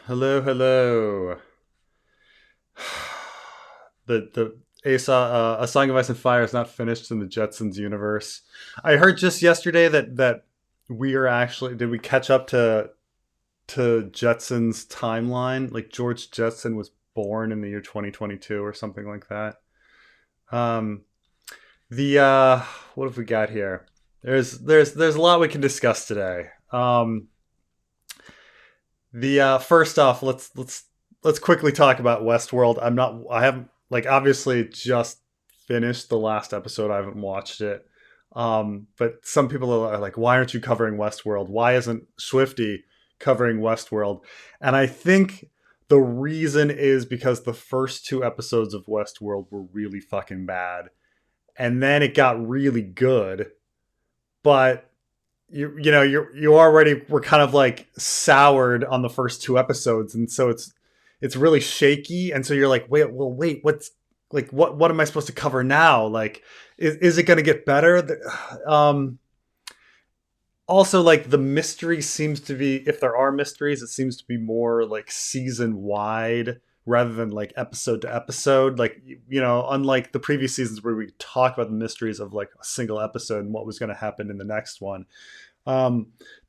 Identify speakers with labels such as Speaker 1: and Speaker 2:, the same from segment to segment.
Speaker 1: Hello. The A Song of Ice and Fire is not finished in the Jetsons universe. I heard just yesterday that we are actually did we catch up to Jetsons timeline? Like George Jetson was born in the year 2022 or something like that. Um, the what have we got here? There's a lot we can discuss today. The First off, let's quickly talk about Westworld. I haven't like obviously just finished the last episode. I haven't watched it. But some people are like, why aren't you covering Westworld? Why isn't Swifty covering Westworld? And I think the reason is because the first two episodes of Westworld were really fucking bad. And then it got really good. But you already were kind of like soured on the first two episodes, and so it's really shaky, and so you're like, wait, what's like what am I supposed to cover now? Like, is it going to get better? Also, like the mystery seems to be, if there are mysteries, it seems to be more like season wide rather than like episode to episode. Like, unlike the previous seasons where we talk about the mysteries of like a single episode and what was going to happen in the next one. The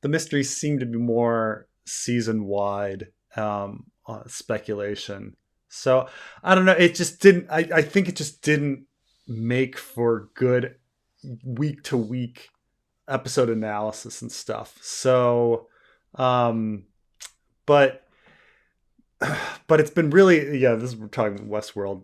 Speaker 1: mysteries seem to be more season wide speculation. So I don't know. It just didn't. I think it just didn't make for good week to week episode analysis and stuff. So, but but it's been really, yeah. This is, we're talking Westworld.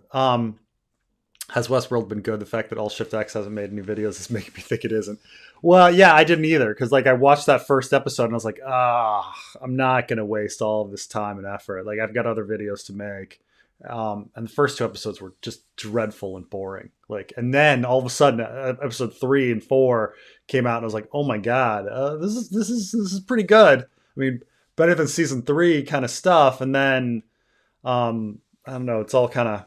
Speaker 1: Has Westworld been good? The fact that All Shift X hasn't made any videos is making me think it isn't. Well, yeah, I didn't either, because like I watched that first episode and I was like, I'm not gonna waste all of this time and effort. Like I've got other videos to make. And the first two episodes were just dreadful and boring. Like, and then all of a sudden, episode 3 and 4 came out, and I was like, oh my god, this is pretty good. I mean, better than season 3 kind of stuff. And then, I don't know, it's all kind of.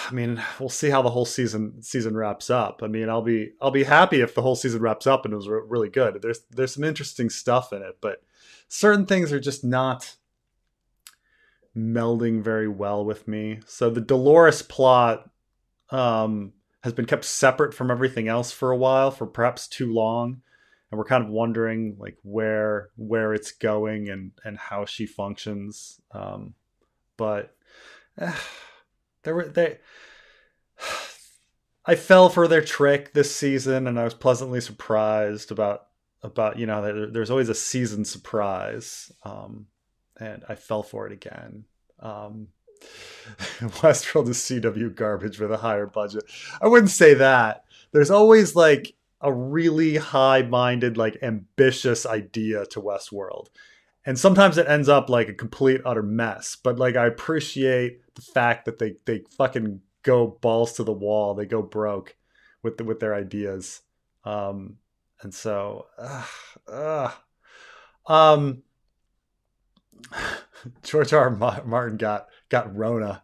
Speaker 1: I mean, we'll see how the whole season wraps up. I mean, I'll be happy if the whole season wraps up and it was really good. There's some interesting stuff in it, but certain things are just not melding very well with me. So the Dolores plot has been kept separate from everything else for a while, for perhaps too long, and we're kind of wondering like where it's going and how she functions. But. They I fell for their trick this season, and I was pleasantly surprised about there's always a season surprise, and I fell for it again. Westworld is CW garbage with a higher budget. I wouldn't say that. There's always like a really high-minded, like ambitious idea to Westworld. And sometimes it ends up like a complete utter mess. But like I appreciate the fact that they fucking go balls to the wall. They go broke with their ideas. And so George Martin got Rona.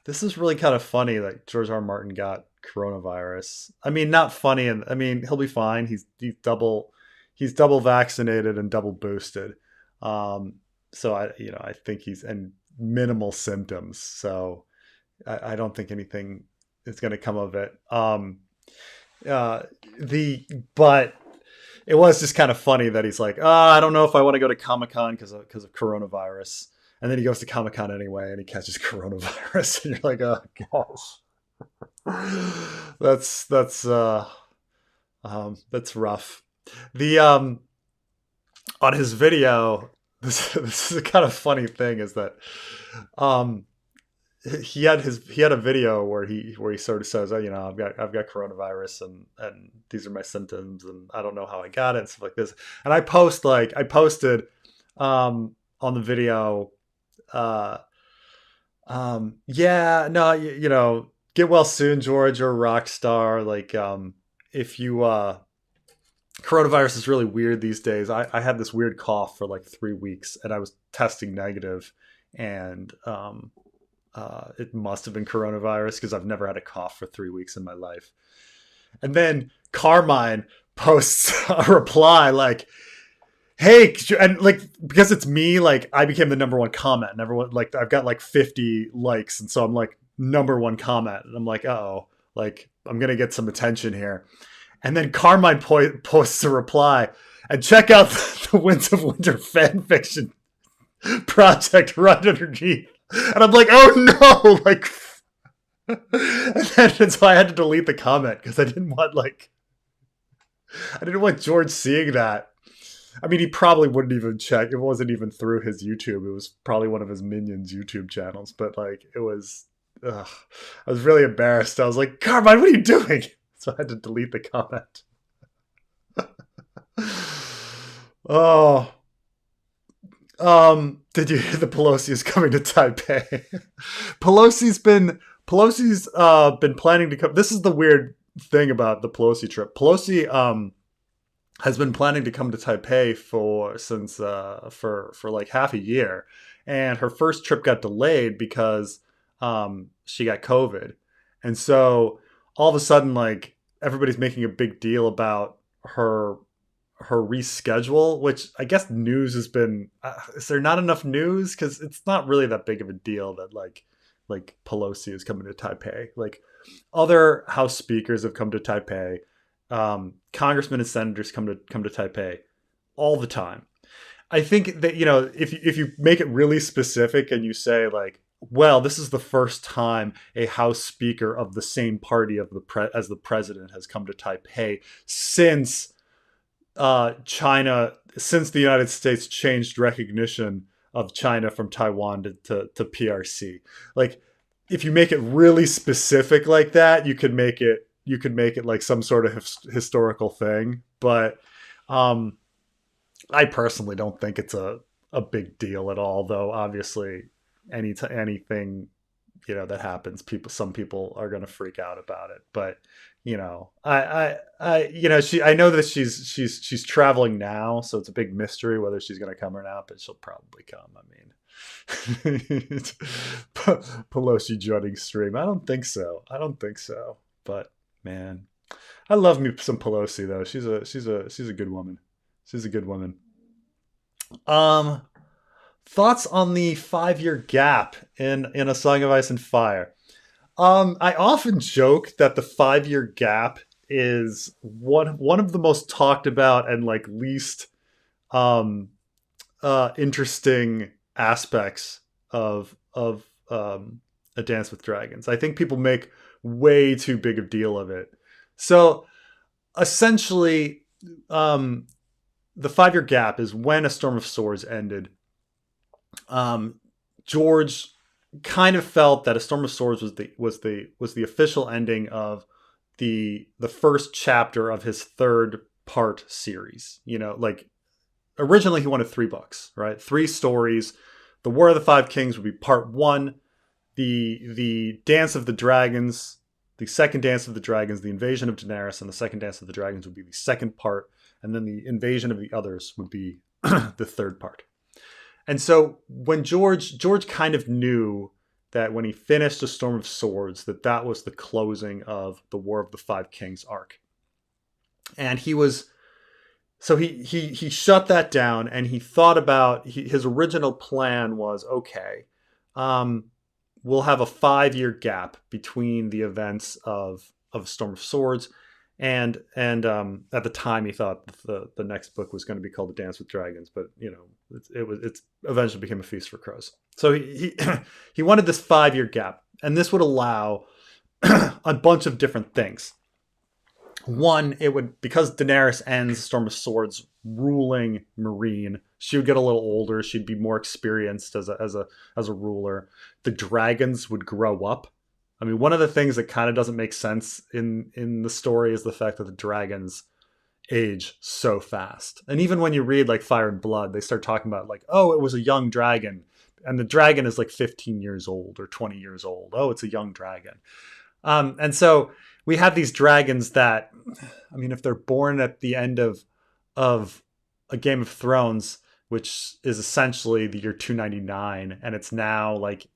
Speaker 1: This is really kind of funny that George Martin got coronavirus. I mean, not funny, and I mean he'll be fine. He's double vaccinated and double boosted. So I think he's and minimal symptoms. So I don't think anything is going to come of it. But it was just kind of funny that he's like, I don't know if I want to go to Comic-Con because of coronavirus. And then he goes to Comic-Con anyway and he catches coronavirus. And you're like, oh gosh, that's rough. The on his video, this is a kind of funny thing is that he had a video where he sort of says, I've got coronavirus and these are my symptoms and I don't know how I got it and stuff like this. And I posted on the video, yeah, no, get well soon, George. You're a rock star. Like, if you coronavirus is really weird these days. I had this weird cough for like 3 weeks and I was testing negative, and it must have been coronavirus because I've never had a cough for 3 weeks in my life. And then Carmine posts a reply like, hey, and like, because it's me, like I became the number one comment, and everyone, like, I've got like 50 likes, and so I'm like number one comment, and I'm like, oh, like I'm gonna get some attention here. And then Carmine posts a reply, and check out the Winds of Winter fan fiction project right underneath. And I'm like, oh no, like, and so I had to delete the comment because I didn't want George seeing that. I mean, he probably wouldn't even check. It wasn't even through his YouTube. It was probably one of his minions' YouTube channels. But like, it was, I was really embarrassed. I was like, Carmine, what are you doing? So I had to delete the comment. Oh, did you hear the Pelosi is coming to Taipei? Pelosi's been planning to come. This is the weird thing about the Pelosi trip. Pelosi has been planning to come to Taipei for like half a year, and her first trip got delayed because she got COVID, and so all of a sudden, like, everybody's making a big deal about her reschedule, which I guess news has been. Is there not enough news? Because it's not really that big of a deal that like Pelosi is coming to Taipei. Like, other House speakers have come to Taipei. Congressmen and senators come to Taipei all the time. I think that, if you make it really specific and you say like, well, this is the first time a House speaker of the same party as the president has come to Taipei since since the United States changed recognition of China from Taiwan to PRC. Like, if you make it really specific like that, you could make it like some sort of historical thing. But I personally don't think it's a big deal at all, though obviously anything that happens, some people are going to freak out about it. But I know that she's traveling now, so it's a big mystery whether she's going to come or not, but she'll probably come. I mean, Pelosi joining stream. I don't think so. But man, I love me some Pelosi though. She's a good woman. She's a good woman. Thoughts on the 5-year gap in A Song of Ice and Fire? I often joke that the 5-year gap is one of the most talked about and like least interesting aspects of A Dance with Dragons. I think people make way too big a deal of it. So essentially, the 5-year gap is when A Storm of Swords ended. George kind of felt that A Storm of Swords was the official ending of the first chapter of his 3rd part series. Like, originally he wanted 3 books, right? 3 stories. The War of the Five Kings would be part 1. The Dance of the Dragons, the second Dance of the Dragons, the Invasion of Daenerys, and the second Dance of the Dragons would be the 2nd part, and then the Invasion of the Others would be the 3rd part. And so when George kind of knew that when he finished A Storm of Swords, that was the closing of the War of the Five Kings arc. And he shut that down, and he thought about, his original plan was, okay, we'll have a 5-year gap between the events of Storm of Swords, and at the time he thought the next book was going to be called The Dance with Dragons, but it eventually became A Feast for Crows. So he wanted this 5-year gap, and this would allow a bunch of different things. One, it would, because Daenerys ends Storm of Swords ruling Meereen, she would get a little older. She'd be more experienced as a ruler. The dragons would grow up. I mean, one of the things that kind of doesn't make sense in the story is the fact that the dragons age so fast. And even when you read like Fire and Blood, they start talking about like, oh, it was a young dragon, and the dragon is like 15 years old or 20 years old. Oh, it's a young dragon. And so we have these dragons that, I mean, if they're born at the end of a Game of Thrones, which is essentially the year 299, and it's now like,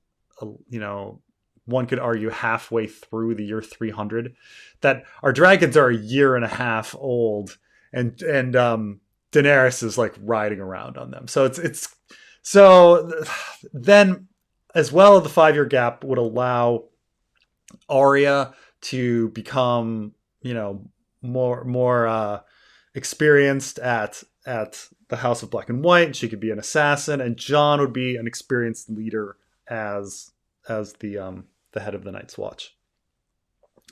Speaker 1: one could argue halfway through the year 300, that our dragons are a year and a half old, and Daenerys is like riding around on them. So it's so then as well, the 5-year gap would allow Arya to become, more experienced at the House of Black and White. She could be an assassin, and Jon would be an experienced leader as the head of the Night's Watch.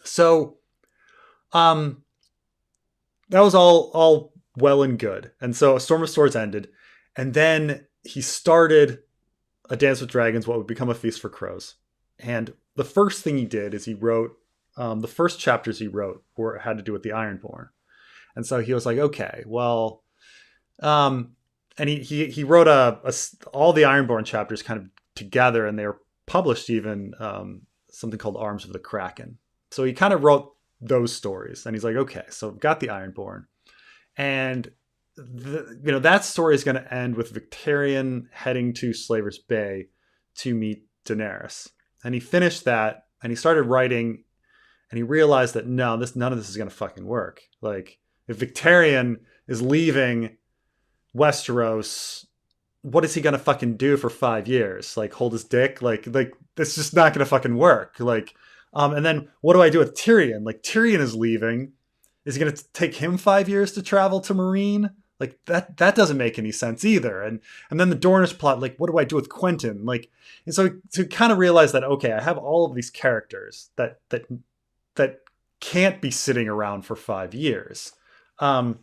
Speaker 1: So, that was all well and good. And so A Storm of Swords ended, and then he started A Dance with Dragons, what would become A Feast for Crows. And the first thing he did is he wrote, the first chapters he wrote had to do with the Ironborn. And so he was like, okay, well, and he wrote all the Ironborn chapters kind of together, and they were published even something called Arms of the Kraken. So he kind of wrote those stories, and he's like, okay, so I've got the Ironborn, and that story is going to end with Victarion heading to Slaver's Bay to meet Daenerys. And he finished that, and he started writing, and he realized that none of this is going to fucking work. Like, if Victarion is leaving Westeros, what is he going to fucking do for 5 years? Like, hold his dick? Like it's just not going to fucking work. Like, and then what do I do with Tyrion? Like, Tyrion is leaving. Is it going to take him 5 years to travel to Meereen? Like, that doesn't make any sense either. And then the Dornish plot, like, what do I do with Quentyn? Like, and so to kind of realize that, okay, I have all of these characters that can't be sitting around for 5 years. And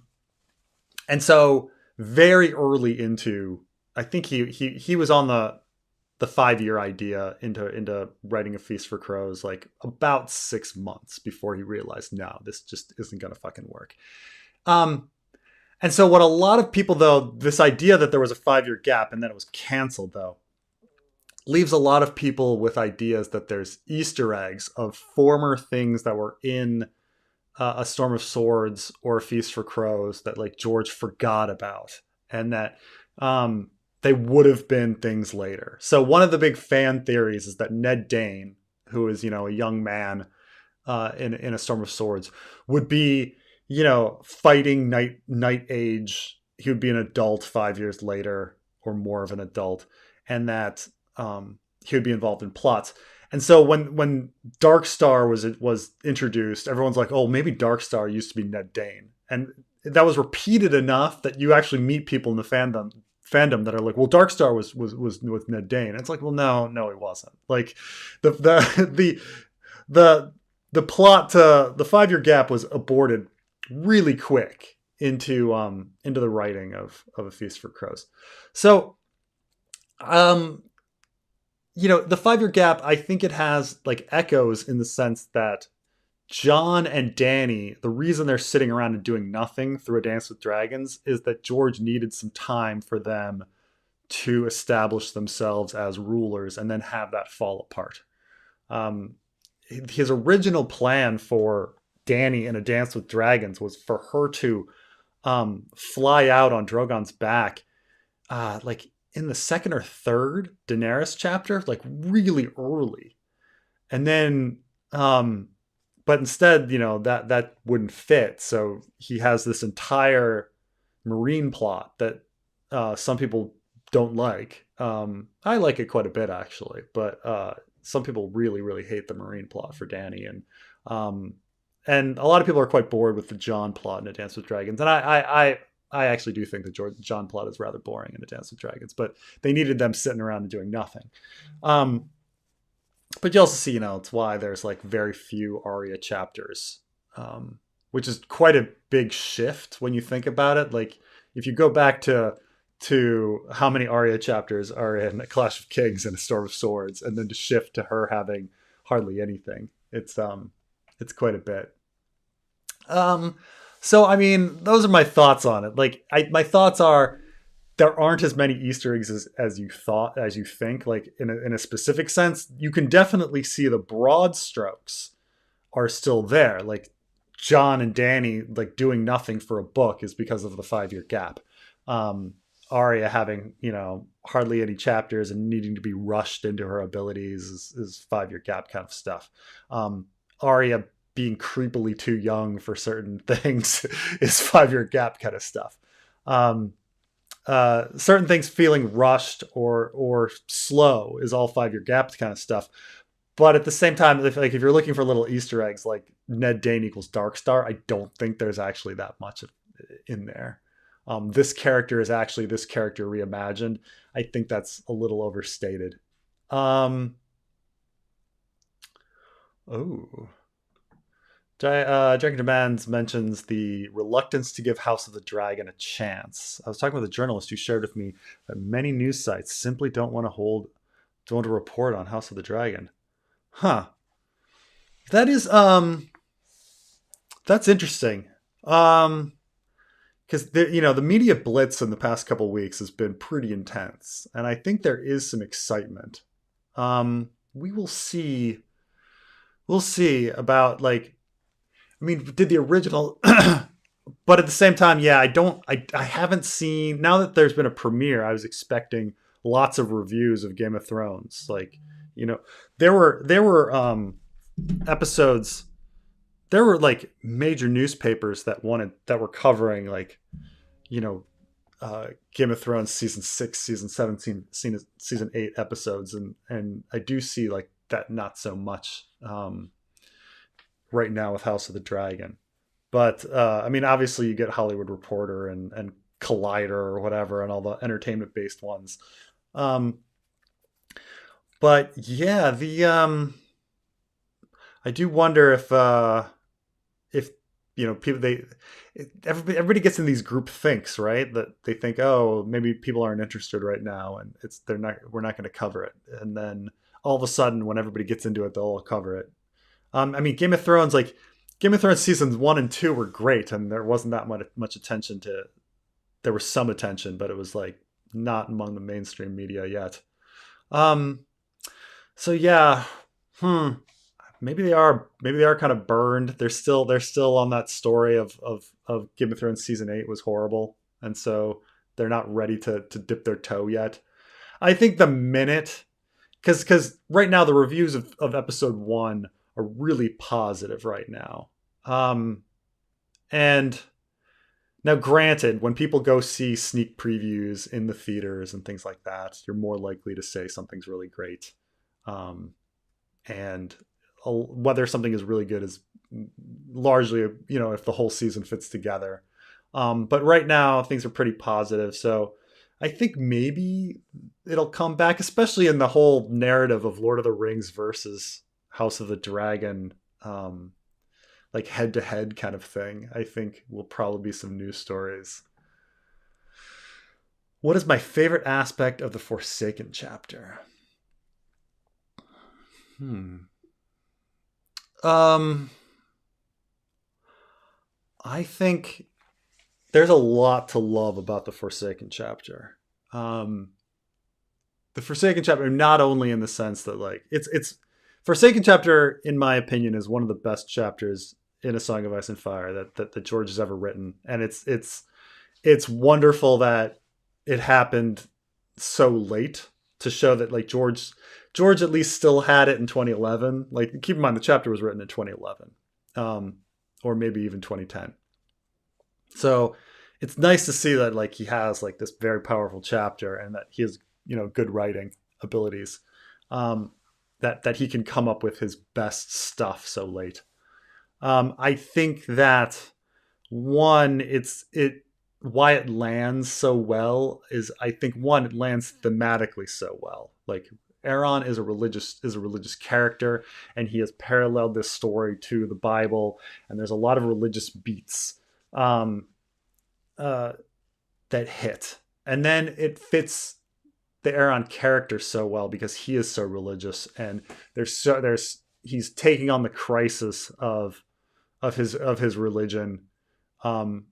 Speaker 1: so very early into, I think he was on the 5-year idea into writing A Feast for Crows, like about 6 months before he realized, no, this just isn't going to fucking work. And so what a lot of people, though, this idea that there was a 5-year gap and then it was canceled, though, leaves a lot of people with ideas that there's Easter eggs of former things that were in A Storm of Swords or A Feast for Crows that, like, George forgot about, and that they would have been things later. So one of the big fan theories is that Ned Dayne, who is, a young man in A Storm of Swords, would be, fighting Night Age. He would be an adult 5 years later, or more of an adult, and that he would be involved in plots. And so when Darkstar was introduced, everyone's like, oh, maybe Darkstar used to be Ned Dayne. And that was repeated enough that you actually meet people in the fandom that are like, well, Darkstar was with Ned Dayne. And it's like, well, no, he wasn't. Like, the plot to the 5-year gap was aborted really quick into the writing of A Feast for Crows. So, the 5-year gap, I think it has, like, echoes in the sense that Jon and Dany, the reason they're sitting around and doing nothing through A Dance with Dragons is that George needed some time for them to establish themselves as rulers and then have that fall apart. His original plan for Dany in A Dance with Dragons was for her to fly out on Drogon's back, like in the second or third Daenerys chapter, like really early. And then, but instead, that wouldn't fit. So he has this entire Meereen plot that some people don't like. I like it quite a bit, actually, but some people really, really hate the Meereen plot for Dany. And a lot of people are quite bored with the Jon plot in A Dance with Dragons. And I actually do think the Jon plot is rather boring in A Dance with Dragons, but they needed them sitting around and doing nothing. But you also see, it's why there's like very few Arya chapters, which is quite a big shift when you think about it. Like, if you go back to how many Arya chapters are in A Clash of Kings and A Storm of Swords, and then to shift to her having hardly anything, it's quite a bit. So, I mean, those are my thoughts on it. Like, my thoughts are, there aren't as many Easter eggs as you think. Like, in a specific sense, you can definitely see the broad strokes are still there. Like, Jon and Dany, like, doing nothing for a book is because of the 5-year gap. Arya having, hardly any chapters and needing to be rushed into her abilities is 5-year gap kind of stuff. Arya being creepily too young for certain things is 5-year gap kind of stuff. Certain things feeling rushed or slow is all 5-year gap kind of stuff. But at the same time, if you're looking for little Easter eggs like Ned Dayne equals Darkstar, I don't think there's actually that much in there. This character is actually this character reimagined. I think that's a little overstated. Oh. Dragon Demands mentions the reluctance to give House of the Dragon a chance. I was talking with a journalist who shared with me that many news sites simply don't want to report on House of the Dragon. Huh. That is that's interesting. Because the media blitz in the past couple weeks has been pretty intense, and I think there is some excitement. We will see. We'll see about did the original, but at the same time, yeah, I haven't seen, now that there's been a premiere, I was expecting lots of reviews of Game of Thrones. There were episodes, there were major newspapers that were covering Game of Thrones season 6, season 17, season 8 episodes. And I do see that not so much, right now with House of the Dragon. But obviously you get Hollywood Reporter and Collider or whatever, and all the entertainment based ones. But yeah, I do wonder if people, everybody gets in these group thinks, right? That they think, oh, maybe people aren't interested right now, and we're not going to cover it. And then all of a sudden, when everybody gets into it, they'll all cover it. Game of Thrones, Game of Thrones seasons 1 and 2 were great, and there wasn't that much attention to. There was some attention, but it was not among the mainstream media yet. So yeah, maybe they are kind of burned. They're still on that story of Game of Thrones season 8 was horrible, and so they're not ready to dip their toe yet. I think the minute, because right now the reviews of episode 1 are really positive right now. And now granted, when people go see sneak previews in the theaters and things like that, you're more likely to say something's really great. And whether something is really good is largely, if the whole season fits together. But right now things are pretty positive. So I think maybe it'll come back, especially in the whole narrative of Lord of the Rings versus House of the Dragon, head-to-head kind of thing. I think will probably be some news stories. What is my favorite aspect of the Forsaken chapter? I think there's a lot to love about the Forsaken chapter. The Forsaken chapter, not only in the sense that it's Forsaken chapter, in my opinion, is one of the best chapters in A Song of Ice and Fire that George has ever written, and it's wonderful that it happened so late to show that George at least still had it in 2011. Keep in mind the chapter was written in 2011, or maybe even 2010. So it's nice to see that he has this very powerful chapter, and that he has good writing abilities. That he can come up with his best stuff so late. I think that why it lands so well is, I think, it lands thematically so well. Aeron is a religious character, and he has paralleled this story to the Bible, and there's a lot of religious beats that hit, and then it fits the Aeron character so well because he is so religious, and he's taking on the crisis of his religion, and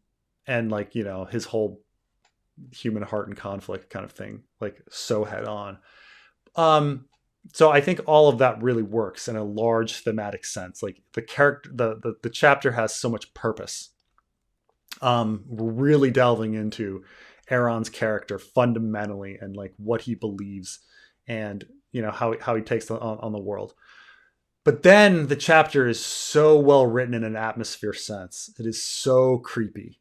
Speaker 1: his whole human heart and conflict kind of thing, so head on. So I think all of that really works in a large thematic sense. The character, the chapter has so much purpose. We're really delving into Aeron's character fundamentally, and what he believes, and how he takes on the world. But then the chapter is so well written in an atmosphere sense. It is so creepy.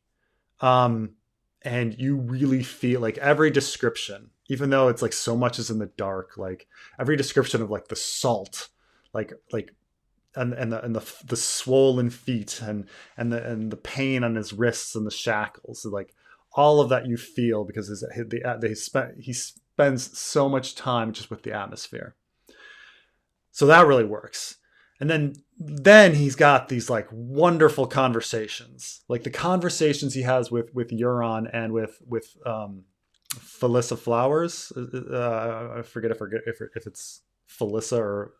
Speaker 1: and you really feel like every description, even though it's like so much is in the dark, like every description of like the salt, like the swollen feet and the pain on his wrists and the shackles, so like all of that you feel because he spends so much time just with the atmosphere. So that really works. And then he's got these like wonderful conversations, like the conversations he has with Euron and with Felissa Flowers. I forget if it's Felissa or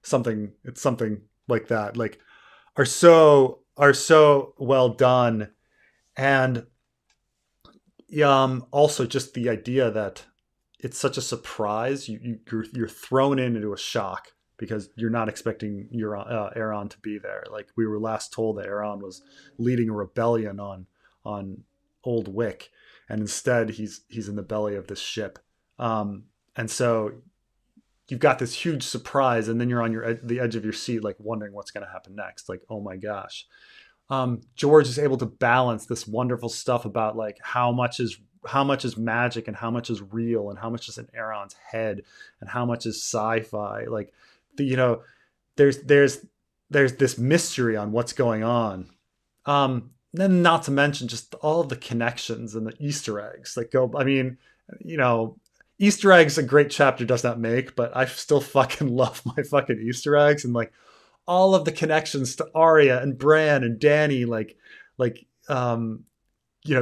Speaker 1: something. It's something like that. Like are so well done, and also just the idea that it's such a surprise. You're thrown into a shock because you're not expecting Aeron to be there. Like we were last told that Aeron was leading a rebellion on Old Wick, and instead he's in the belly of this ship. And so you've got this huge surprise, and then you're on the edge of your seat, like wondering what's going to happen next. Like, oh my gosh. George is able to balance this wonderful stuff about like how much is magic and how much is real and how much is in Aeron's head and how much is sci-fi. Like there's this mystery on what's going on. Then not to mention just all of the connections and the Easter eggs that go. I mean, Easter eggs a great chapter does not make, but I still fucking love my fucking Easter eggs, and like all of the connections to Arya and Bran and Dany,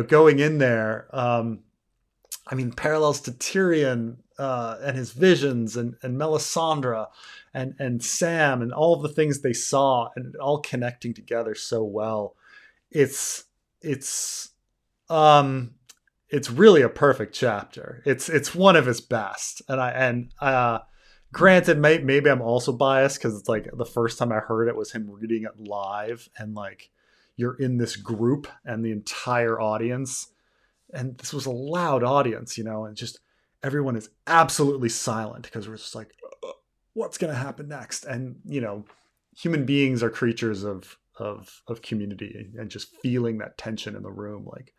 Speaker 1: going in there. I mean, parallels to Tyrion and his visions, and Melisandre and Sam, and all of the things they saw, and all connecting together so well. It's really a perfect chapter. It's one of his best, and granted, maybe I'm also biased because it's like the first time I heard it was him reading it live, and like you're in this group and the entire audience, and this was a loud audience, and just everyone is absolutely silent because we're just like, what's going to happen next? And human beings are creatures of community, and just feeling that tension in the room, like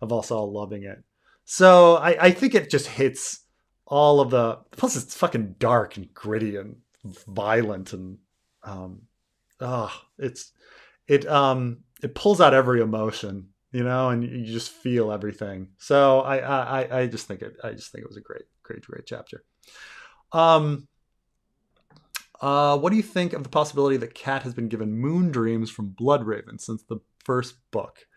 Speaker 1: of us all loving it. So I think it just hits all of the, plus it's fucking dark and gritty and violent, and it pulls out every emotion, and you just feel everything. So I just think it was a great chapter. What do you think of the possibility that Cat has been given moon dreams from Bloodraven since the first book?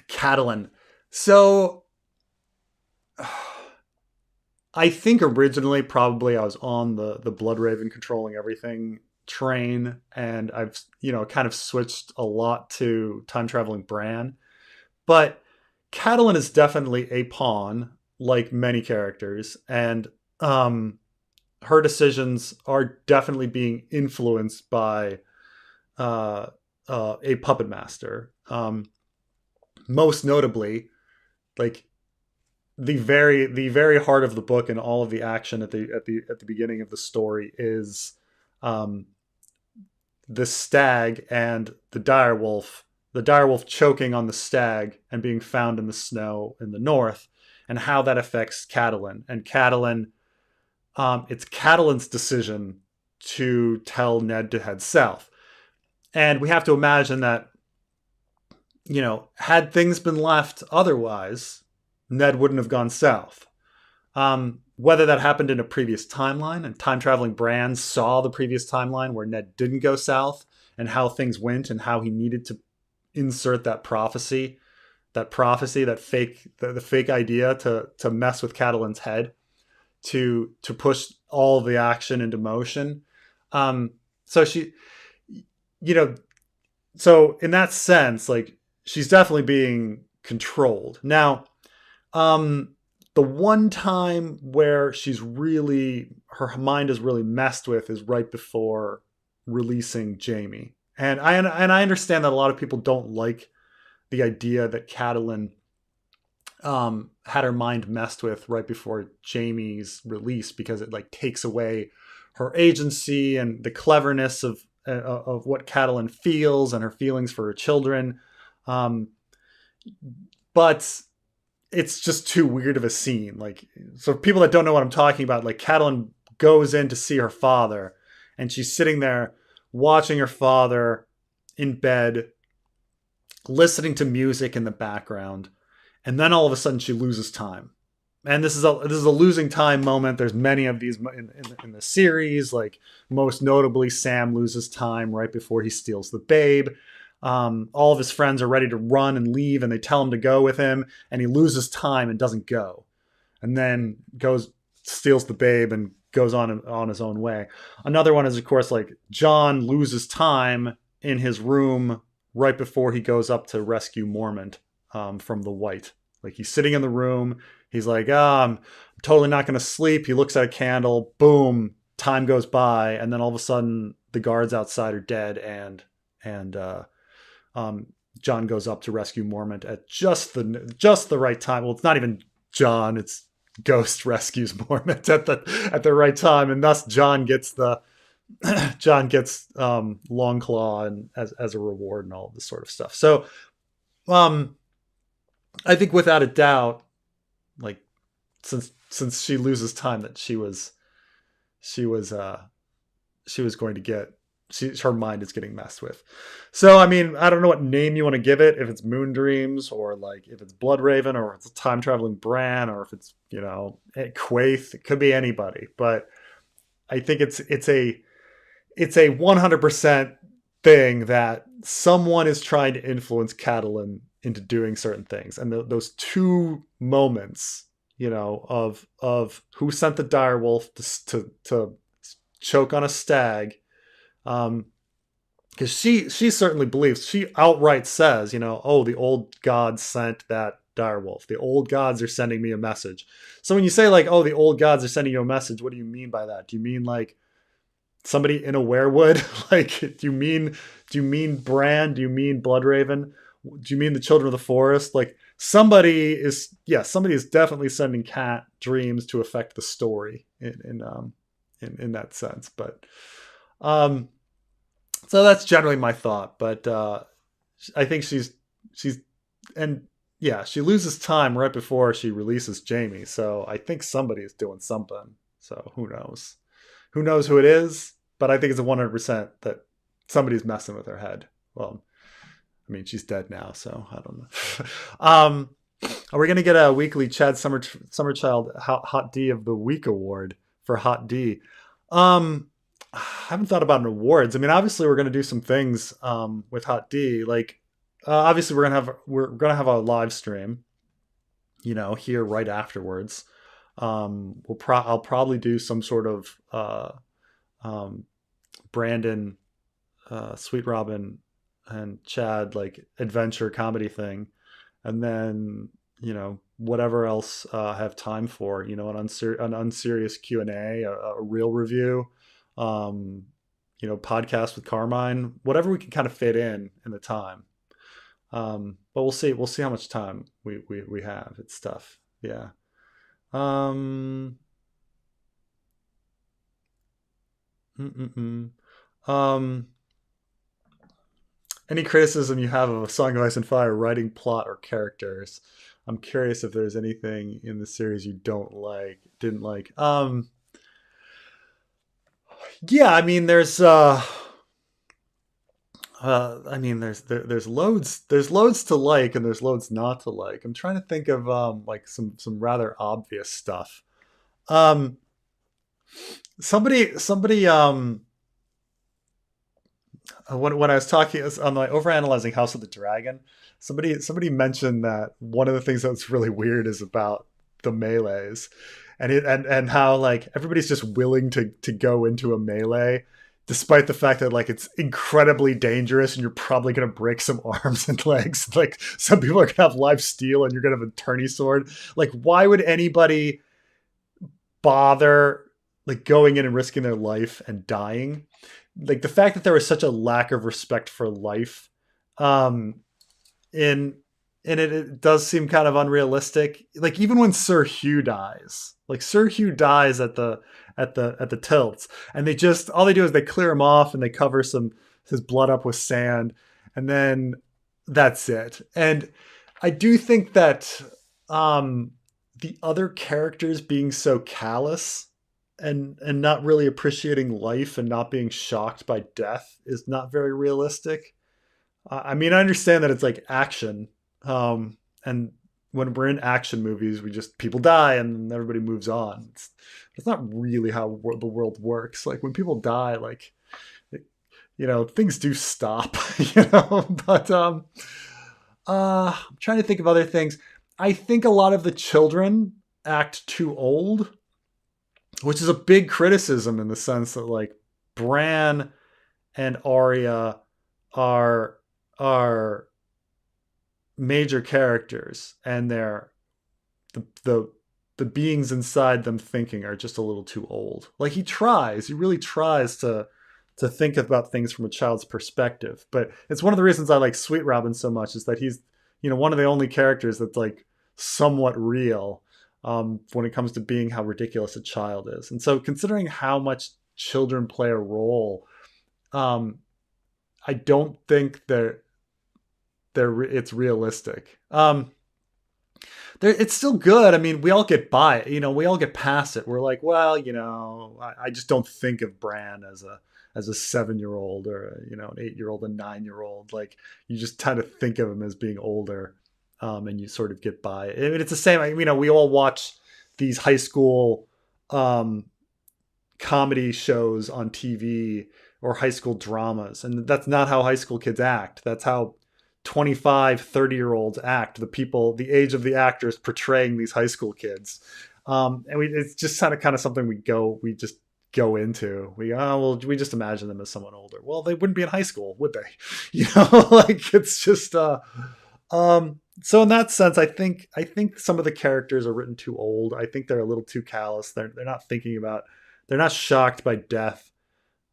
Speaker 1: Catelyn. So I think originally probably I was on the Bloodraven controlling everything train, and I've kind of switched a lot to time traveling Bran, but Catelyn is definitely a pawn, like many characters, and her decisions are definitely being influenced by a puppet master. Most notably, like the very heart of the book and all of the action at the beginning of the story is the stag and the direwolf. The direwolf choking on the stag and being found in the snow in the north, and how that affects Catelyn. And Catelyn, it's Catelyn's decision to tell Ned to head south. And we have to imagine that, had things been left otherwise, Ned wouldn't have gone south. Whether that happened in a previous timeline, and time-traveling Bran saw the previous timeline where Ned didn't go south, and how things went, and how he needed to insert that fake idea to mess with Catelyn's head, to push all the action into motion. So she, so in that sense, like, she's definitely being controlled. Now, the one time where her mind is really messed with is right before releasing Jaime. And I understand that a lot of people don't like the idea that Catelyn had her mind messed with right before Jaime's release, because it like takes away her agency and the cleverness of of what Catelyn feels and her feelings for her children. But it's just too weird of a scene. Like, so people that don't know what I'm talking about, like Catelyn goes in to see her father, and she's sitting there watching her father in bed, listening to music in the background, and then all of a sudden she loses time. And this is a losing time moment. There's many of these in the series. Like, most notably, Sam loses time right before he steals the babe. All of his friends are ready to run and leave, and they tell him to go with him, and he loses time and doesn't go, and then steals the babe and goes on his own way. Another one is, of course, like Jon loses time in his room right before he goes up to rescue Mormont from the White. Like, he's sitting in the room. He's like, I'm totally not going to sleep. He looks at a candle. Boom. Time goes by. And then all of a sudden the guards outside are dead. And Jon goes up to rescue Mormont at just the right time. Well, it's not even Jon. It's Ghost rescues Mormont at the right time. And thus Jon gets Longclaw and as a reward and all of this sort of stuff. So, I think without a doubt, like, since she loses time, that she was going to get, her mind is getting messed with. So, I mean, I don't know what name you want to give it, if it's Moon Dreams, or like if it's Bloodraven, or if it's time traveling Bran, or if it's, Quaithe. It could be anybody, but I think it's a 100% thing that someone is trying to influence Catelyn into doing certain things. And those two moments, of who sent the direwolf to choke on a stag, because she certainly believes, she outright says, oh, the old gods sent that direwolf. The old gods are sending me a message. So when you say, like, oh, the old gods are sending you a message, what do you mean by that? Do you mean like somebody in a werewood? Like, do you mean Bran? Do you mean Bloodraven? Do you mean the children of the forest? Like, somebody is definitely sending cat dreams to affect the story in that sense. But so that's generally my thought. But I think she loses time right before she releases Jaime. So I think somebody is doing something. So who knows? Who knows who it is? But I think it's a 100% that somebody's messing with her head. Well, I mean, she's dead now, so I don't know. Are we going to get a weekly Chad Summerchild Hot D of the Week award for Hot D? I haven't thought about an awards. I mean, obviously we're going to do some things with Hot D. Like, obviously we're going to have a live stream, here right afterwards. I'll probably do some sort of Brandon, Sweet Robin, and Chad, like, adventure comedy thing, and then whatever else I have time for, an unserious Q&A, a real review, podcast with Carmine, whatever we can kind of fit in the time. But we'll see how much time we have. It's tough. Yeah. Any criticism you have of A Song of Ice and Fire writing, plot, or characters? I'm curious if there's anything in the series you didn't like. Yeah, I mean, there's loads to like, and there's loads not to like. I'm trying to think of like some rather obvious stuff. Somebody when I was talking on my overanalyzing House of the Dragon, somebody mentioned that one of the things that's really weird is about the melees, and how, like, everybody's just willing to go into a melee, despite the fact that, like, it's incredibly dangerous and you're probably going to break some arms and legs. Like, some people are going to have live steel and you're going to have a tourney sword. Like, why would anybody bother, like, going in and risking their life and dying? Like, the fact that there was such a lack of respect for life in it does seem kind of unrealistic. Like even when Sir Hugh dies, like Sir Hugh dies at the tilts, and all they do is they clear him off and they cover his blood up with sand, and then that's it. And I do think that the other characters being so callous and not really appreciating life and not being shocked by death is not very realistic. I mean, I understand that it's like action, and when we're in action movies, people die and everybody moves on. It's not really how the world works. Like when people die, like, things do stop, but I'm trying to think of other things. I think a lot of the children act too old, which is a big criticism in the sense that like Bran and Arya are major characters, and the beings inside them thinking are just a little too old. Like he really tries to think about things from a child's perspective. But it's one of the reasons I like Sweet Robin so much, is that he's, one of the only characters that's like somewhat real when it comes to being how ridiculous a child is. And so considering how much children play a role, I don't think it's realistic. It's still good. I mean, we all get by it, we all get past it. We're like, well, I just don't think of Bran as a 7-year-old or an 8-year-old, a 9-year-old. Like you just tend to think of him as being older, and you sort of get by it. I mean, it's the same. We all watch these high school comedy shows on TV or high school dramas, and that's not how high school kids act. That's how 25, 30-year-olds act. The age of the actors portraying these high school kids, and it's just kind of something we just go into. We just imagine them as someone older. Well, they wouldn't be in high school, would they? Like it's just so in that sense, I think some of the characters are written too old. I think they're a little too callous. They're not shocked by death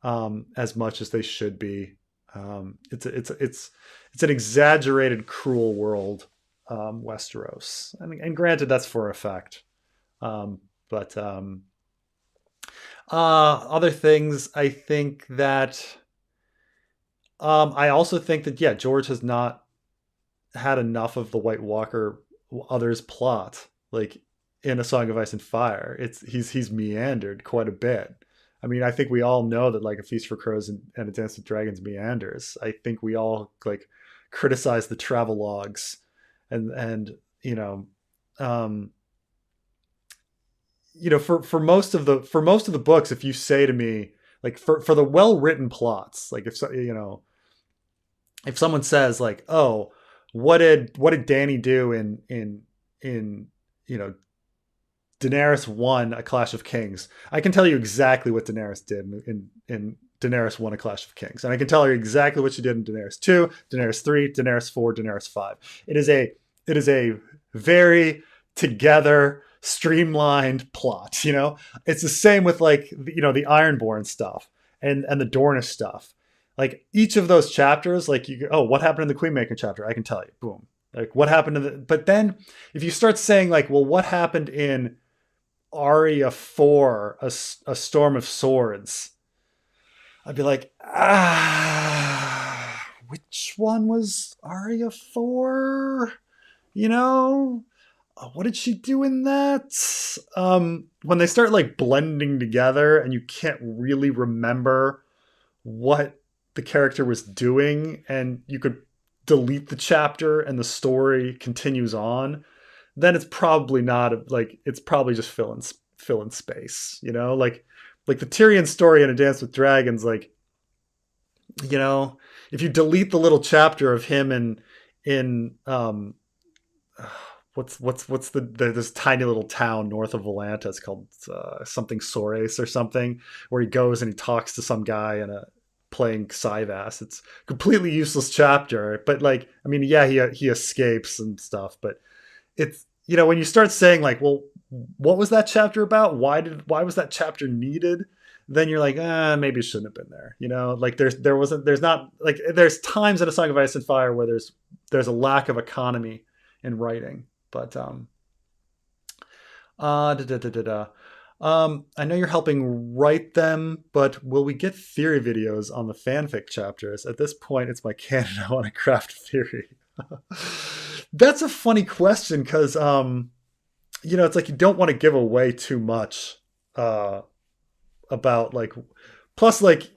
Speaker 1: as much as they should be. It's an exaggerated, cruel world, Westeros, and granted that's for effect. But other things, I think that I also think that George has not had enough of the White Walker others plot. Like in A Song of Ice and Fire, he's meandered quite a bit. I mean, I think we all know that like A Feast for Crows and A Dance with Dragons meanders. I think we all like criticize the travelogues and for most of the books, if you say to me, like for the well-written plots, like if someone says like, oh, what did Dany do in Daenerys 1, A Clash of Kings? I can tell you exactly what Daenerys did in Daenerys 1, A Clash of Kings. And I can tell you exactly what she did in Daenerys 2, Daenerys 3, Daenerys 4, Daenerys 5. It is a very together, streamlined plot. It's the same with like, the Ironborn stuff and the Dornish stuff. Like each of those chapters, like what happened in the Queenmaker chapter? I can tell you, boom. Like what happened but then if you start saying like, well, what happened in Arya 4, a Storm of Swords? I'd be like, which one was Arya 4? What did she do in that? When they start like blending together and you can't really remember what the character was doing, and you could delete the chapter and the story continues on, then it's probably not like, it's probably just fill in space, like the Tyrion story in A Dance with Dragons. Like, if you delete the little chapter of him in what's this tiny little town north of Atlanta, it's called something Sores or something, where he goes and he talks to some guy playing Syvas. It's a completely useless chapter, but like, I mean, he escapes and stuff, but it's, when you start saying like, well, what was that chapter about? Why was that chapter needed? Then you're like, maybe it shouldn't have been there. Like there's not like, there's times in A Song of Ice and Fire where there's a lack of economy in writing. But da, da, da, da, da. I know you're helping write them, but will we get theory videos on the fanfic chapters? At this point, it's my canon. I want to craft theory. That's a funny question because, it's like you don't want to give away too much about like. Plus, like,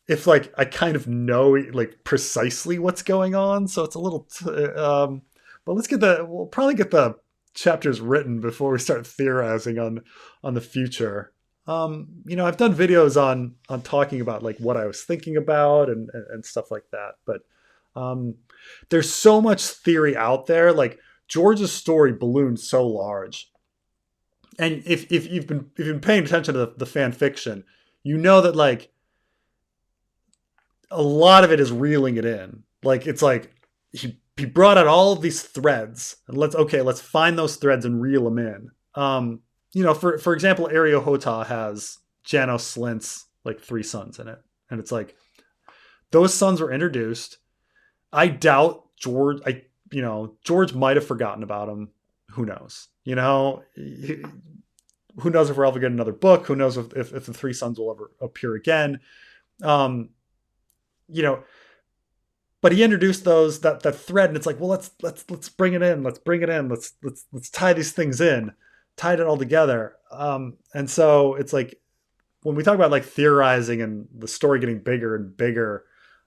Speaker 1: if like I kind of know like precisely what's going on, so it's a little. But we'll probably get the chapters written before we start theorizing on the future. I've done videos on talking about like what I was thinking about and stuff like that, but there's so much theory out there. Like George's story ballooned so large, and if you've been paying attention to the fan fiction, you know that like a lot of it is reeling it in. Like it's like he brought out all of these threads and let's find those threads and reel them in. For example, Arya Hota has Janos Slint's like 3 sons in it. And it's like, those sons were introduced. I doubt George might have forgotten about them. Who knows? Who knows if we'll ever get another book? Who knows if the 3 sons will ever appear again? But he introduced that thread, and it's like, well, let's bring it in. Let's bring it in. Let's tie these things in, tie it all together. And so it's like when we talk about like theorizing and the story getting bigger and bigger,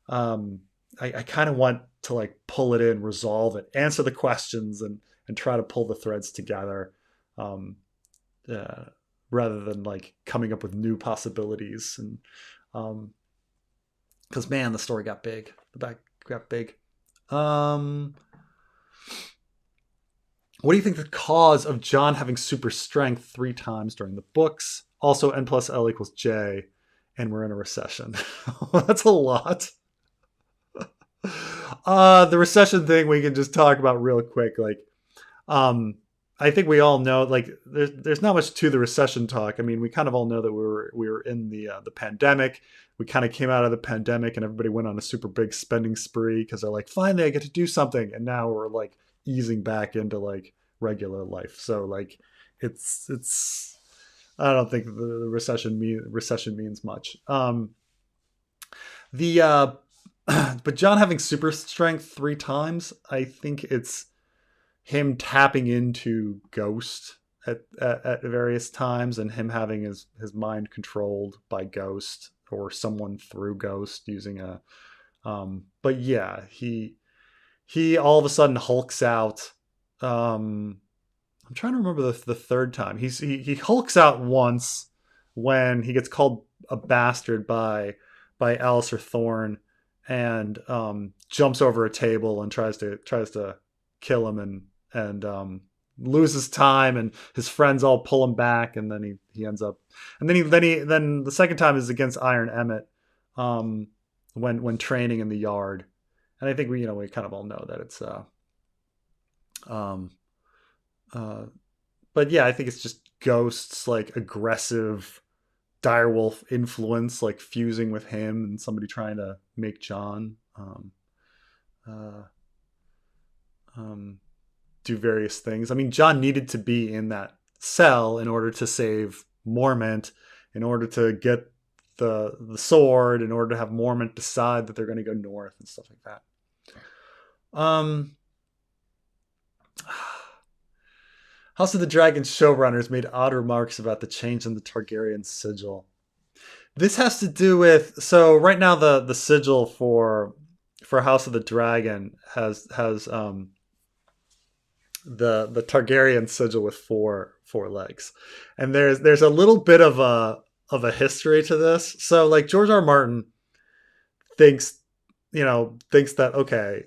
Speaker 1: I kind of want to like pull it in, resolve it, answer the questions, and try to pull the threads together, rather than like coming up with new possibilities. And because man, the story got big. The back got big. What do you think the cause of Jon having super strength 3 times during the books? Also, N plus L equals J, and we're in a recession. That's a lot. The recession thing we can just talk about real quick. Like, I think we all know, like, there's not much to the recession talk. I mean, we kind of all know that we were in the pandemic. We kind of came out of the pandemic and everybody went on a super big spending spree because they're like, finally, I get to do something. And now we're like easing back into like regular life. So like, it's I don't think the recession means much. But Jon having super strength 3 times, I think it's him tapping into Ghost at various times and him having his mind controlled by Ghost or someone through Ghost using a but yeah, he all of a sudden hulks out. I'm trying to remember the third time. He hulks out once when he gets called a bastard by Alistair Thorne and jumps over a table and tries to kill him and loses time, and his friends all pull him back, and then he ends up, and then the second time is against Iron Emmett, when training in the yard, and I think we kind of all know that it's but yeah, I think it's just Ghost's like aggressive direwolf influence like fusing with him and somebody trying to make Jon do various things. I mean, Jon needed to be in that cell in order to save Mormont, in order to get the sword, in order to have Mormont decide that they're going to go north and stuff like that. House of the Dragon showrunners made odd remarks about the change in the Targaryen sigil. This has to do with, so right now the sigil for House of the Dragon has the Targaryen sigil with four legs, and there's a little bit of a history to this. So like George R. R. Martin thinks that okay,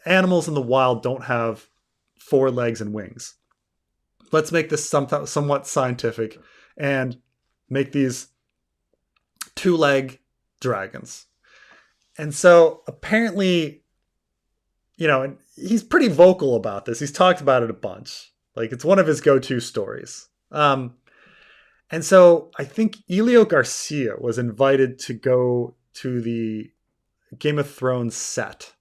Speaker 1: animals in the wild don't have 4 legs and wings. Let's make this somewhat scientific and make these 2-leg dragons. And so apparently, and he's pretty vocal about this. He's talked about it a bunch. Like it's one of his go-to stories. And so I think Elio Garcia was invited to go to the Game of Thrones set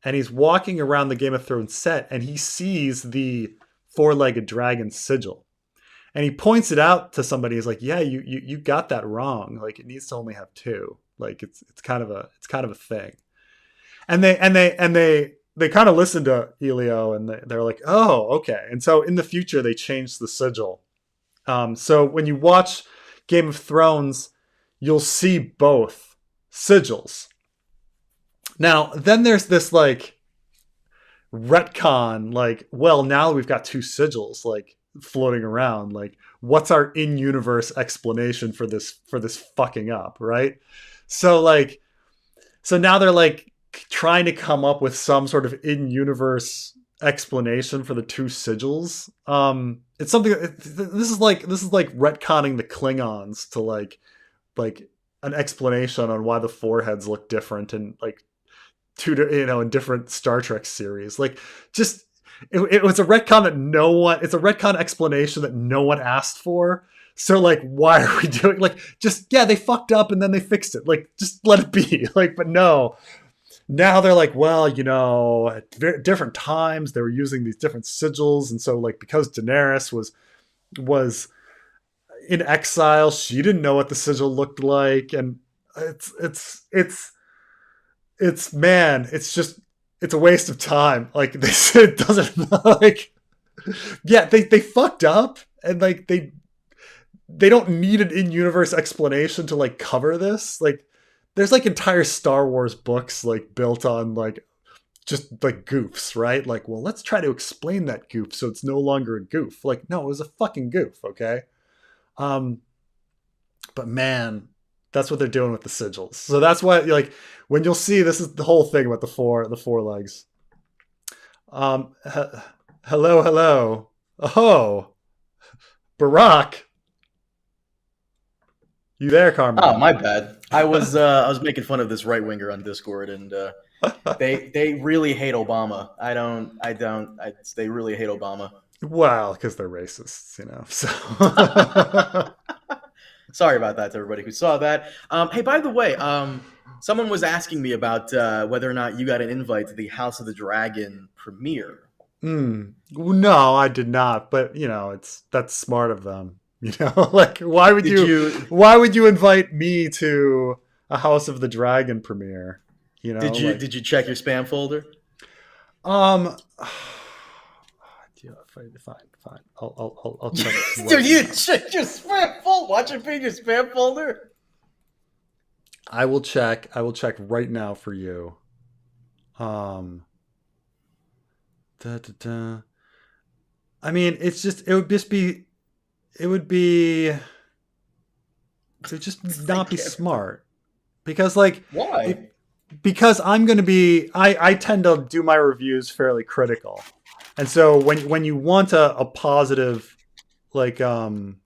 Speaker 1: and he's walking around the Game of Thrones set, and he sees the four-legged dragon sigil, and he points it out to somebody. He's like, "Yeah, you got that wrong. Like, it needs to only have two. Like, it's kind of a thing." And they kind of listen to Elio, and they're like, "Oh, okay." And so in the future, they changed the sigil. So when you watch Game of Thrones, you'll see both sigils. Now, then there's this like retcon, like, well, now we've got two sigils like floating around. Like, what's our in-universe explanation for this fucking up, right? So now they're like trying to come up with some sort of in-universe explanation for the two sigils. It's something. This is like retconning the Klingons to like an explanation on why the foreheads look different and like in different Star Trek series. Like, just it was a retcon that it's a retcon explanation that no one asked for. So like, why are we doing they fucked up and then they fixed it. Like, just let it be. Like, but no. Now they're like, well, at different times they were using these different sigils, and so like because Daenerys was in exile, she didn't know what the sigil looked like, and it's a waste of time. Like, they said, it doesn't like, yeah, they fucked up, and like they don't need an in-universe explanation to like cover this. Like, there's like entire Star Wars books like built on like just like goofs, right? Like, well, let's try to explain that goof so it's no longer a goof. Like, no, it was a fucking goof, okay? But man, that's what they're doing with the sigils. So that's why, like, when you'll see, this is the whole thing about the four legs. Hello. Oh, Barack. You there, Carmen?
Speaker 2: Oh, my bad. I was making fun of this right winger on Discord, and they really hate Obama. They really hate Obama.
Speaker 1: Well, because they're racists, So
Speaker 2: sorry about that to everybody who saw that. Hey, by the way, someone was asking me about whether or not you got an invite to the House of the Dragon premiere.
Speaker 1: No, I did not. But that's smart of them. Like, why would you invite me to a House of the Dragon premiere?
Speaker 2: Did you check your spam folder?
Speaker 1: Fine. I'll check.
Speaker 2: Dude, you check your spam folder. Watch it be in your spam folder.
Speaker 1: I will check right now for you. I mean, it would just not be smart, because like,
Speaker 2: why?
Speaker 1: Because I'm going to be, I tend to do my reviews fairly critical. And so when you want a positive, like, when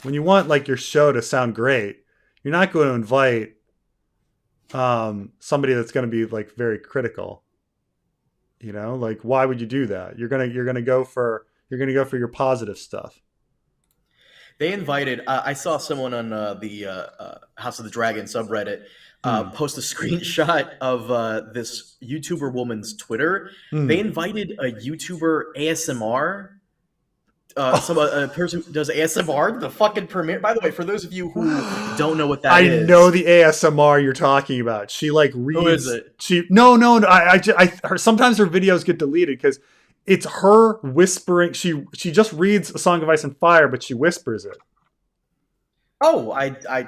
Speaker 1: you want like your show to sound great, you're not going to invite somebody that's going to be like very critical. Like, why would you do that? You're going to go for your positive stuff.
Speaker 2: They invited, I saw someone on the House of the Dragon subreddit post a screenshot of this YouTuber woman's Twitter. They invited a YouTuber ASMR, a person who does ASMR, the fucking premiere. By the way, for those of you who don't know what that is.
Speaker 1: I know the ASMR you're talking about. She like reads.
Speaker 2: Who is it?
Speaker 1: Sometimes her videos get deleted because it's her whispering. She just reads A Song of Ice and Fire, but she whispers it.
Speaker 2: Oh,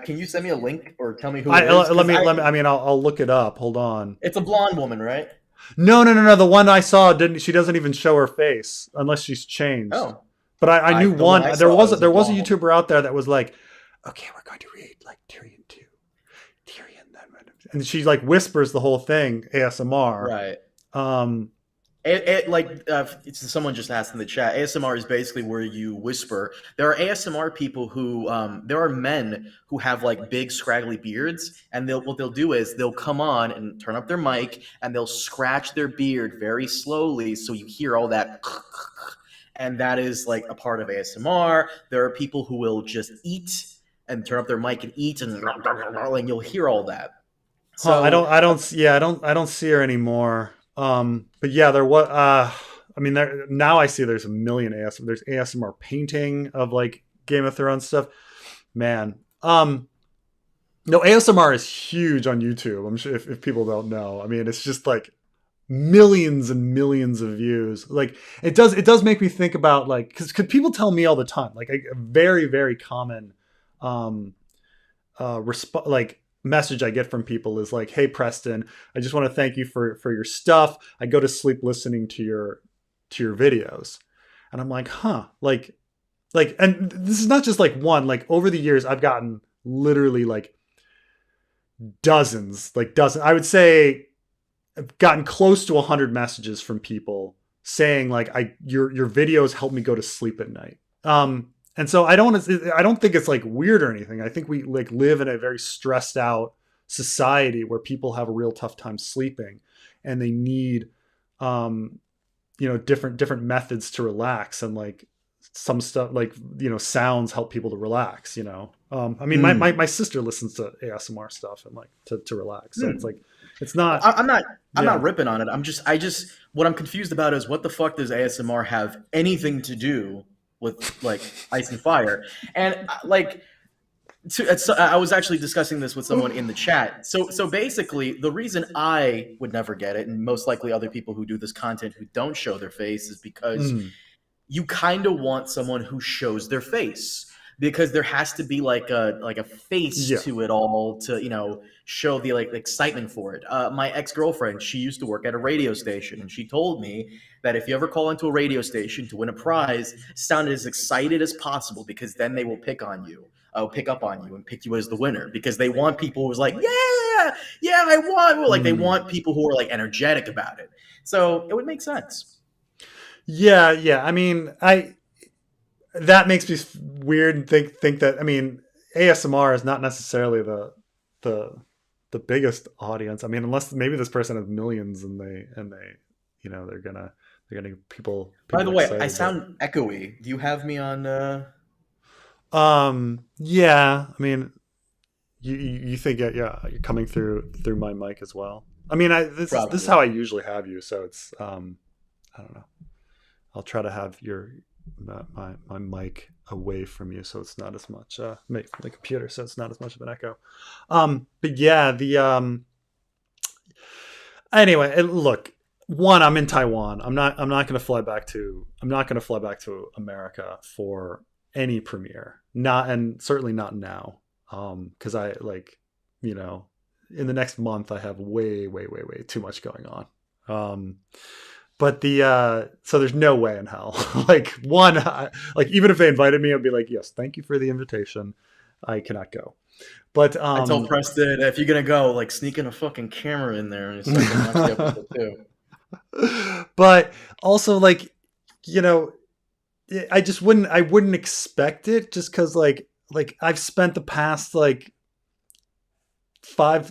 Speaker 2: can you send me a link or tell me who it
Speaker 1: is?
Speaker 2: Let me.
Speaker 1: I mean, I'll look it up. Hold on.
Speaker 2: It's a blonde woman, right?
Speaker 1: No. The one I saw she doesn't even show her face unless she's changed.
Speaker 2: Oh,
Speaker 1: but I knew one. There was a YouTuber out there that was like, okay, we're going to read like Tyrion 2, Tyrion then, and she like whispers the whole thing ASMR.
Speaker 2: Right. Someone just asked in the chat, ASMR is basically where you whisper. There are ASMR people who, there are men who have like big scraggly beards, and what they'll do is they'll come on and turn up their mic, and they'll scratch their beard very slowly, so you hear all that, and that is like a part of ASMR. There are people who will just eat and turn up their mic and eat, and you'll hear all that. So
Speaker 1: I don't see her anymore. But yeah, there was. I mean, now I see there's a million ASMR. There's ASMR painting of like Game of Thrones stuff. Man, no, ASMR is huge on YouTube. I'm sure if people don't know. I mean, it's just like millions and millions of views. Like it does make me think about like because people tell me all the time like a very very common like message I get from people is like, hey Preston, I just want to thank you for your stuff. I go to sleep listening to your videos. And I'm like, huh, like and this is not just like one, like over the years I've gotten literally like dozens, I would say I've gotten close to 100 messages from people saying like your videos help me go to sleep at night. And so I don't think it's like weird or anything. I think we like live in a very stressed out society where people have a real tough time sleeping and they need different methods to relax, and like some stuff like sounds help people to relax. I mean my sister listens to ASMR stuff and like to relax. So it's like it's not.
Speaker 2: I'm not ripping on it. I just what I'm confused about is what the fuck does ASMR have anything to do with like Ice and Fire? And like I was actually discussing this with someone in the chat. So basically, the reason I would never get it, and most likely other people who do this content who don't show their face, is because you kind of want someone who shows their face, because there has to be like a face to it all to show the like excitement for it. My ex-girlfriend, she used to work at a radio station, and she told me that if you ever call into a radio station to win a prize, sound as excited as possible, because then they will pick up on you and pick you as the winner, because they want people who's like, yeah, I won. Like they want people who are like energetic about it. So it would make sense.
Speaker 1: Yeah. I mean, that makes me weird and think that, I mean, ASMR is not necessarily the biggest audience. I mean, unless maybe this person has millions and they they're gonna people.
Speaker 2: By the way, I sound echoey. Do you have me on?
Speaker 1: Yeah. I mean, you think you're coming through my mic as well. I mean, this is how I usually have you. So it's I don't know. I'll try to have my mic away from you so it's not as much the computer, so it's not as much of an echo. But yeah, anyway, look, I'm in Taiwan. I'm not going to fly back to America for any premiere, and certainly not now, because I in the next month I have way too much going on. But so there's no way in hell. Even if they invited me, I'd be like, yes, thank you for the invitation. I cannot go. But
Speaker 2: I told Preston, if you're gonna go, like sneaking a fucking camera in there and it's like the next episode too.
Speaker 1: But also, like, I wouldn't expect it, just because like I've spent the past like 4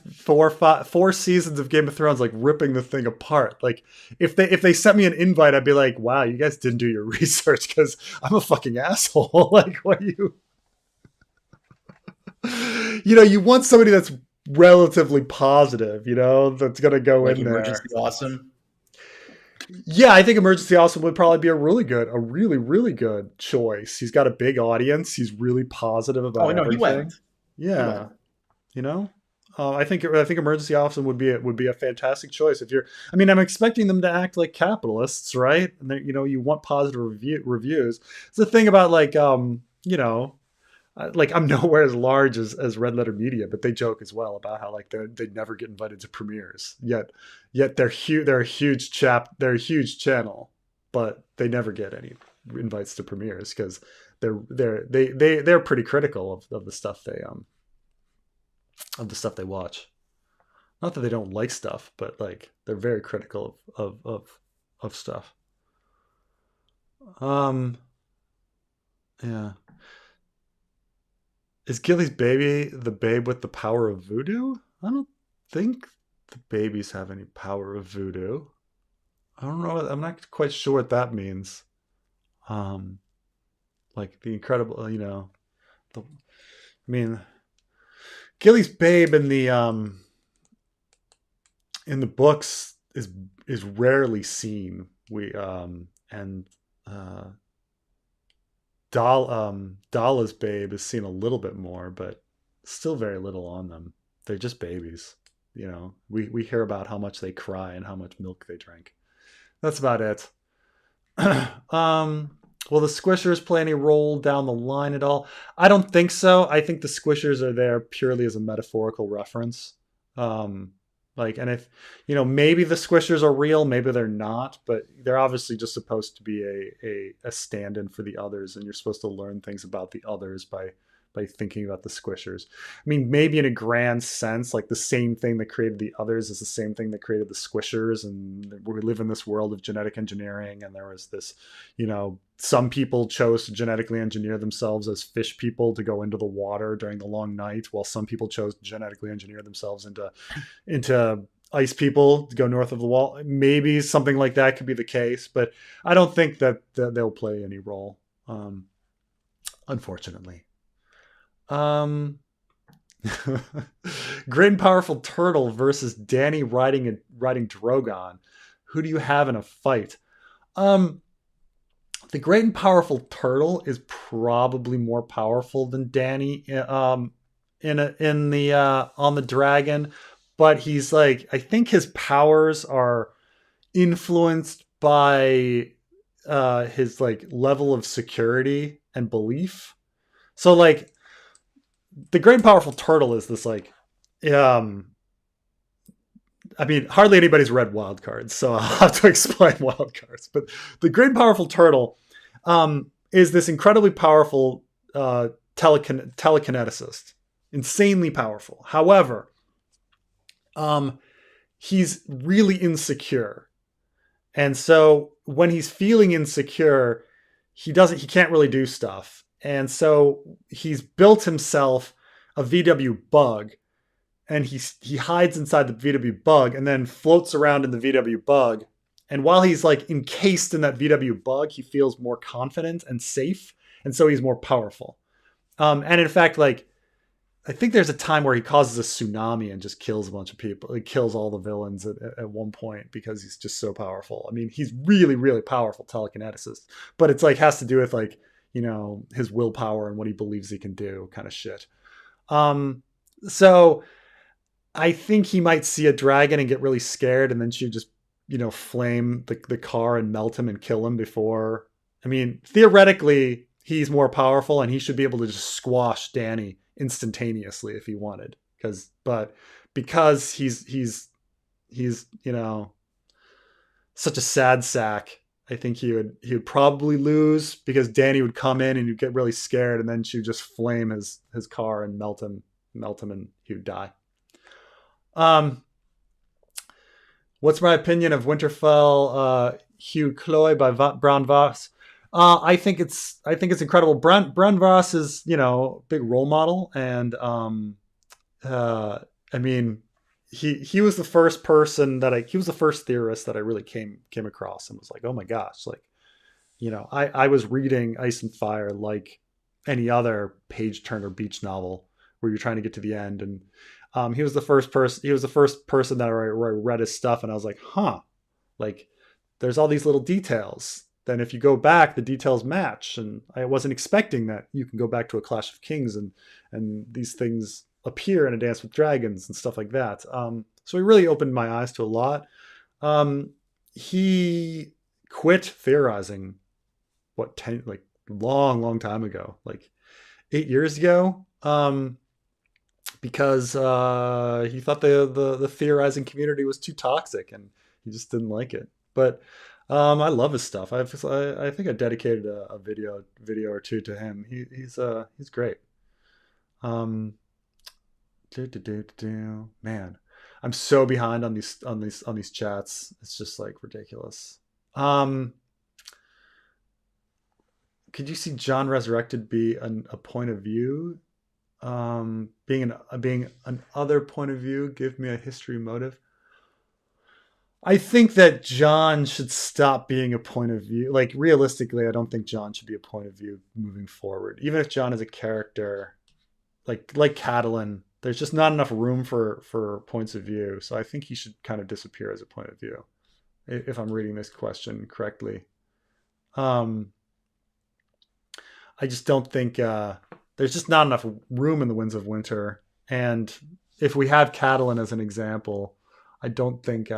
Speaker 1: seasons of Game of Thrones like ripping the thing apart. Like if they sent me an invite, I'd be like, wow, you guys didn't do your research, because I'm a fucking asshole. Like, what you you want somebody that's relatively positive, that's gonna go like in there.
Speaker 2: Emergency Awesome.
Speaker 1: Yeah, I think Emergency Awesome would probably be a really good choice. He's got a big audience. He's really positive about everything. He went. Yeah, he went. I think Emergency Awesome would be a fantastic choice. I'm expecting them to act like capitalists, right? And you want positive reviews. It's the thing about like I'm nowhere as large as Red Letter Media, but they joke as well about how like they never get invited to premieres. Yet they're huge. They're a huge channel, but they never get any invites to premieres because they're pretty critical of the stuff they watch. Not that they don't like stuff, but like they're very critical of stuff. Yeah. Is Gilly's baby the babe with the power of voodoo? I don't think the babies have any power of voodoo. I don't know. I'm not quite sure what that means. Like the incredible, Gilly's babe in the books is is rarely seen. And Dala's babe is seen a little bit more, but still very little on them. They're just babies. We hear about how much they cry and how much milk they drink. That's about it. Will the squishers play any role down the line at all? I don't think so. I think the squishers are there purely as a metaphorical reference. And if maybe the squishers are real, maybe they're not, but they're obviously just supposed to be a stand-in for the others, and you're supposed to learn things about the others by thinking about the squishers. I mean, maybe in a grand sense, like the same thing that created the others is the same thing that created the squishers, and we live in this world of genetic engineering, and there was this, some people chose to genetically engineer themselves as fish people to go into the water during the long night, while some people chose to genetically engineer themselves into ice people to go north of the wall. Maybe something like that could be the case, but I don't think that they'll play any role, unfortunately. Great and powerful turtle versus Dany riding Drogon. Who do you have in a fight? The great and powerful turtle is probably more powerful than Dany on the dragon, but he's like, I think his powers are influenced by his like level of security and belief. So like the great and powerful turtle is this like, I mean, hardly anybody's read Wild Cards, so I'll have to explain Wild Cards. But the great and powerful turtle is this incredibly powerful telekineticist, insanely powerful. However, he's really insecure, and so when he's feeling insecure, he can't really do stuff. And so he's built himself a VW bug, and he hides inside the VW bug and then floats around in the VW bug. And while he's like encased in that VW bug, he feels more confident and safe. And so he's more powerful. And in fact, like, I think there's a time where he causes a tsunami and just kills a bunch of people. He kills all the villains at one point because he's just so powerful. I mean, he's really, really powerful telekineticist, but it's like has to do with like, his willpower and what he believes he can do kind of shit. So I think he might see a dragon and get really scared, and then she just, flame the car and melt him and kill him before. I mean, theoretically, he's more powerful and he should be able to just squash Dany instantaneously if he wanted. Because he's such a sad sack, I think he would probably lose because Dany would come in and he'd get really scared, and then she would just flame his car and melt him, and he would die. What's my opinion of Winterfell Hugh Cloy by Bran Vras? I think it's incredible. Bran Vras is, big role model, and I mean, he was the first person he was the first theorist that I really came across and was like, oh my gosh, like, I was reading Ice and Fire like any other page turner beach novel where you're trying to get to the end, and he was the first person that I read his stuff, and I was like, like there's all these little details. Then if you go back, the details match, and I wasn't expecting that you can go back to a Clash of Kings and these things appear in A Dance with Dragons and stuff like that. So he really opened my eyes to a lot. He quit theorizing long time ago, like 8 years ago, because he thought the theorizing community was too toxic and he just didn't like it. But I love his stuff. I think I dedicated a video or two to him. He's great. Man, I'm so behind on these chats. It's just like ridiculous. Could you see Jon resurrected be a point of view? Being an other point of view, give me a history motive. I think that Jon should stop being a point of view. Like, realistically, I don't think Jon should be a point of view moving forward. Even if Jon is a character, like Catelyn, There's just not enough room for points of view. So I think he should kind of disappear as a point of view, if I'm reading this question correctly. I just don't think there's just not enough room in the Winds of Winter. And if we have Catelyn as an example, I don't think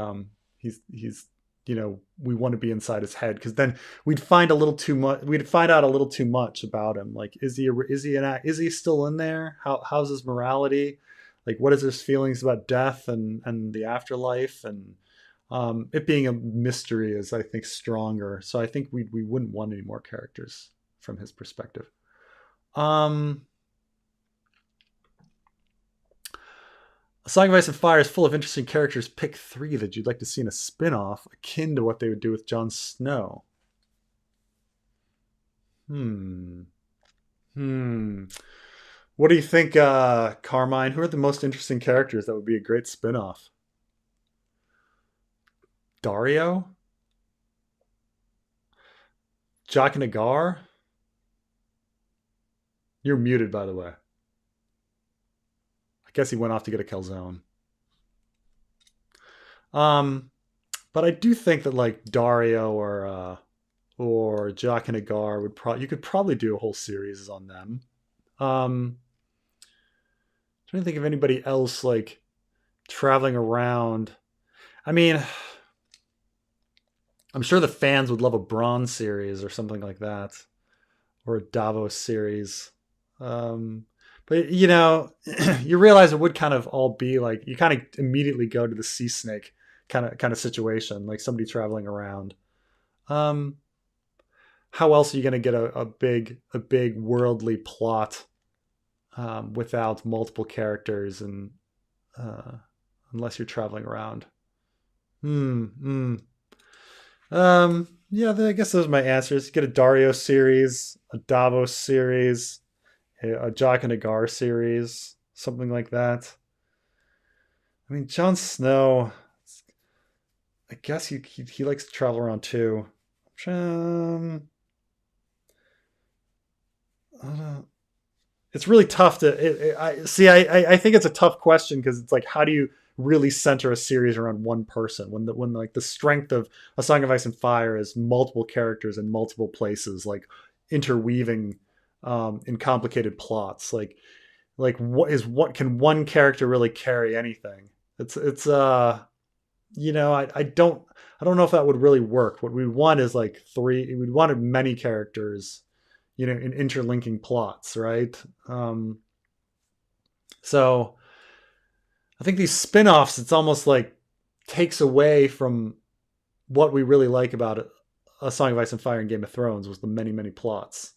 Speaker 1: he's we want to be inside his head, because then we'd find a little too much. We'd find out a little too much about him. Like, is he still in there? How's his morality? Like, what is his feelings about death and the afterlife? And it being a mystery is, I think, stronger. So I think we wouldn't want any more characters from his perspective. A Song of Ice and Fire is full of interesting characters. Pick 3 that you'd like to see in a spin-off akin to what they would do with Jon Snow. What do you think, Carmine? Who are the most interesting characters that would be a great spin-off? Dario? Jaqen H'ghar? You're muted, by the way. I guess he went off to get a calzone. But I do think that, like, Dario or Jaqen H'ghar would you could probably do a whole series on them. Trying to think of anybody else, like, traveling around. I mean, I'm sure the fans would love a Bran series or something like that, or a Davos series. But you realize it would kind of all be like, you kind of immediately go to the sea snake kind of situation, like somebody traveling around. How else are you going to get a big worldly plot without multiple characters and unless you're traveling around? Yeah, I guess those are my answers. Get a Dario series, a Davos series, a Jaqen H'ghar series, something like that. I mean, Jon Snow, I guess he likes to travel around too. I don't know. It's really tough to. I think it's a tough question, because it's like, how do you really center a series around one person when like the strength of A Song of Ice and Fire is multiple characters in multiple places, like interweaving in complicated plots. Like what can one character really carry anything? I don't know if that would really work. What we want is like we'd want many characters, in interlinking plots, right? So I think these spin-offs, it's almost like takes away from what we really like about it. A Song of Ice and Fire and Game of Thrones was the many, many plots,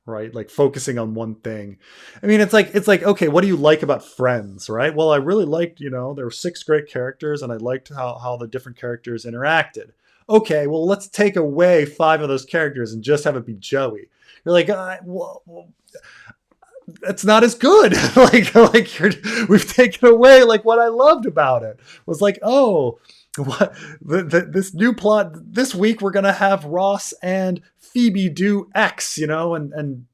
Speaker 1: right? Like focusing on one thing. I mean, it's like, okay, what do you like about Friends, right? Well, I really liked, there were 6 great characters, and I liked how the different characters interacted. Okay, well, let's take away 5 of those characters and just have it be Joey. You're like, well, that's not as good. We've taken away like what I loved about it. Was like, oh, what this new plot this week, we're gonna have Ross and Phoebe do X, and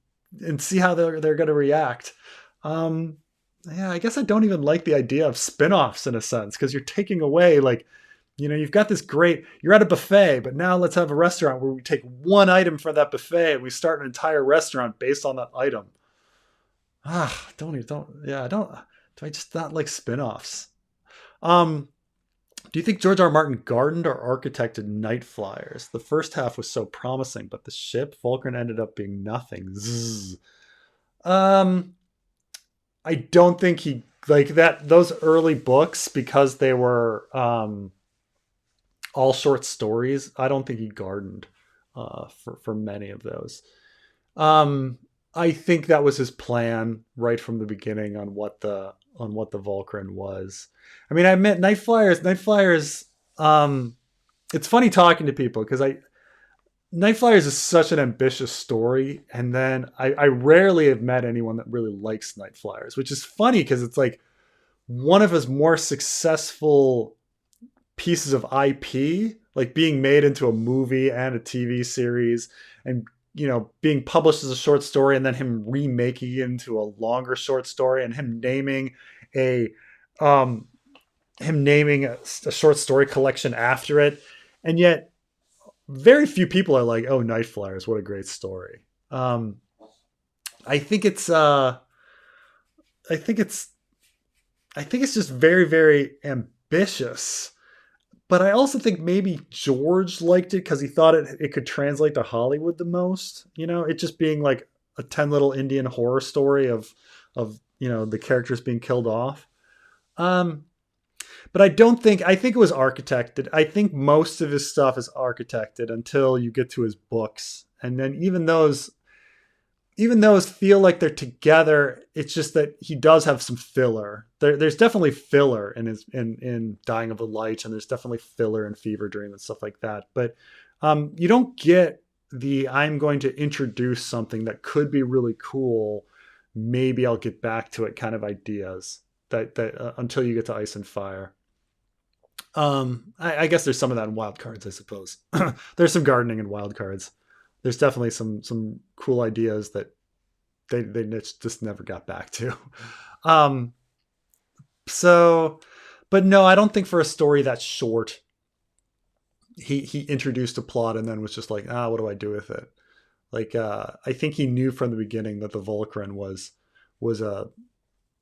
Speaker 1: see how they're gonna react. Yeah, I guess I don't even like the idea of spin-offs in a sense, because you're taking away, like, you've got this great, you're at a buffet, but now let's have a restaurant where we take one item for that buffet and we start an entire restaurant based on that item. Do I just not like spin-offs? Do you think George R. R. Martin gardened or architected Nightflyers? The first half was so promising, but the ship, Vulcan, ended up being nothing. Zzz. I don't think he, like, that, those early books, because they were all short stories, I don't think he gardened for many of those. I think that was his plan right from the beginning on what the Vulcan was. I mean, I meant Nightflyers. It's funny talking to people, because Nightflyers is such an ambitious story, and then I rarely have met anyone that really likes Nightflyers, which is funny, because it's like one of his more successful pieces of IP, like being made into a movie and a TV series, and being published as a short story, and then him remaking it into a longer short story, and him naming a him naming a short story collection after it, and yet very few people are like, "Oh, Nightflyers, what a great story." I think it's I think it's I think it's just very, very ambitious. But I also think maybe George liked it because he thought it could translate to Hollywood the most. It just being like a 10 little Indian horror story of the characters being killed off. Um, but I think it was architected. I think most of his stuff is architected until you get to his books. And then even those feel like they're together, it's just that he does have some filler. There's definitely filler in Dying of the Light, and there's definitely filler in Fever Dream and stuff like that. But you don't get the I'm going to introduce something that could be really cool. Maybe I'll get back to it kind of ideas that until you get to Ice and Fire. I guess there's some of that in Wild Cards, I suppose. There's some gardening in Wild Cards. There's definitely some cool ideas that they just never got back to. Um, so, but no, I don't think for a story that's short, he introduced a plot and then was just like, what do I do with it? Like, I think he knew from the beginning that the Volcran was a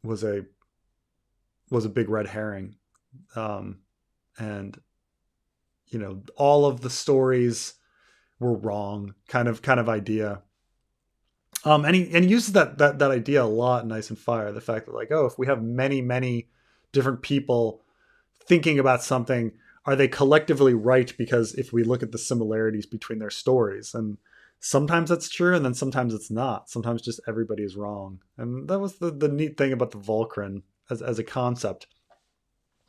Speaker 1: was a was a big red herring, and all of the stories were wrong kind of idea. And he uses that idea a lot in Ice and Fire. The fact that like, if we have many different people thinking about something, are they collectively right? Because if we look at the similarities between their stories, and sometimes that's true, and then sometimes it's not. Sometimes just everybody is wrong. And that was the neat thing about the Volcran as a concept.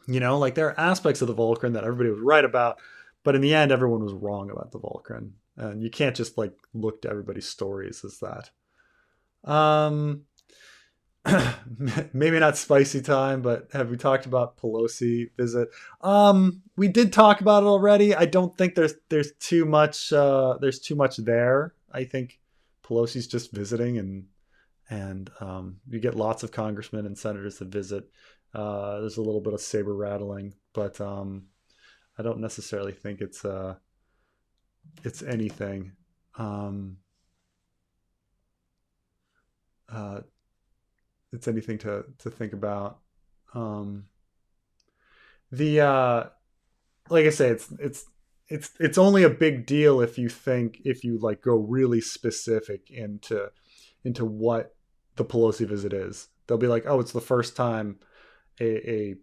Speaker 1: Like there are aspects of the Volcran that everybody was right about, but in the end, everyone was wrong about the Volcran. And you can't just like look to everybody's stories as that. Um, Maybe not spicy time, but have we talked about Pelosi visit? We did talk about it already. I don't think there's too much there. I think Pelosi's just visiting, and you get lots of congressmen and senators that visit. There's a little bit of saber rattling, but I don't necessarily think it's anything. Uh, it's anything to think about. The Like I say, it's only a big deal if you like go really specific into what the Pelosi visit is. They'll be like, oh, it's the first time a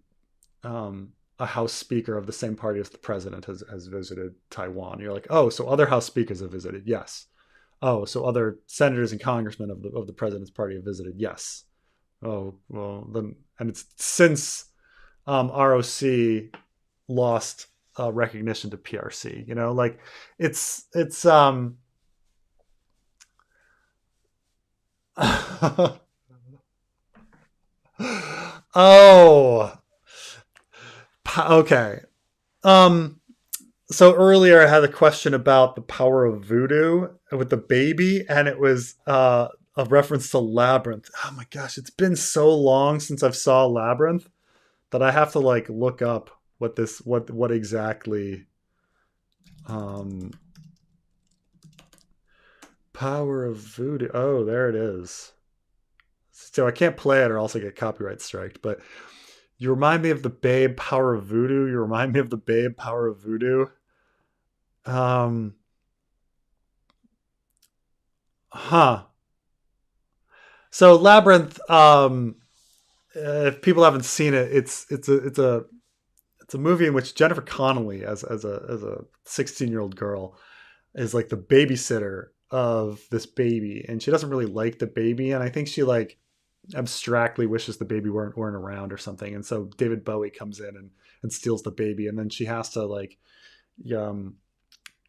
Speaker 1: House Speaker of the same party as the president has visited Taiwan. You're like, oh, so other House Speakers have visited? Yes. Oh, so other senators and congressmen of the president's party have visited? Yes. Oh, well, then, and it's since ROC lost recognition to PRC. Like it's oh, okay. So earlier I had a question about the power of voodoo with the baby, and it was a reference to Labrynth. Oh my gosh, it's been so long since I've saw Labrynth that I have to like look up what exactly power of voodoo. Oh, there it is. So I can't play it or else I get copyright striked, but you remind me of the Babe Power of Voodoo. You remind me of the Babe Power of Voodoo. Um, huh. So Labrynth, if people haven't seen it, it's a movie in which Jennifer Connelly as a 16-year-old girl is like the babysitter of this baby, and she doesn't really like the baby, and I think she like abstractly wishes the baby weren't around or something, and so David Bowie comes in and steals the baby, and then she has to like um,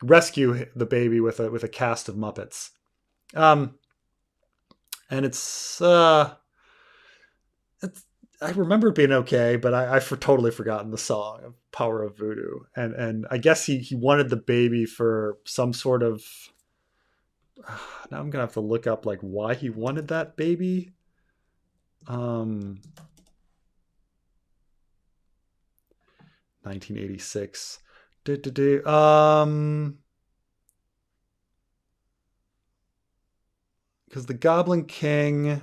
Speaker 1: rescue the baby with a cast of Muppets. Um, and it's I remember it being okay, but I've totally forgotten the song of Power of Voodoo, and I guess he wanted the baby for some sort of. Now I'm gonna have to look up like why he wanted that baby. Um, 1986. Because the Goblin King,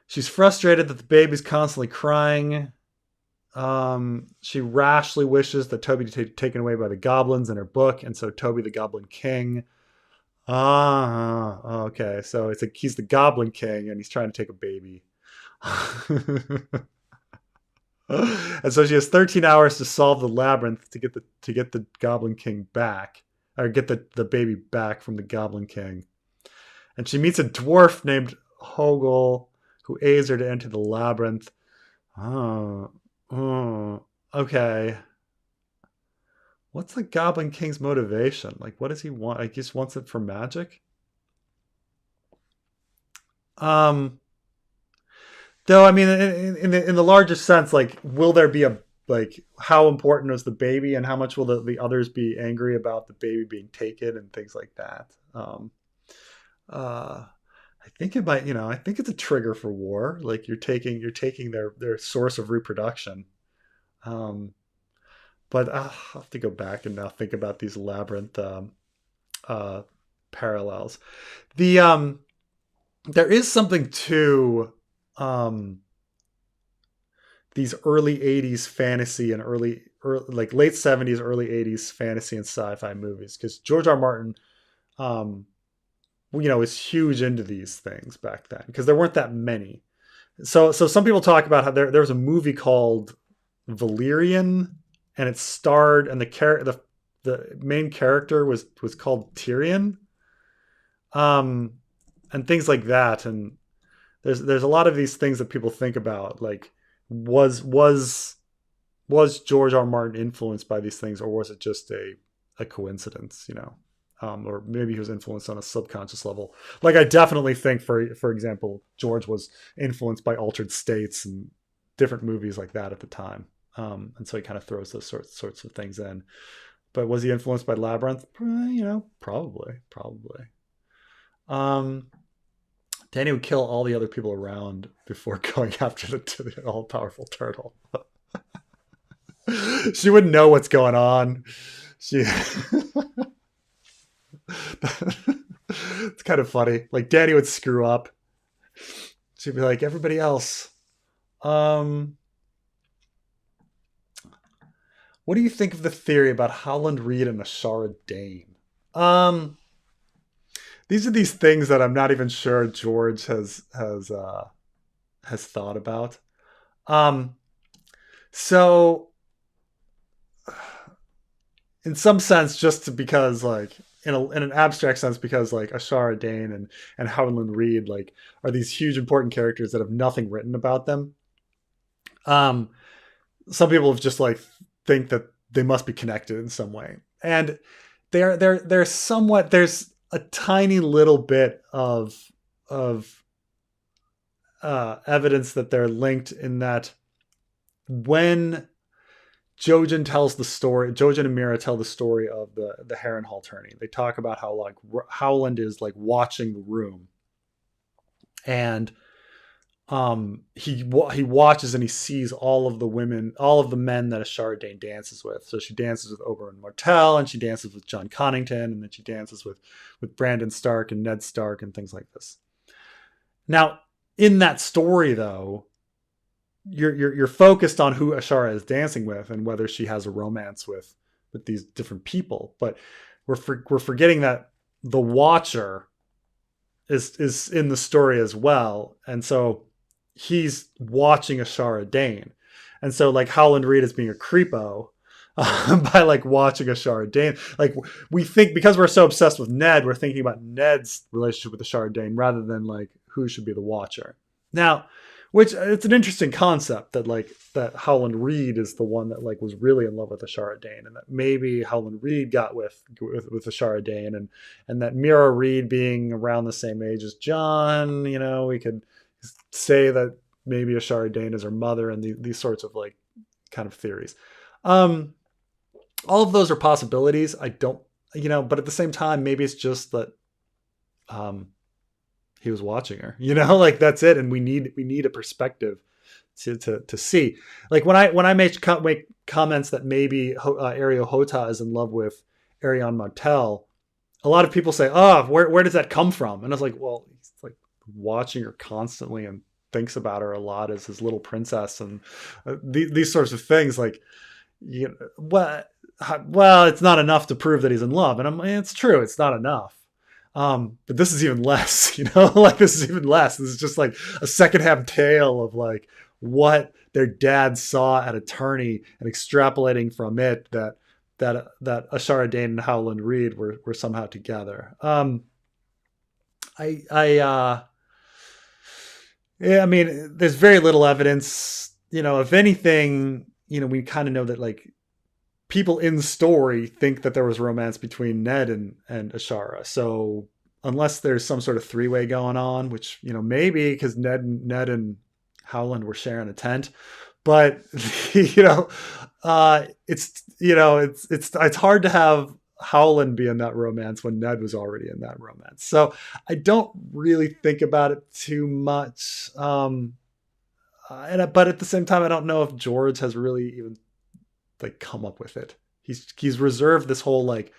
Speaker 1: she's frustrated that the baby's constantly crying. She rashly wishes that Toby be taken away by the goblins in her book, and so Toby the Goblin King. Okay, so he's the Goblin King, and he's trying to take a baby. And so she has 13 hours to solve the labyrinth to get the Goblin King back, or get the baby back from the Goblin King. And she meets a dwarf named Hogel who aids her to enter the labyrinth. Okay. What's the Goblin King's motivation? Like, what does he want? Like, he just wants it for magic? Though, I mean, in the largest sense, like, will there be how important is the baby, and how much will the others be angry about the baby being taken and things like that? I think it might, I think it's a trigger for war. Like, you're taking their source of reproduction. But I'll have to go back and now think about these labyrinth parallels. There is something to these early 80s fantasy and early like late 70s, early 80s fantasy and sci-fi movies, because George R. Martin is huge into these things back then, because there weren't that many. So some people talk about how there was a movie called Valyrian, and it starred, and the main character was called Tyrion, and things like that. And there's a lot of these things that people think about, like, was George R. Martin influenced by these things, or was it just a coincidence, or maybe he was influenced on a subconscious level. Like, I definitely think, for example, George was influenced by Altered States and different movies like that at the time. And so he kind of throws those sorts of things in. But was he influenced by Labyrinth? Probably. Dany would kill all the other people around before going after the all-powerful turtle. She wouldn't know what's going on. It's kind of funny. Like, Dany would screw up. She'd be like, everybody else. What do you think of the theory about Howland Reed and Ashara Dayne? These are these things that I'm not even sure George has thought about. So, in some sense, just because, like, in an abstract sense, because, like, Ashara Dayne and Howland Reed, like, are these huge important characters that have nothing written about them. Some people have just, like, think that they must be connected in some way, and they're somewhat. There's a tiny little bit of evidence that they're linked, in that when Jojen and Mira tell the story of the Harrenhal tourney, they talk about how, like, Howland is, like, watching the room, and he watches and he sees all of the men that Ashara Dayne dances with. So she dances with Oberyn Martell, and she dances with Jon Connington, and then she dances with Brandon Stark and Ned Stark and things like this. Now, in that story, though, you're focused on who Ashara is dancing with and whether she has a romance with these different people, but we're forgetting that the Watcher is in the story as well, and so he's watching Ashara Dayne. And so, like, Howland Reed is being a creepo by, like, watching Ashara Dayne. Like, we think, because we're so obsessed with Ned, we're thinking about Ned's relationship with Ashara Dayne rather than, like, who should be the Watcher. Now, which, it's an interesting concept that, like, that Howland Reed is the one that, like, was really in love with Ashara Dayne, and that maybe Howland Reed got with Ashara Dayne, and that Mira Reed being around the same age as Jon, we could say that maybe Ashara Dayne is her mother, and these sorts of, like, kind of theories. All of those are possibilities. I don't, but at the same time, maybe it's just that he was watching her, like, that's it. And we need a perspective to see. Like when I make comments that maybe Arya Hota is in love with Arion Martell, a lot of people say, "Oh, where does that come from?" And I was like, "Well, he's like watching her constantly and thinks about her a lot as his little princess and these sorts of things." Like, you know, well, it's not enough to prove that he's in love, and it's true, it's not enough. But this is even less, you know, like this is even less. This is just like a secondhand tale of like what their dad saw at a tourney and extrapolating from it that Ashara, Dayne, and Howland Reed were somehow together. Yeah, I mean, there's very little evidence, you know, if anything, you know, we kind of know that like people in the story think that there was romance between Ned and Ashara. So unless there's some sort of three-way going on, which, you know, maybe because Ned and Howland were sharing a tent, but you know, it's hard to have Howland be in that romance when Ned was already in that romance. So I don't really think about it too much. But at the same time, I don't know if George has really even like come up with it. He's reserved this whole like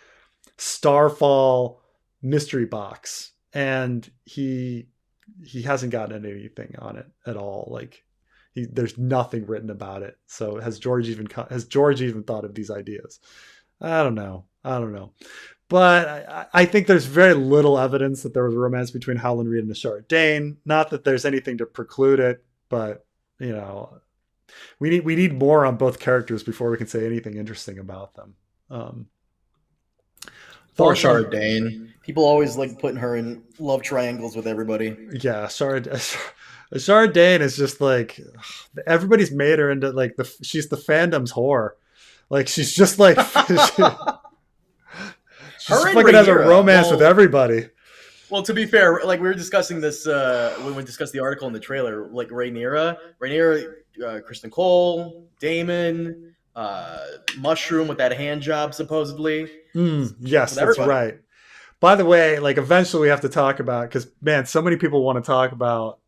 Speaker 1: Starfall mystery box, and he hasn't gotten anything on it at all. Like there's nothing written about it. So has George even thought of these ideas? I don't know. But I think there's very little evidence that there was a romance between Howland Reed and Ashara Dayne. Not that there's anything to preclude it, but you know, we need more on both characters before we can say anything interesting about them.
Speaker 2: Poor Ashara Dayne. People always like putting her in love triangles with everybody.
Speaker 1: Yeah, Ashara Dayne is just like everybody's made her into like she's the fandom's whore. Like she's just like she's fucking has a romance with everybody.
Speaker 2: Well, to be fair, like we were discussing this when we discussed the article in the trailer, like Rhaenyra, Kristen Cole, Damon, Mushroom with that hand job supposedly.
Speaker 1: Yes, that's right. By the way, like eventually we have to talk about, because man, so many people want to talk about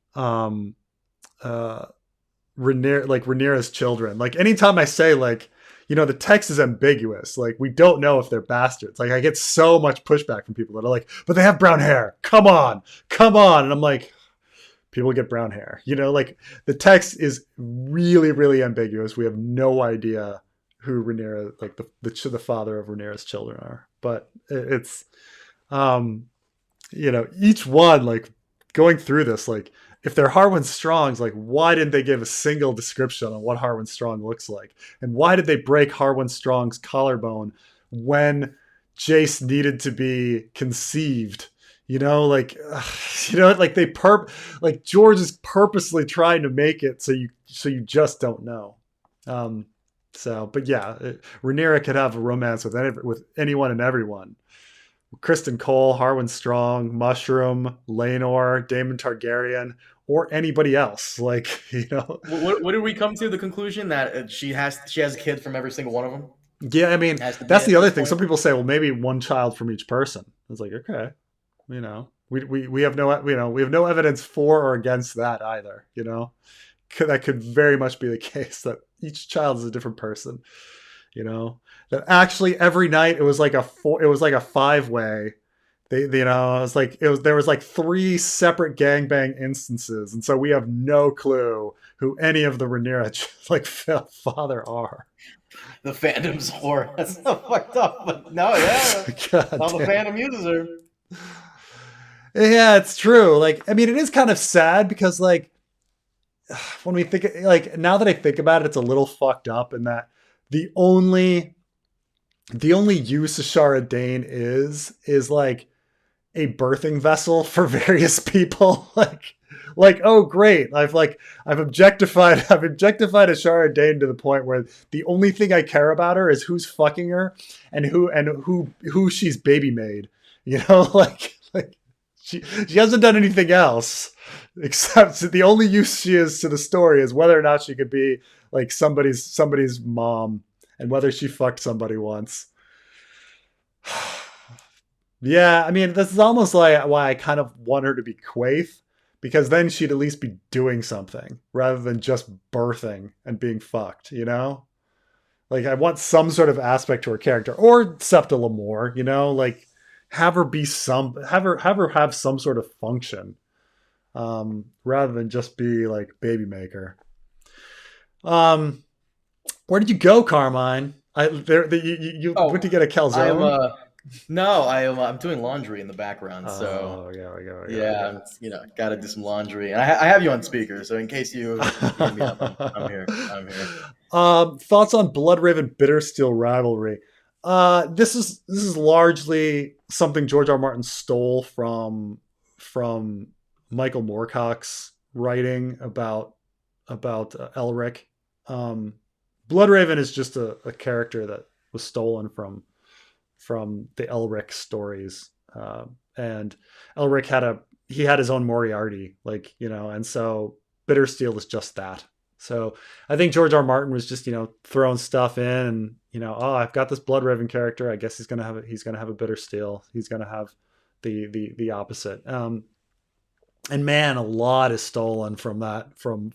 Speaker 1: Rhaenyra's children. Like anytime I say like, you know, the text is ambiguous. Like we don't know if they're bastards. Like I get so much pushback from people that are like, but they have brown hair. Come on. And I'm like, people get brown hair. You know, like the text is really, really ambiguous. We have no idea who Rhaenyra, like the father of Rhaenyra's children are. But it's, you know, each one, like going through this, like if they're Harwin Strongs, like why didn't they give a single description on what Harwin Strong looks like? And why did they break Harwin Strong's collarbone when Jace needed to be conceived? You know, like, you know, like like George is purposely trying to make it so you just don't know. But yeah, Rhaenyra could have a romance with anyone and everyone. Kristen Cole, Harwin Strong, Mushroom, Laenor, Daemon Targaryen, or anybody else. Like, you know,
Speaker 2: what did we come to the conclusion that she has a kid from every single one of them?
Speaker 1: Yeah, I mean, that's the other thing. Some people say, well, maybe one child from each person. It's like, okay, you know, we have no evidence for or against that either. You know, that could very much be the case that each child is a different person. You know, that actually every night it was like a 5-way. There was like 3 separate gangbang instances, and so we have no clue who any of the Rhaenyra like father are.
Speaker 2: The fandom's whore. That's so fucked up. But no, yeah, all the fandom uses her.
Speaker 1: Yeah, it's true. Like, I mean, it is kind of sad because like when we think, like, now that I think about it, it's a little fucked up in that the only use Ashara Dayne is like a birthing vessel for various people. like, oh great, I've objectified Ashara Dayne to the point where the only thing I care about her is who's fucking her and who she's baby made. You know, like she hasn't done anything else except the only use she is to the story is whether or not she could be like somebody's mom and whether she fucked somebody once. Yeah, I mean, this is almost like why I kind of want her to be Quaithe, because then she'd at least be doing something rather than just birthing and being fucked, you know? Like, I want some sort of aspect to her character, or Septon Lemore, you know, like have her be have her have some sort of function, rather than just be like baby maker. Where did you go, Carmine? You went to get a calzone.
Speaker 2: I'm doing laundry in the background, so
Speaker 1: Oh,
Speaker 2: yeah, got to do some laundry, and I have you on speaker, so in case you hear me up, I'm here.
Speaker 1: Thoughts on Bloodraven Bittersteel rivalry? This is largely something George R. R. Martin stole from Michael Moorcock's writing about Elric. Bloodraven is just a character that was stolen from the Elric stories, and Elric had his own Moriarty, like, you know, and so Bittersteel is just that. So I think George R. R. Martin was just, you know, throwing stuff in, and, you know, oh, I've got this Bloodraven character. I guess he's gonna have a Bittersteel. He's gonna have the opposite. And man, a lot is stolen from that from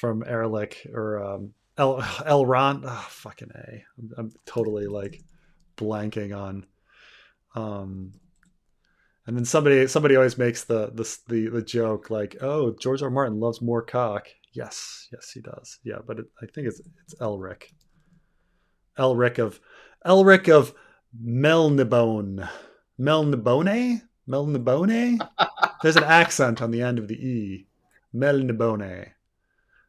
Speaker 1: Erlich or Elrond. Oh, fucking A. I'm totally like blanking on. And then somebody always makes the joke like, oh, George R. R. Martin loves more cock. Yes, he does. Yeah, but I think it's Elric. Elric of Melnibone. Melnibone? There's an accent on the end of the E. Melnibone.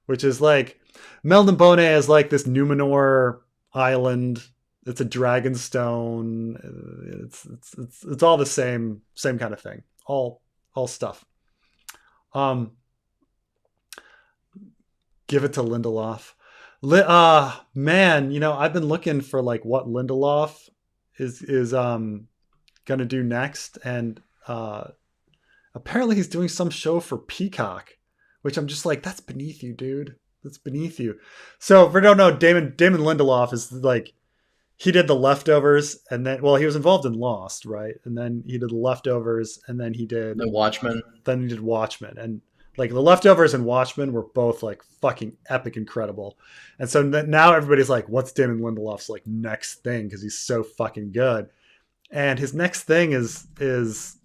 Speaker 1: Which is like, Melnibone is like this Numenor island. It's a dragon stone. It's all the same kind of thing. All stuff. Give it to Lindelof. Man, you know, I've been looking for like what Lindelof is gonna do next, and apparently he's doing some show for Peacock, which I'm just like, that's beneath you, dude. That's beneath you. So if you don't know, Damon Lindelof is like, he did The Leftovers, and then, well, he was involved in Lost, right? And then he did The Leftovers, and then he did
Speaker 2: The Watchmen.
Speaker 1: Then he did Watchmen, and like The Leftovers and Watchmen were both like fucking epic, incredible. And so now everybody's like, what's Damon Lindelof's like next thing? Because he's so fucking good. And his next thing is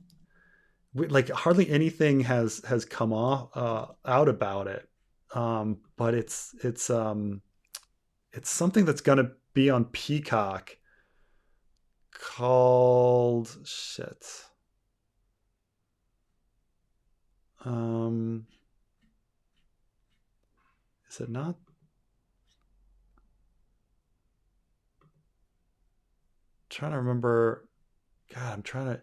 Speaker 1: like hardly anything has come out about it. But it's something that's gonna be on Peacock called shit. Is it not? I'm trying to remember. God, I'm trying to.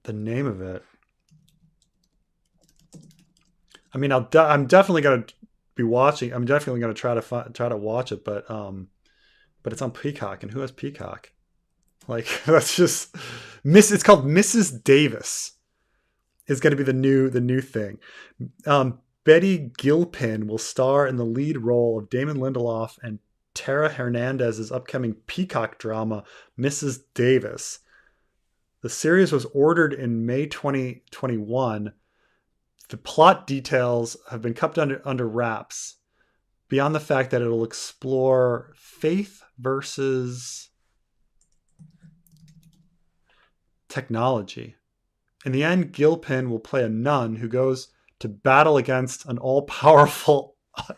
Speaker 1: The name of it. I mean, I'm definitely gonna be watching. I'm definitely gonna try to watch it, but it's on Peacock, and who has Peacock? Like, that's just It's called Mrs. Davis. Is going to be the new thing. Betty Gilpin will star in the lead role of Damon Lindelof and Tara Hernandez's upcoming Peacock drama, Mrs. Davis. The series was ordered in May 2021. The plot details have been kept under wraps, beyond the fact that it'll explore faith versus technology. In the end, Gilpin will play a nun who goes to battle against an all-powerful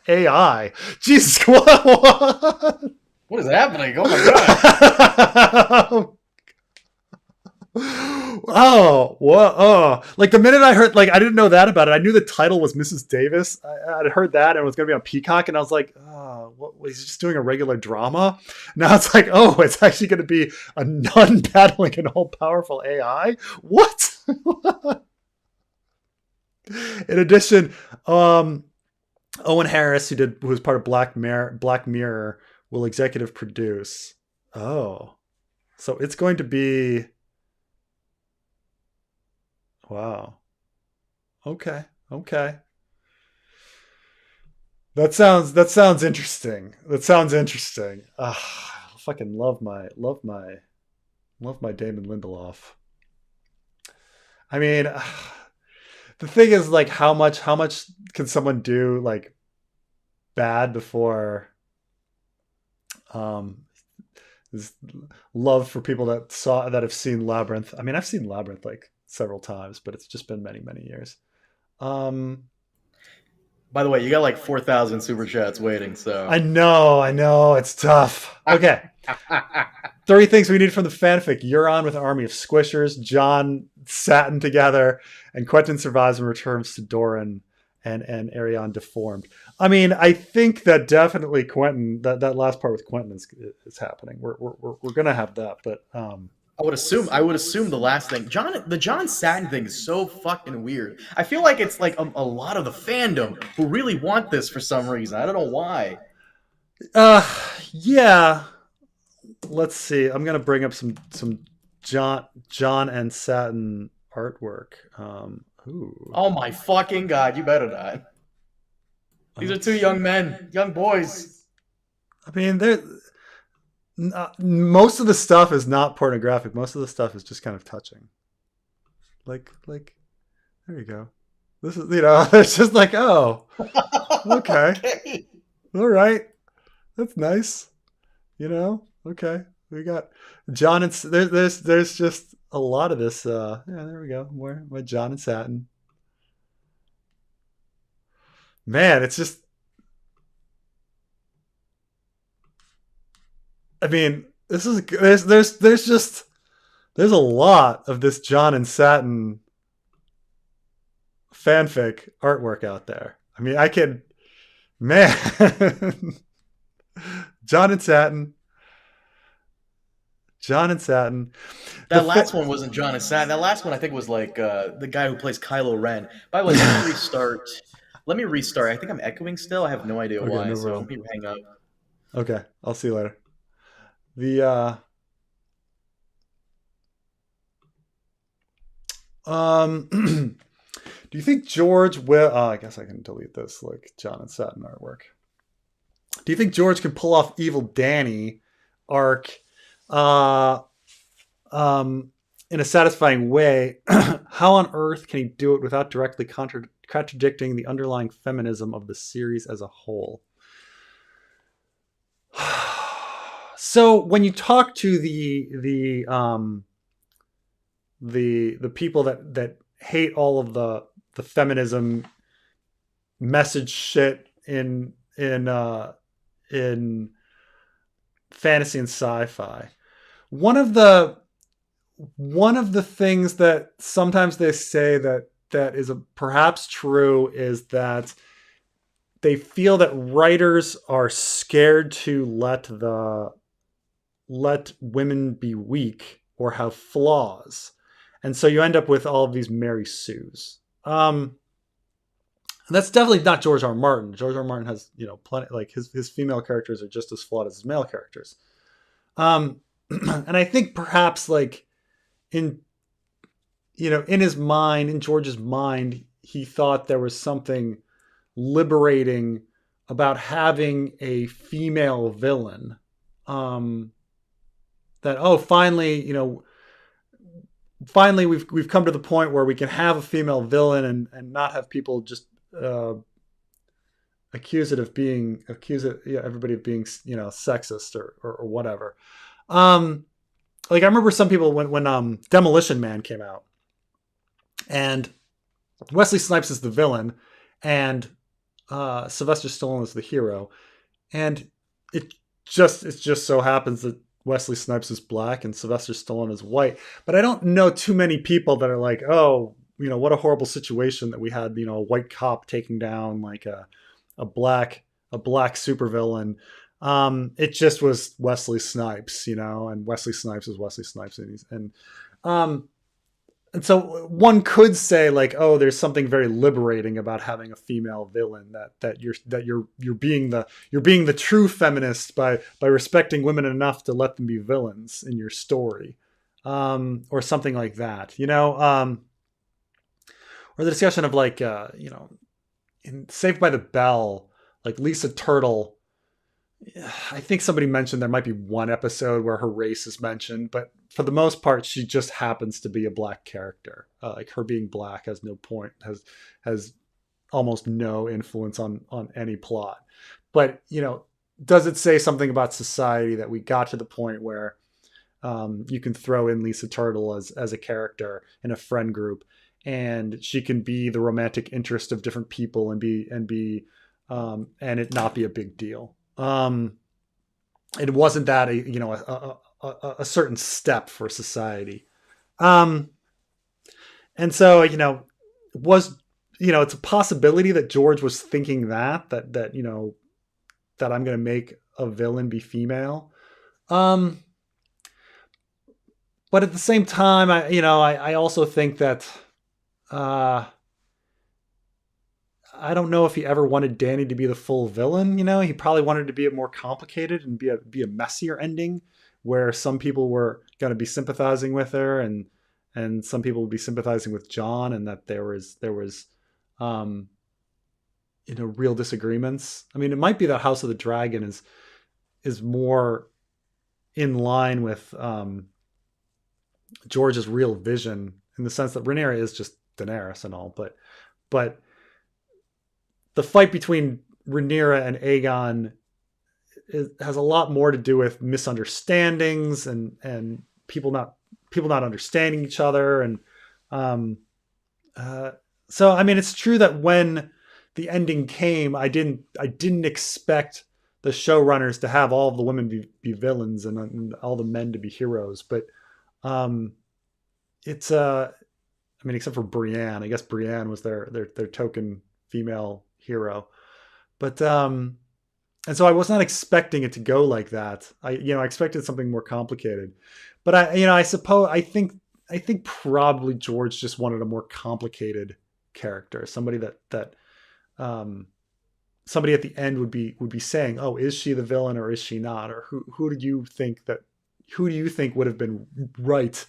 Speaker 1: AI. Jesus, what?
Speaker 2: What is happening? Oh my god!
Speaker 1: Oh, what? Oh, like the minute I heard, like, I didn't know that about it. I knew the title was Mrs. Davis. I'd heard that, and it was going to be on Peacock, and I was like, oh, what? He's just doing a regular drama. Now it's like, oh, it's actually going to be a nun battling an all-powerful AI. What? In addition, Owen Harris, who was part of Black Mirror, will executive produce. Oh, so it's going to be. Wow. Okay. That sounds interesting. I fucking love my Damon Lindelof. I mean, the thing is, like, how much can someone do, like, bad before um this love for people that have seen Labyrinth. I mean, I've seen Labyrinth like several times, but it's just been many, many years. Um
Speaker 2: By the way, you got like 4,000 super chats waiting, so.
Speaker 1: I know, it's tough. Okay. Three things we need from the fanfic: Euron with an army of squishers, Jon Satin together, and Quentin survives and returns to Doran and Arion deformed. I mean, I think that definitely Quentin, that last part with Quentin is happening. We're gonna have that, but
Speaker 2: I would assume the last thing. The Jon Satin thing is so fucking weird. I feel like it's like a lot of the fandom who really want this for some reason. I don't know why.
Speaker 1: uh yeah. Let's see. I'm gonna bring up some Jon and Satin artwork. Ooh.
Speaker 2: Oh my fucking god, you better not. These are two young men, young boys.
Speaker 1: I mean, most of the stuff is not pornographic. Most of the stuff is just kind of touching. Like there you go. This is, it's just like, oh, okay,
Speaker 2: Okay.
Speaker 1: all right, that's nice. Okay, we got Jon and there's just a lot of this. Yeah, there we go. More Jon and Satin. Man, it's just. I mean, this is there's a lot of this Jon and Satin fanfic artwork out there. I mean, man, Jon and Satin.
Speaker 2: That last one wasn't Jon and Satin. That last one I think was like the guy who plays Kylo Ren. By the way, let me restart. I think I'm echoing still. I have no idea why.
Speaker 1: No
Speaker 2: so
Speaker 1: problem.
Speaker 2: let me hang up.
Speaker 1: Okay, I'll see you later. The do you think George will? I guess I can delete this, like, Jon and Satin artwork. Do you think George can pull off evil Dany arc, in a satisfying way? How on earth can he do it without directly contradicting the underlying feminism of the series as a whole? So when you talk to the people that hate all of the feminism message shit in fantasy and sci-fi, one of the things that sometimes they say that is perhaps true is that they feel that writers are scared to let women be weak or have flaws, and so you end up with all of these Mary Sues. That's definitely not George R. R. Martin. George R. R. Martin has, plenty, like, his female characters are just as flawed as his male characters. And I think perhaps, like, in his mind, in George's mind, he thought there was something liberating about having a female villain. That, oh, finally we've come to the point where we can have a female villain and not have people just accuse everybody of being sexist or whatever. Like, I remember some people when Demolition Man came out, and Wesley Snipes is the villain, and Sylvester Stallone is the hero, and it just so happens that Wesley Snipes is black and Sylvester Stallone is white. But I don't know too many people that are like, oh, what a horrible situation that we had, a white cop taking down like a black supervillain. It just was Wesley Snipes, and Wesley Snipes is Wesley Snipes, and so one could say, like, oh, there's something very liberating about having a female villain, that you're being the true feminist by respecting women enough to let them be villains in your story, or something like that, or the discussion of, like, in Saved by the Bell, like, Lisa Turtle, I think somebody mentioned there might be one episode where her race is mentioned, but for the most part, she just happens to be a black character. Like her being black has no point, has almost no influence on any plot. But does it say something about society that we got to the point where you can throw in Lisa Turtle as a character in a friend group, and she can be the romantic interest of different people and and it not be a big deal. It wasn't that a certain step for society. And so was it's a possibility that George was thinking that I'm going to make a villain be female. But at the same time, I also think that I don't know if he ever wanted Dany to be the full villain. He probably wanted to be more complicated and be a messier ending, where some people were going to be sympathizing with her and some people would be sympathizing with Jon, and that there was real disagreements. I mean, it might be that House of the Dragon is more in line with George's real vision, in the sense that Rhaenyra is just Daenerys and all, but the fight between Rhaenyra and Aegon has a lot more to do with misunderstandings and people not understanding each other. And so I mean, it's true that when the ending came, I didn't expect the showrunners to have all of the women be villains and all the men to be heroes. But it's I mean, except for Brienne, I guess Brienne was their token female hero. But and so I was not expecting it to go like that. I expected something more complicated. But I suppose I think probably George just wanted a more complicated character, somebody that somebody at the end would be saying, "Oh, is she the villain or is she not?" Or who do you think would have been right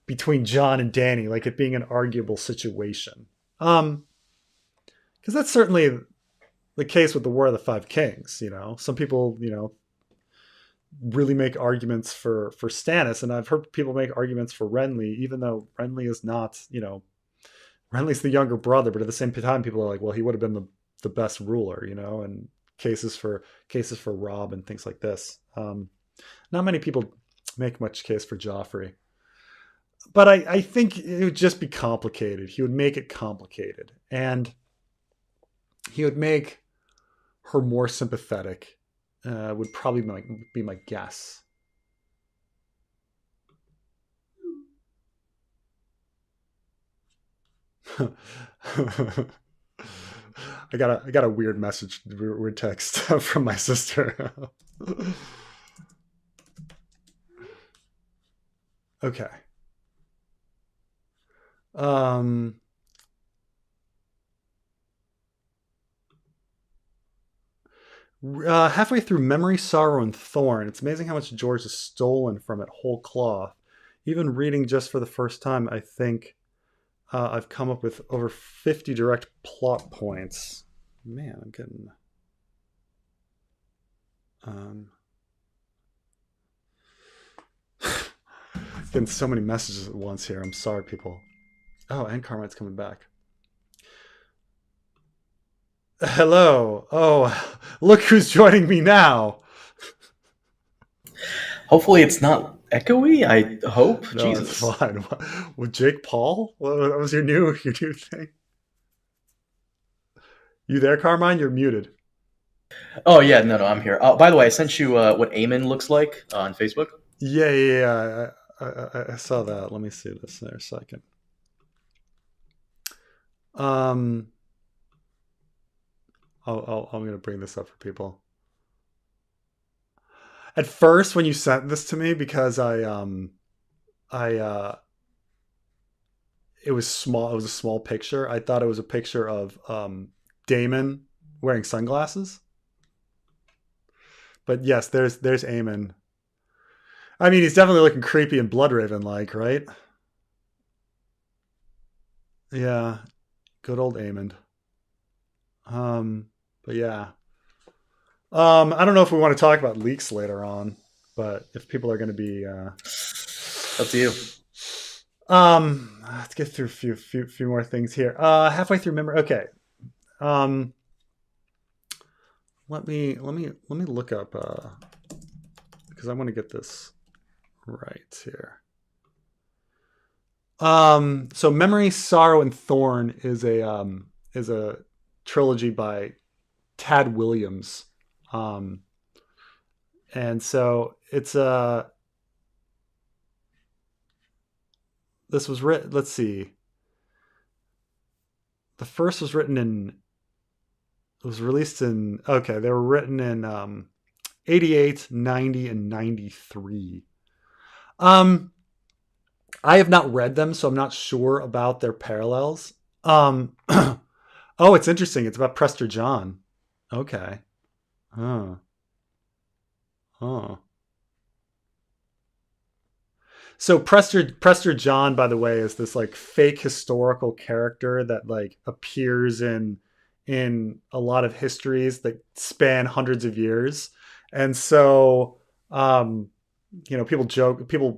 Speaker 1: between Jon and Dany, like it being an arguable situation? Because that's certainly the case with the War of the Five Kings. Some people really make arguments for Stannis, and I've heard people make arguments for Renly, even though Renly is not, Renly's the younger brother, but at the same time, people are like, well, he would have been the best ruler, and cases for Robb and things like this. Not many people make much case for Joffrey, but I think it would just be complicated. He would make it complicated, and he would make her more sympathetic. Would probably be my guess. I got a weird message, weird text from my sister. Okay. Halfway through Memory, Sorrow, and Thorn, it's amazing how much George has stolen from it whole cloth. Even reading just for the first time, I think I've come up with over 50 direct plot points. Man, I'm getting so many messages at once here. I'm sorry, people. Oh, and Carmine's coming back. Hello. Oh, look who's joining me now.
Speaker 2: Hopefully it's not echoey. I hope.
Speaker 1: No,
Speaker 2: Jesus.
Speaker 1: it's fine. With Jake Paul? What was your new thing? You there, Carmine? You're muted.
Speaker 2: Oh yeah, no, I'm here. By the way, I sent you what Aemond looks like on Facebook.
Speaker 1: Yeah. I saw that. Let me see this there a second. I'm gonna bring this up for people. At first, when you sent this to me, because it was small. It was a small picture. I thought it was a picture of Damon wearing sunglasses. But yes, there's Aemond. I mean, he's definitely looking creepy and Bloodraven like, right? Yeah, good old Aemond. But yeah. I don't know if we want to talk about leaks later on, but if people are going to be,
Speaker 2: Up to you.
Speaker 1: let's get through a few more things here. Halfway through memory. Okay. Um, let me look up, because I want to get this right here. So Memory, Sorrow, and Thorn is a trilogy by Tad Williams. And so it's this was written, let's see. The first was written in, it was released in, okay, they were written in 88, 90, and 93. I have not read them, so I'm not sure about their parallels. Oh, it's interesting. It's about Prester John. Okay. Oh. Oh. So Prester John, by the way, is this like fake historical character that like appears in a lot of histories that span hundreds of years. And so people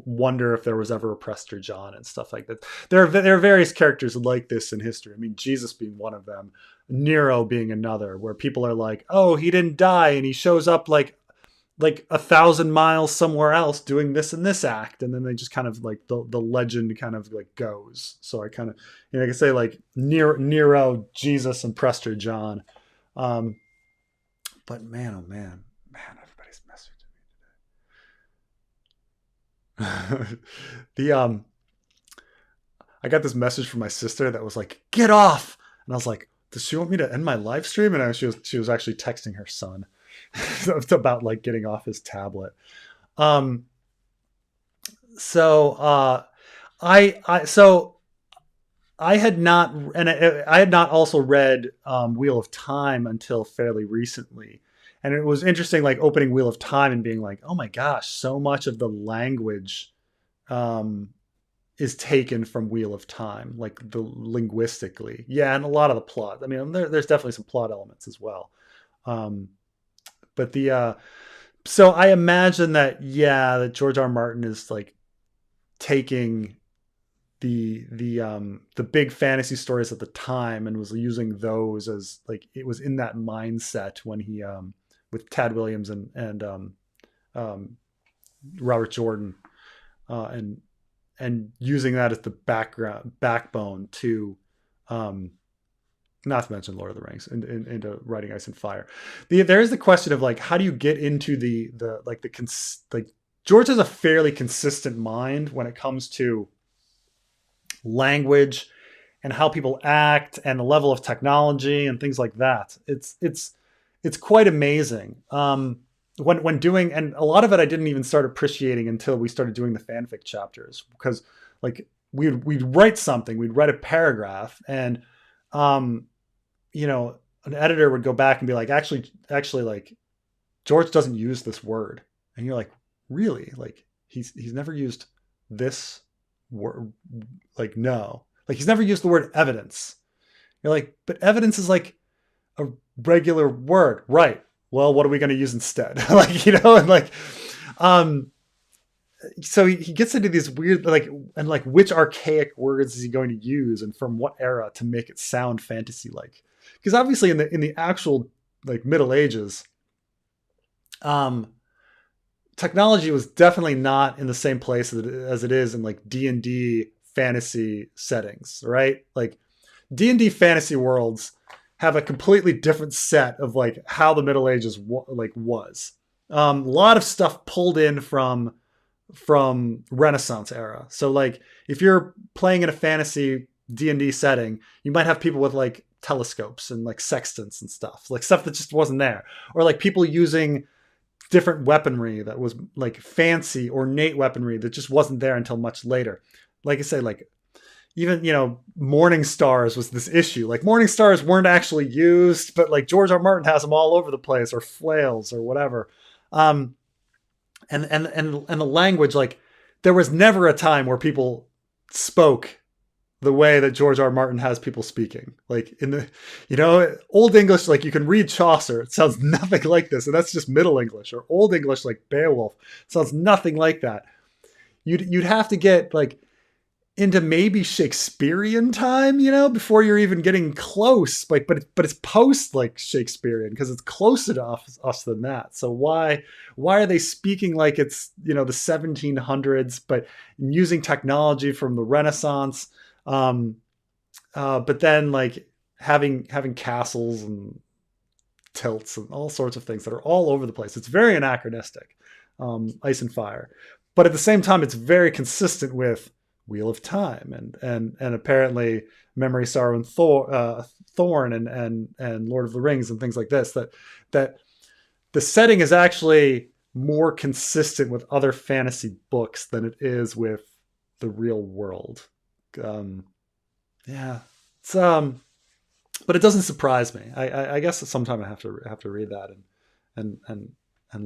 Speaker 1: wonder if there was ever a Prester John and stuff like that. There are various characters like this in history. I mean, Jesus being one of them, Nero being another, where people are like, oh, he didn't die, and he shows up like 1,000 miles somewhere else doing this and this act, and then they just kind of like the legend kind of like goes. So I kind of, I can say like Nero, Jesus, and Prester John. But man, oh man, everybody's messaging me today. I got this message from my sister that was like, "Get off," and I was like, "Does she want me to end my live stream?" And she was actually texting her son about like getting off his tablet. I had not, and I had not also read Wheel of Time until fairly recently. And it was interesting, like opening Wheel of Time and being like, oh my gosh, so much of the language is taken from Wheel of Time, like the linguistically. Yeah, and a lot of the plot. I mean, there's definitely some plot elements as well. But so I imagine that, yeah, that George R. R. Martin is like taking the big fantasy stories at the time and was using those as like, it was in that mindset when he with Tad Williams and Robert Jordan and using that as the backbone to not to mention Lord of the Rings into writing Ice and Fire. There is the question of like, how do you get into the George has a fairly consistent mind when it comes to language and how people act and the level of technology and things like that. It's quite amazing. When doing, and a lot of it I didn't even start appreciating until we started doing the fanfic chapters, because like we'd write something, we'd write a paragraph, and an editor would go back and be like, actually like George doesn't use this word. And you're like, really? Like he's never used this word? Like, no, like he's never used the word evidence. You're like, but evidence is like a regular word, right? Well, what are we going to use instead? Like, and like, so he gets into these weird, like, and like, which archaic words is he going to use and from what era to make it sound fantasy like? Because obviously in the actual like Middle Ages, technology was definitely not in the same place as it is in like D&D fantasy settings, right? Like D&D fantasy worlds have a completely different set of like how the Middle Ages was. A lot of stuff pulled in from Renaissance era. So like if you're playing in a fantasy D&D setting, you might have people with like telescopes and like sextants and stuff that just wasn't there, or like people using different weaponry that was like fancy ornate weaponry that just wasn't there until much later. Like I say, like even morning stars was this issue. Like morning stars weren't actually used, but like George R. R. Martin has them all over the place, or flails or whatever. And the language, like there was never a time where people spoke the way that George R. R. Martin has people speaking. Like in the, Old English, like you can read Chaucer. It sounds nothing like this. And that's just Middle English. Or Old English, like Beowulf, sounds nothing like that. You'd have to get like into maybe Shakespearean time, before you're even getting close. Like, but it's post like Shakespearean because it's closer to us than that. So why are they speaking like it's, the 1700s, but using technology from the Renaissance? But then like having castles and tilts and all sorts of things that are all over the place. It's very anachronistic, Ice and Fire, but at the same time, it's very consistent with Wheel of Time and apparently Memory, Sorrow, and Thorn and Lord of the Rings and things like this. That the setting is actually more consistent with other fantasy books than it is with the real world. Yeah, it's but it doesn't surprise me. I guess sometime I have to read that and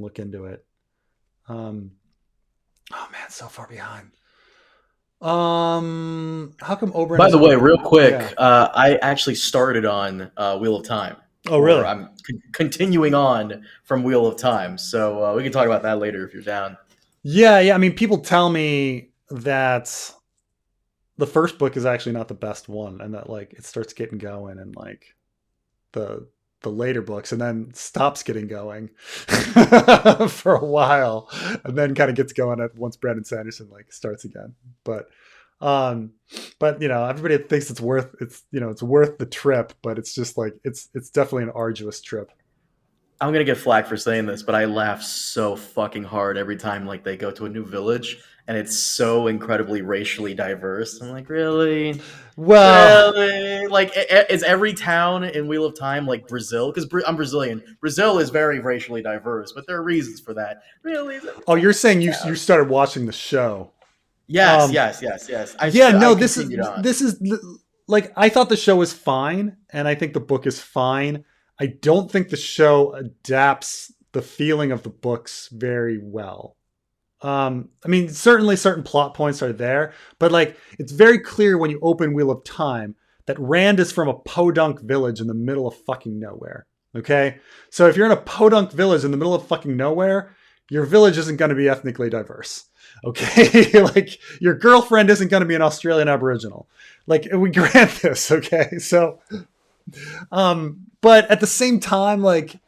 Speaker 1: look into it. Oh man, so far behind. How come Oberyn?
Speaker 2: By the way, real quick, I actually started on Wheel of Time.
Speaker 1: Oh, really?
Speaker 2: I'm continuing on from Wheel of Time, so we can talk about that later if you're down.
Speaker 1: Yeah. I mean, people tell me that the first book is actually not the best one, and that like it starts getting going, and like the later books, and then stops getting going for a while, and then kind of gets going at once Brandon Sanderson like starts again. But everybody thinks it's worth the trip, but it's just like it's definitely an arduous trip.
Speaker 2: I'm gonna get flack for saying this, but I laugh so fucking hard every time like they go to a new village and it's so incredibly racially diverse. I'm like, really?
Speaker 1: Well,
Speaker 2: really? Like, is every town in Wheel of Time like Brazil? Because I'm Brazilian. Brazil is very racially diverse, but there are reasons for that. Really?
Speaker 1: Oh, you're saying you started watching the show?
Speaker 2: Yes.
Speaker 1: This is like, I thought the show was fine, and I think the book is fine. I don't think the show adapts the feeling of the books very well. I mean, certainly certain plot points are there, but like it's very clear when you open Wheel of Time that Rand is from a podunk village in the middle of fucking nowhere. Okay? So if you're in a podunk village in the middle of fucking nowhere, your village isn't going to be ethnically diverse. Okay? Like your girlfriend isn't going to be an Australian Aboriginal. Like we grant this, okay? So but at the same time, like,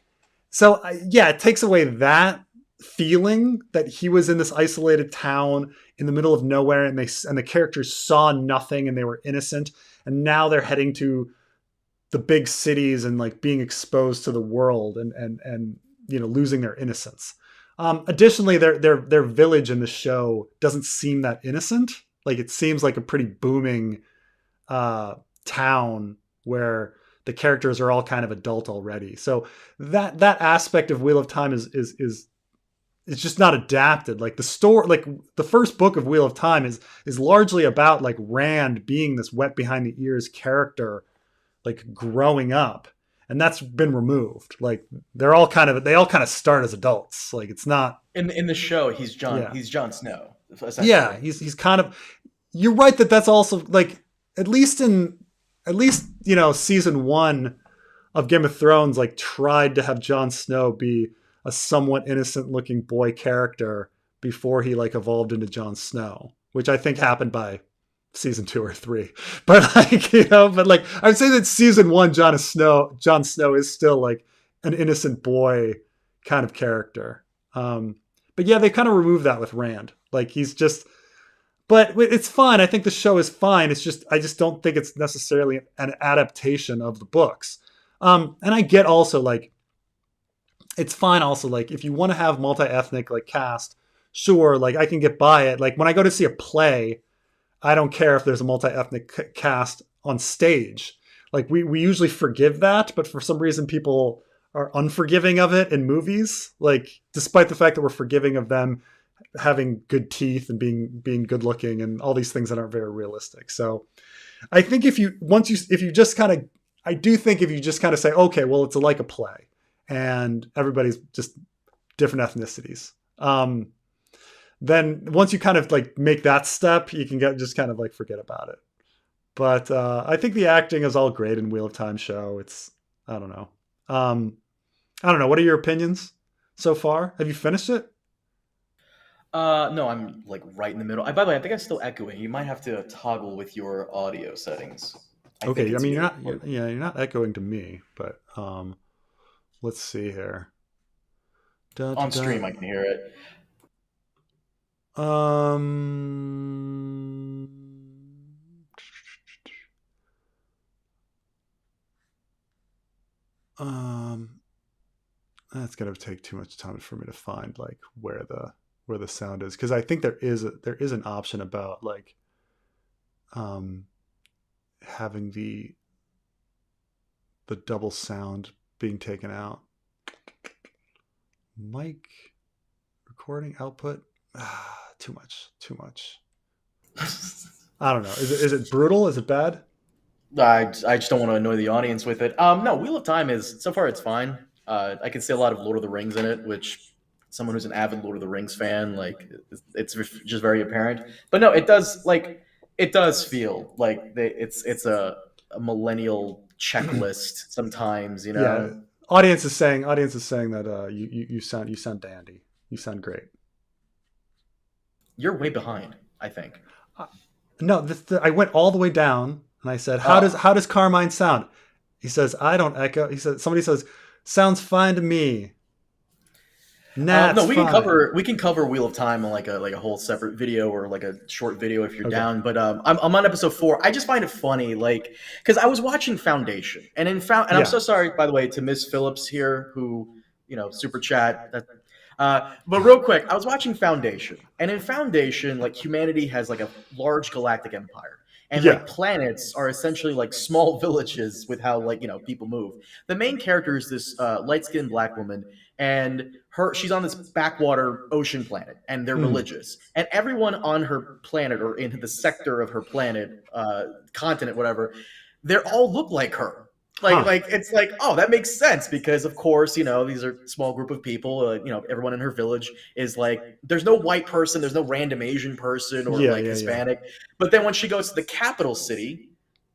Speaker 1: so yeah, it takes away that feeling that he was in this isolated town in the middle of nowhere, and the characters saw nothing and they were innocent, and now they're heading to the big cities and like being exposed to the world and losing their innocence. Additionally, their village in the show doesn't seem that innocent. Like it seems like a pretty booming town where the characters are all kind of adult already. So that aspect of Wheel of Time is just not adapted. Like the story, like the first book of Wheel of Time is largely about like Rand being this wet behind the ears character, like growing up, and that's been removed. Like they all kind of start as adults. Like it's not
Speaker 2: in the show. He's Jon Snow.
Speaker 1: Yeah, he's kind of. You're right that's also like at least season 1 of Game of Thrones like tried to have Jon Snow be a somewhat innocent looking boy character before he like evolved into Jon Snow, which I think happened by season 2 or 3. But like I would say that season 1 Jon Snow is still like an innocent boy kind of character. But yeah, they kind of removed that with Rand. Like he's just. But it's fine. I think the show is fine. It's just I just don't think it's necessarily an adaptation of the books. And I get also like it's fine. Also, like if you want to have multi-ethnic like cast, sure. Like I can get by it. Like when I go to see a play, I don't care if there's a multi-ethnic cast on stage. Like we usually forgive that, but for some reason people are unforgiving of it in movies. Like despite the fact that we're forgiving of them having good teeth and being good looking and all these things that aren't very realistic. So I think if you just kind of say, okay, well, it's like a play and everybody's just different ethnicities. Then once you kind of like make that step, you can just kind of like forget about it. But I think the acting is all great in Wheel of Time show. It's I don't know. I don't know. What are your opinions so far? Have you finished it?
Speaker 2: No, I'm like right in the middle. By the way, I think I'm still echoing. You might have to toggle with your audio settings. I think
Speaker 1: Okay, I
Speaker 2: it's
Speaker 1: mean you're
Speaker 2: you.
Speaker 1: not yeah, you're not echoing to me, but let's see here. Da, da,
Speaker 2: On
Speaker 1: da.
Speaker 2: stream, I can hear it.
Speaker 1: Um um that's gonna take too much time for me to find like where the sound is, because I think there is an option about like um having the double sound being taken out. Mic recording output. Too much. Too much. I don't know. Is it brutal? Is it bad?
Speaker 2: I just don't want to annoy the audience with it. No, Wheel of Time is so far it's fine. I can see a lot of Lord of the Rings in it, which someone who's an avid Lord of the Rings fan, like it's just very apparent. But no, it does feel like a millennial checklist sometimes. You
Speaker 1: Yeah.
Speaker 2: know,
Speaker 1: Audience is saying that you sound dandy. You sound great.
Speaker 2: you're way behind. I think.
Speaker 1: Uh, no, I went all the way down and I said,
Speaker 2: Oh,
Speaker 1: how does Carmine sound? He says, I don't echo. He says somebody says, sounds fine to me.
Speaker 2: no,
Speaker 1: Nat's fine.
Speaker 2: we can cover Wheel of Time on like a whole separate video or like a short video if you're
Speaker 1: Okay.
Speaker 2: down. But I'm on episode 4. I just find it funny, like because I was watching Foundation, and I'm
Speaker 1: Yeah.
Speaker 2: so sorry by the way to Miss Phillips here who super chat. But real quick, I was watching Foundation, and in Foundation, like humanity has like a large galactic empire. And
Speaker 1: Yeah.
Speaker 2: like planets are essentially like small villages with how like people move. The main character is this light-skinned black woman, and she's on this backwater ocean planet, and they're
Speaker 1: Mm.
Speaker 2: religious, and everyone on her planet or in the sector of her planet, continent, whatever, they all look like her.
Speaker 1: Huh.
Speaker 2: It's like, oh, that makes sense because of course these are a small group of people. Everyone in her village is like, there's no white person, there's no random Asian person or
Speaker 1: Yeah,
Speaker 2: like
Speaker 1: yeah, yeah.
Speaker 2: Hispanic. But then when she goes to the capital city,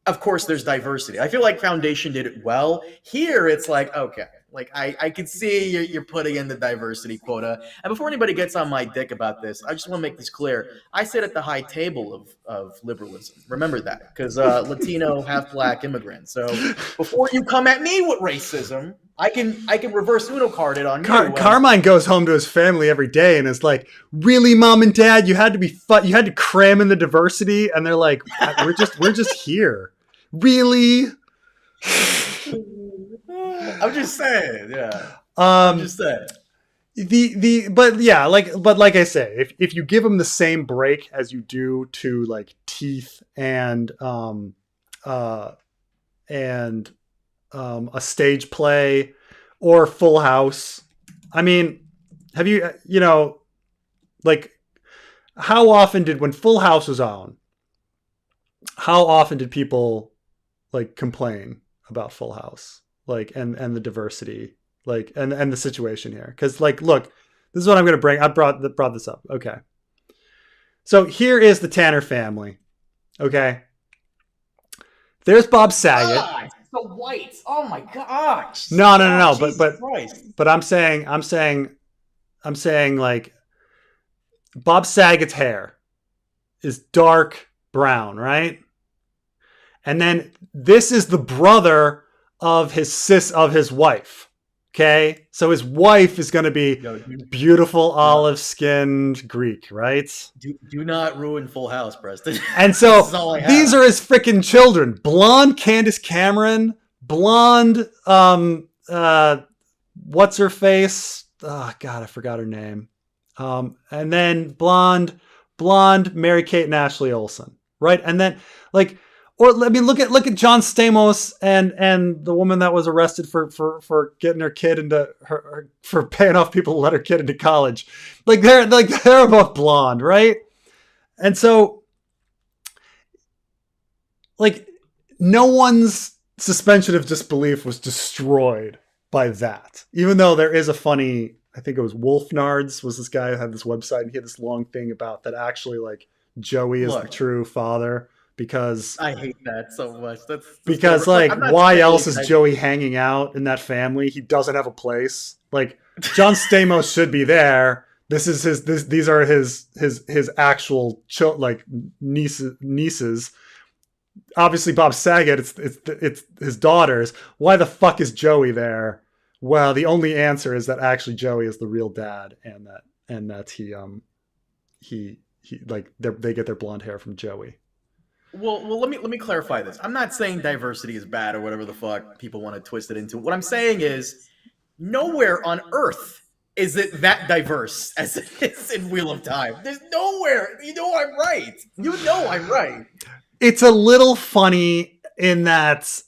Speaker 2: of course there's diversity. I feel like Foundation did it well. Here it's like, okay, like I can see you're putting in the diversity quota. And before anybody gets on my dick about this, I just want to make this clear. I sit at the high table of liberalism. Remember that, because Latino, half black immigrant. So before you come at me with racism, I can reverse Uno card it on you.
Speaker 1: Carmine goes home to his family every day and is like, "Really, mom and dad, you had to you had to cram in the diversity," and they're like, we're just here." Really?
Speaker 2: I'm just saying, yeah. I'm
Speaker 1: Um,
Speaker 2: just saying.
Speaker 1: but yeah, but like I say, if you give them the same break as you do to like Teeth uh and a stage play or Full House, I mean, have like how often did when Full House was on, how often did people like complain about Full House, like and the diversity, like and the situation here? Because like, look, this is what I'm going to bring. I brought this up. Okay, so here is the Tanner family. Okay, there's Bob Saget.
Speaker 2: Ah, it's so white. Oh my gosh.
Speaker 1: No.
Speaker 2: Jesus Christ.
Speaker 1: But I'm saying like Bob Saget's hair is dark brown, right? And then this is the brother of his wife. Okay, so his wife is going to be beautiful olive-skinned Greek, right?
Speaker 2: Do not ruin Full House, Preston.
Speaker 1: And so these are his freaking children: blonde Candace Cameron, blonde what's her face? Oh God, I forgot her name. And then blonde Mary Kate and Ashley Olsen, right? And then like. Or I mean, look at John Stamos and the woman that was arrested for getting her kid into for paying off people to let her kid into college. They're both blonde, right? And so like no one's suspension of disbelief was destroyed by that. Even though there is a funny, I think it was Wolfnards was this guy who had this website and he had this long thing about that actually like Joey is the true father. because
Speaker 2: I hate that so much. That's
Speaker 1: because
Speaker 2: terrible. Look,
Speaker 1: like
Speaker 2: I'm not
Speaker 1: why else
Speaker 2: saying
Speaker 1: is
Speaker 2: that.
Speaker 1: Joey hanging out in that family? He doesn't have a place. Like John Stamos should be there. This is these are his actual like nieces. Obviously Bob Saget, it's his daughters. Why the fuck is Joey there? Well, the only answer is that actually Joey is the real dad, and that he like they get their blonde hair from Joey.
Speaker 2: Well, let me clarify this. I'm not saying diversity is bad or whatever the fuck people want to twist it into. What I'm saying is nowhere on Earth is it that diverse as it is in Wheel of Time. There's nowhere. You know I'm right. You know I'm right.
Speaker 1: It's a little funny in that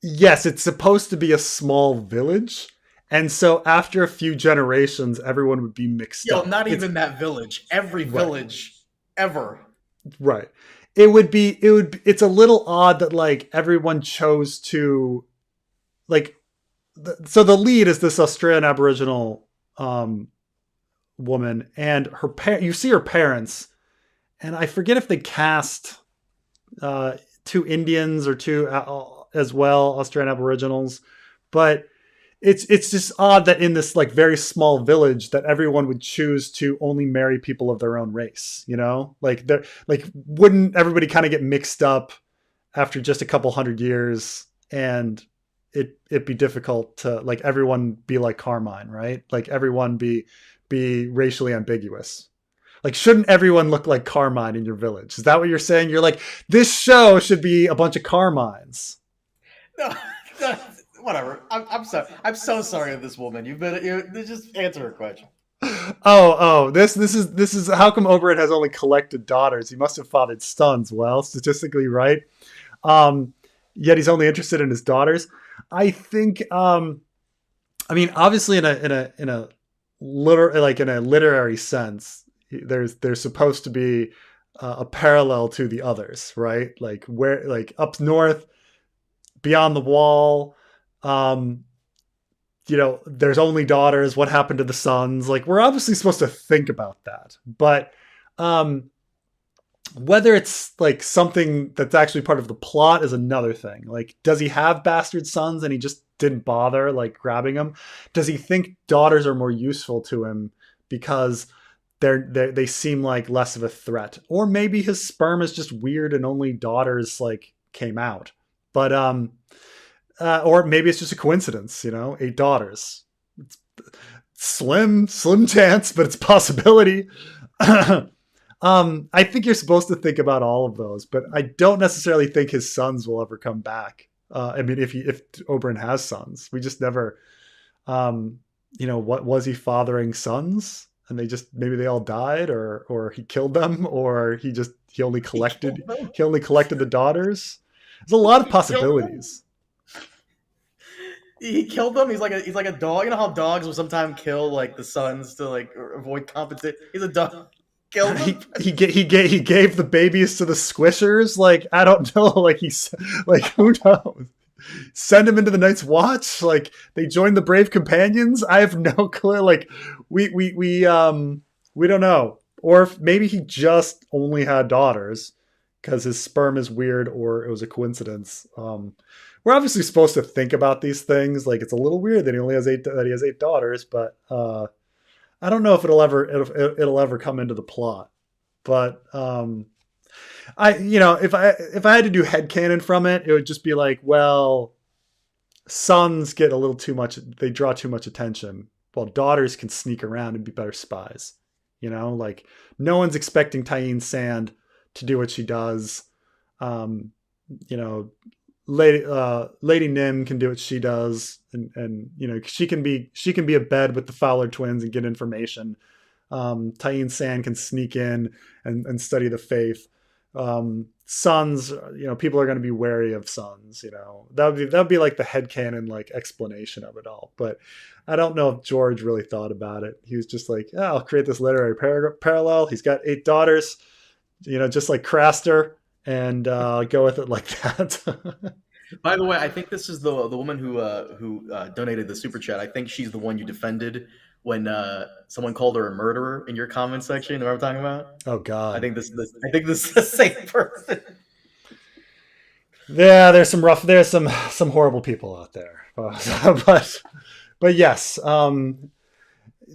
Speaker 1: yes, it's supposed to be a small village. And so after a few generations, everyone would be mixed
Speaker 2: Yo,
Speaker 1: up.
Speaker 2: not
Speaker 1: It's
Speaker 2: even that village. Every
Speaker 1: right.
Speaker 2: village ever.
Speaker 1: Right. It's a little odd that like everyone chose to like so the lead is this Australian Aboriginal woman, and you see her parents, and I forget if they cast two Indians or two as well, Australian Aboriginals, but it's just odd that in this like very small village that everyone would choose to only marry people of their own race, you know? Like they're like wouldn't everybody kind of get mixed up after just a couple hundred years, and it'd be difficult to like everyone be like Carmine, right? Like everyone be racially ambiguous. Like, shouldn't everyone look like Carmine in your village? Is that what you're saying? You're like, this show should be a bunch of Carmines.
Speaker 2: No, no, whatever. I'm sorry. I'm so sorry of this woman. Just answer her question.
Speaker 1: This is how come Oberyn has only collected daughters? He must have fathered sons. Well, statistically, right? Um, Yet he's only interested in his daughters. I think. I mean, obviously, in a literary sense, there's supposed to be a parallel to the others, right? Like where, like up north, beyond the wall, um, there's only daughters. What happened to the sons? Like we're obviously supposed to think about that, but um, whether it's like something that's actually part of the plot is another thing. Like, does he have bastard sons and he just didn't bother like grabbing them? Does he think daughters are more useful to him because they seem like less of a threat? Or maybe his sperm is just weird and only daughters like came out. But or maybe it's just a coincidence, 8 daughters. It's slim chance, but it's a possibility. I think you're supposed to think about all of those, but I don't necessarily think his sons will ever come back. I mean, if Oberyn has sons, we just never, what was he fathering sons? And maybe they all died, or he killed them, or he only collected the daughters. There's a lot of possibilities.
Speaker 2: He killed them. He's like a dog. You know how dogs will sometimes kill like the sons to like avoid competition. He's a dog. Killed them.
Speaker 1: He gave the babies to the squishers. Like I don't know. Like who knows? Send him into the Night's Watch. Like they joined the Brave Companions. I have no clue. Like we don't know. Or if maybe he just only had daughters because his sperm is weird, or it was a coincidence. We're obviously supposed to think about these things. Like it's a little weird that he has 8 daughters, but I don't know if it'll ever come into the plot. But if I had to do headcanon from it, it would just be like, well, sons get a little too much. They draw too much attention, while daughters can sneak around and be better spies. Like no one's expecting Tyene Sand to do what she does. Lady Nim can do what she does, and she can be a bed with the Fowler twins and get information. Tyene Sand can sneak in and study the faith. Sons, people are going to be wary of sons. That would be like the headcanon like explanation of it all. But I don't know if George really thought about it. He was just like, I'll create this literary parallel. He's got 8 daughters, just like Craster, and go with it like that.
Speaker 2: By the way, I think this is the woman who donated the super chat. I think she's the one you defended when someone called her a murderer in your comment section. You know what I'm talking about?
Speaker 1: Oh God!
Speaker 2: I think this is the same person.
Speaker 1: Yeah, there's some horrible people out there, but yes.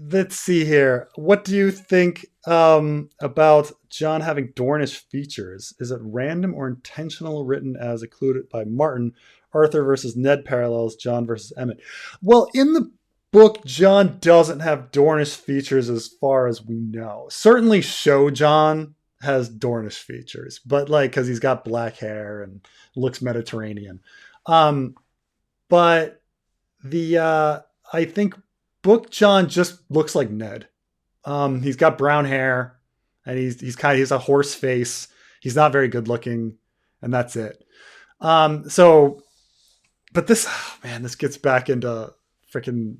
Speaker 1: Let's see here. What do you think about Jon having Dornish features? Is it random or intentional? Written as included by Martin. Arthur versus Ned parallels Jon versus Emmett. Well, in the book, Jon doesn't have Dornish features as far as we know. Certainly, show Jon has Dornish features, but like because he's got black hair and looks Mediterranean. But the I think book Jon just looks like Ned. He's got brown hair and he's a horse face. He's not very good looking, and that's it. So, but this gets back into Rhaenyra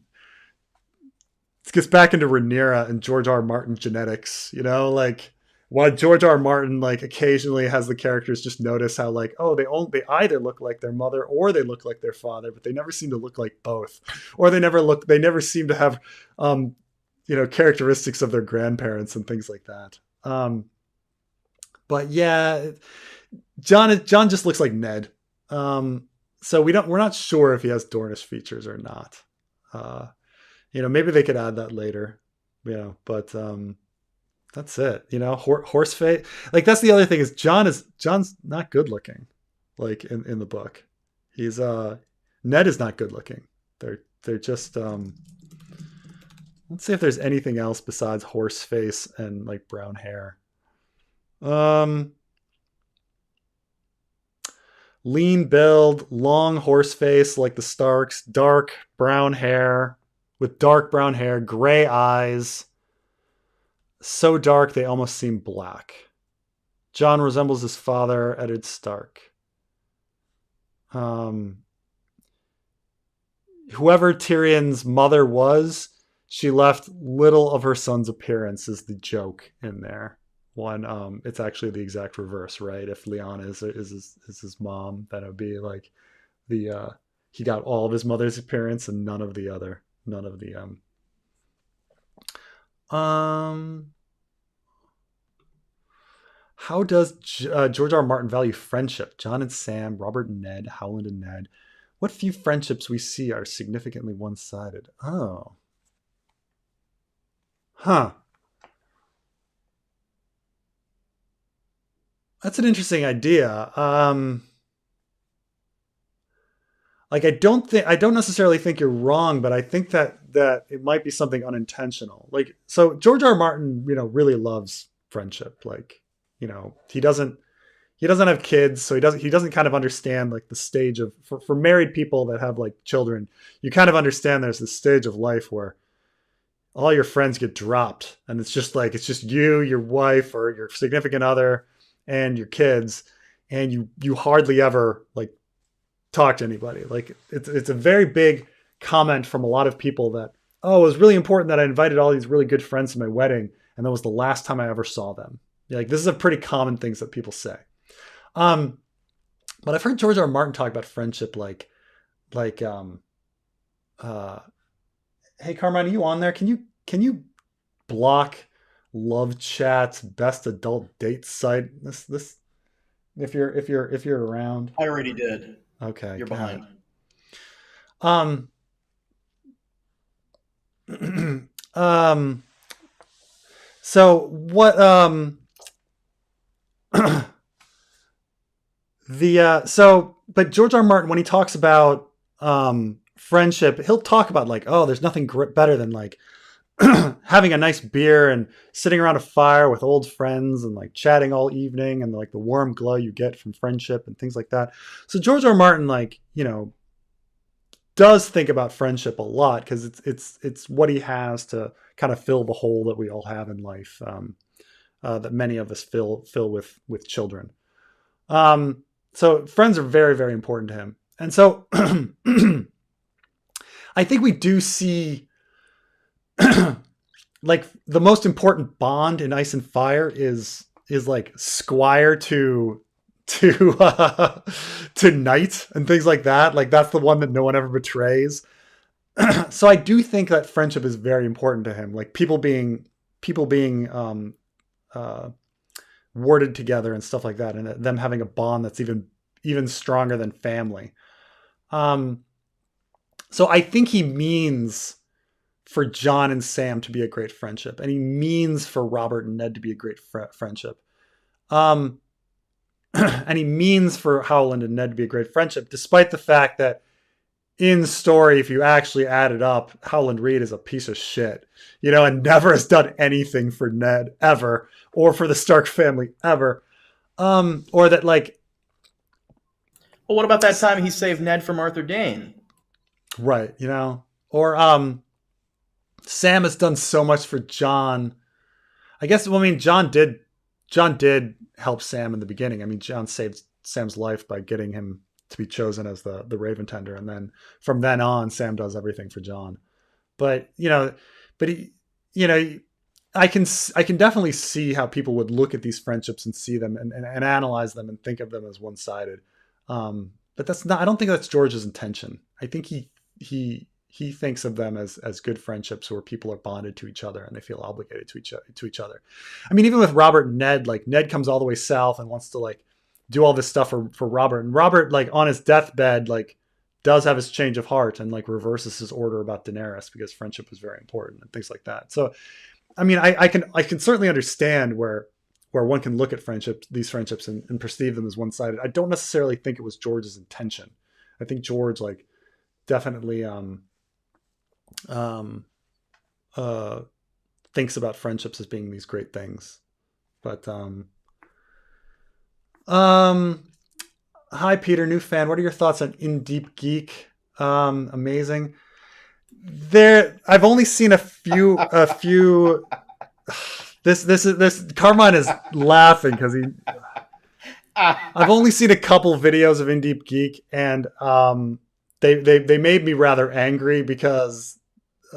Speaker 1: and George R. R. Martin genetics. You know, like why George R. R. Martin like occasionally has the characters just notice how like, oh, they either look like their mother or they look like their father, but they never seem to look like both, or they never seem to have characteristics of their grandparents and things like that. But yeah, Jon just looks like Ned. So we're not sure if he has Dornish features or not. Maybe they could add that later. But that's it. Horse face. Like that's the other thing is Jon's not good looking. Like in the book, he's Ned is not good looking. They're just let's see if there's anything else besides horse face and like brown hair. Lean build, long horse face like the Starks, dark brown hair, gray eyes. So dark they almost seem black. Jon resembles his father, Eddard Stark. Whoever Tyrion's mother was, she left little of her son's appearance, is the joke in there. It's actually the exact reverse, right? If Lyanna is his mom, then it would be like he got all of his mother's appearance and none of the how does George R. R. Martin value friendship? Jon and Sam, Robert and Ned, Howland and Ned. What few friendships we see are significantly one-sided. Oh. Huh. That's an interesting idea. Like I don't necessarily think you're wrong, but I think that it might be something unintentional. Like so George R. R. Martin, really loves friendship. Like, he doesn't have kids, so he doesn't kind of understand like the stage of for married people that have like children, you kind of understand there's this stage of life where all your friends get dropped and it's just you, your wife or your significant other and your kids, and you hardly ever like talk to anybody. Like it's a very big comment from a lot of people that, oh, it was really important that I invited all these really good friends to my wedding and that was the last time I ever saw them. Like this is a pretty common things that people say. But I've heard George R. R. Martin talk about friendship like hey Carmine, are you on there? Can you block love chat's best adult date site? This if you're around.
Speaker 2: I already did.
Speaker 1: Okay.
Speaker 2: You're behind.
Speaker 1: So what but George R. R. Martin, when he talks about friendship, he'll talk about like, oh, there's nothing better than like having a nice beer and sitting around a fire with old friends and like chatting all evening and like the warm glow you get from friendship and things like that. So George R. R. Martin, like, does think about friendship a lot because it's what he has to kind of fill the hole that we all have in life, that many of us fill with children. So friends are very, very important to him. And so I think we do see like the most important bond in Ice and Fire is like Squire to Knight and things like that. Like that's the one that no one ever betrays. So I do think that friendship is very important to him. Like people being warded together and stuff like that, and them having a bond that's even even stronger than family. So I think he means for Jon and Sam to be a great friendship, and he means for Robert and Ned to be a great friendship. And he means for Howland and Ned to be a great friendship, despite the fact that in story, if you actually add it up, Howland Reed is a piece of shit, and never has done anything for Ned ever, or for the Stark family ever. Or that like,
Speaker 2: well, what about that time he saved Ned from Arthur Dayne?
Speaker 1: Right, or Sam has done so much for Jon. I guess, Jon did help Sam in the beginning. I mean, Jon saved Sam's life by getting him to be chosen as the Raven Tender, and then from then on, Sam does everything for Jon. But he, I can definitely see how people would look at these friendships and see them and analyze them and think of them as one-sided. But that's not. I don't think that's George's intention. I think he thinks of them as good friendships where people are bonded to each other and they feel obligated to each other. I mean, even with Robert and Ned, like Ned comes all the way south and wants to like do all this stuff for Robert, and Robert, like on his deathbed, like does have his change of heart and like reverses his order about Daenerys because friendship was very important and things like that. So, I mean, I can certainly understand where one can look at these friendships and perceive them as one-sided. I don't necessarily think it was George's intention. I think George like definitely thinks about friendships as being these great things. But hi Peter, new fan. What are your thoughts on Deep Geek? Amazing. I've only seen a few. This Carmine is laughing because I've only seen a couple videos of Deep Geek, and they made me rather angry because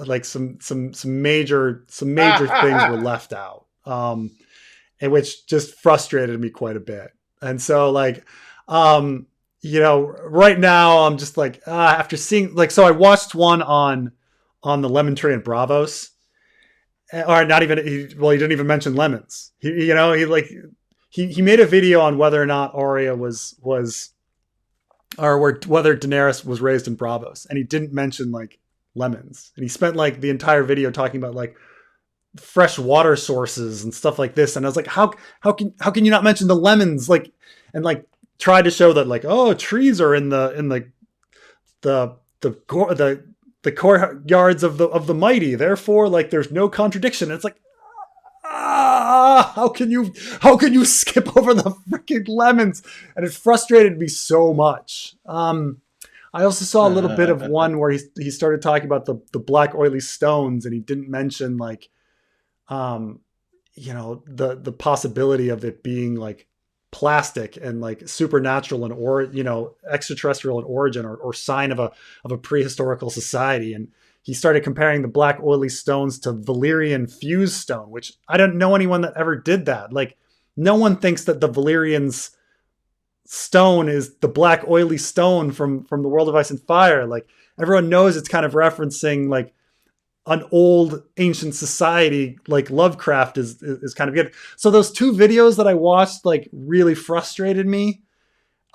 Speaker 1: like some major things were left out, and which just frustrated me quite a bit. And so like, right now I'm just like, after seeing like, so I watched one on the Lemon Tree and Bravos, or not even, he didn't even mention lemons. He made a video on whether or not Arya was, or whether Daenerys was raised in Bravos. And he didn't mention like lemons. And he spent like the entire video talking about like fresh water sources and stuff like this. And I was like, how can you not mention the lemons? Like, and like tried to show that like, oh, trees are in the courtyards of the mighty. Therefore, like there's no contradiction. And it's like, how can you skip over the freaking lemons? And it frustrated me so much. I also saw a little bit of one where he started talking about the black oily stones, and he didn't mention like, the possibility of it being like plastic and like supernatural and extraterrestrial in origin or sign of a prehistorical society. And he started comparing the black oily stones to Valyrian fuse stone, which I don't know anyone that ever did that. Like no one thinks that the Valyrians stone is the black oily stone from the World of Ice and Fire. Like everyone knows it's kind of referencing like an old ancient society, like Lovecraft is kind of good. So those two videos that I watched like really frustrated me.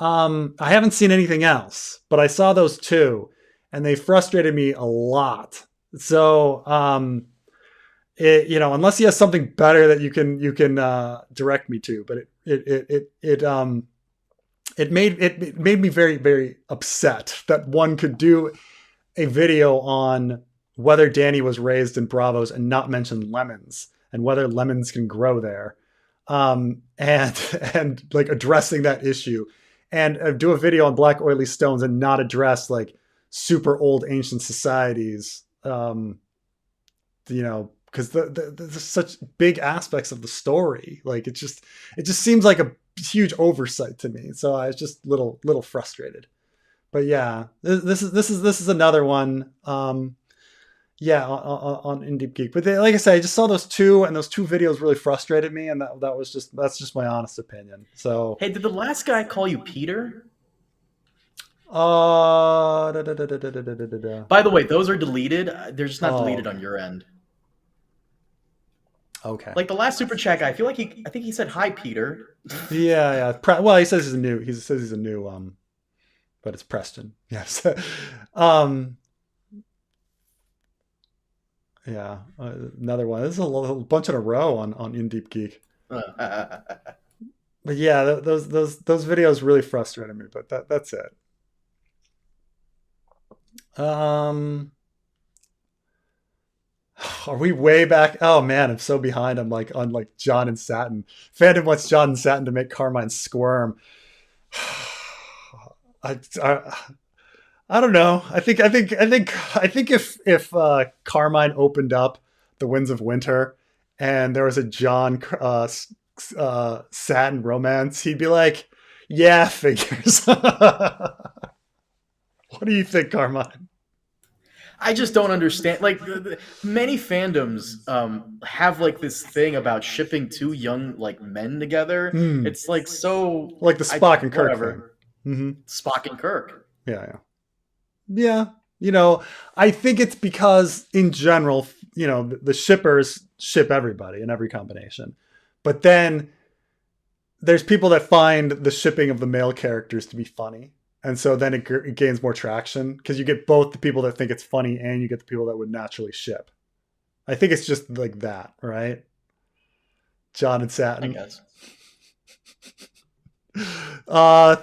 Speaker 1: I haven't seen anything else, but I saw those two and they frustrated me a lot. So, unless he has something better that you can direct me to, but it made me very, very upset that one could do a video on whether Dany was raised in Bravos and not mention lemons and whether lemons can grow there, and like addressing that issue, and do a video on black oily stones and not address like super old ancient societies, because there's such big aspects of the story. Like it just seems like a huge oversight to me. So I was just little frustrated. But yeah, this is another one. On Deep Geek. But like I said, I just saw those two, and those two videos really frustrated me, and that's just my honest opinion. So
Speaker 2: hey, did the last guy call you Peter?
Speaker 1: By
Speaker 2: the way, those are deleted. They're just not deleted on your end.
Speaker 1: Okay.
Speaker 2: Like the last super chat guy, I think he said hi, Peter.
Speaker 1: Yeah, yeah. Well, he says he's a new. He says he's a new. But it's Preston. Yes. um. Yeah. Another one. This is a bunch in a row on in Deep Geek. But yeah, those videos really frustrated me. But that's it. Are we way back? Oh man, I'm so behind. I'm like on like Jon and Satin. Fandom wants Jon and Satin to make Carmine squirm. I I don't know. I think if Carmine opened up the Winds of Winter and there was a Jon Satin romance, he'd be like, "Yeah, figures." What do you think, Carmine?
Speaker 2: I just don't understand. Like many fandoms have like this thing about shipping two young like men together.
Speaker 1: Hmm.
Speaker 2: It's like so
Speaker 1: Like the Spock and Kirk thing.
Speaker 2: whatever.
Speaker 1: Mm-hmm.
Speaker 2: Spock and Kirk.
Speaker 1: Yeah, yeah. Yeah, I think it's because in general, the shippers ship everybody in every combination. But then there's people that find the shipping of the male characters to be funny. And so then it gains more traction because you get both the people that think it's funny and you get the people that would naturally ship. I think it's just like that, right? Jon and
Speaker 2: I
Speaker 1: Satin.
Speaker 2: guess.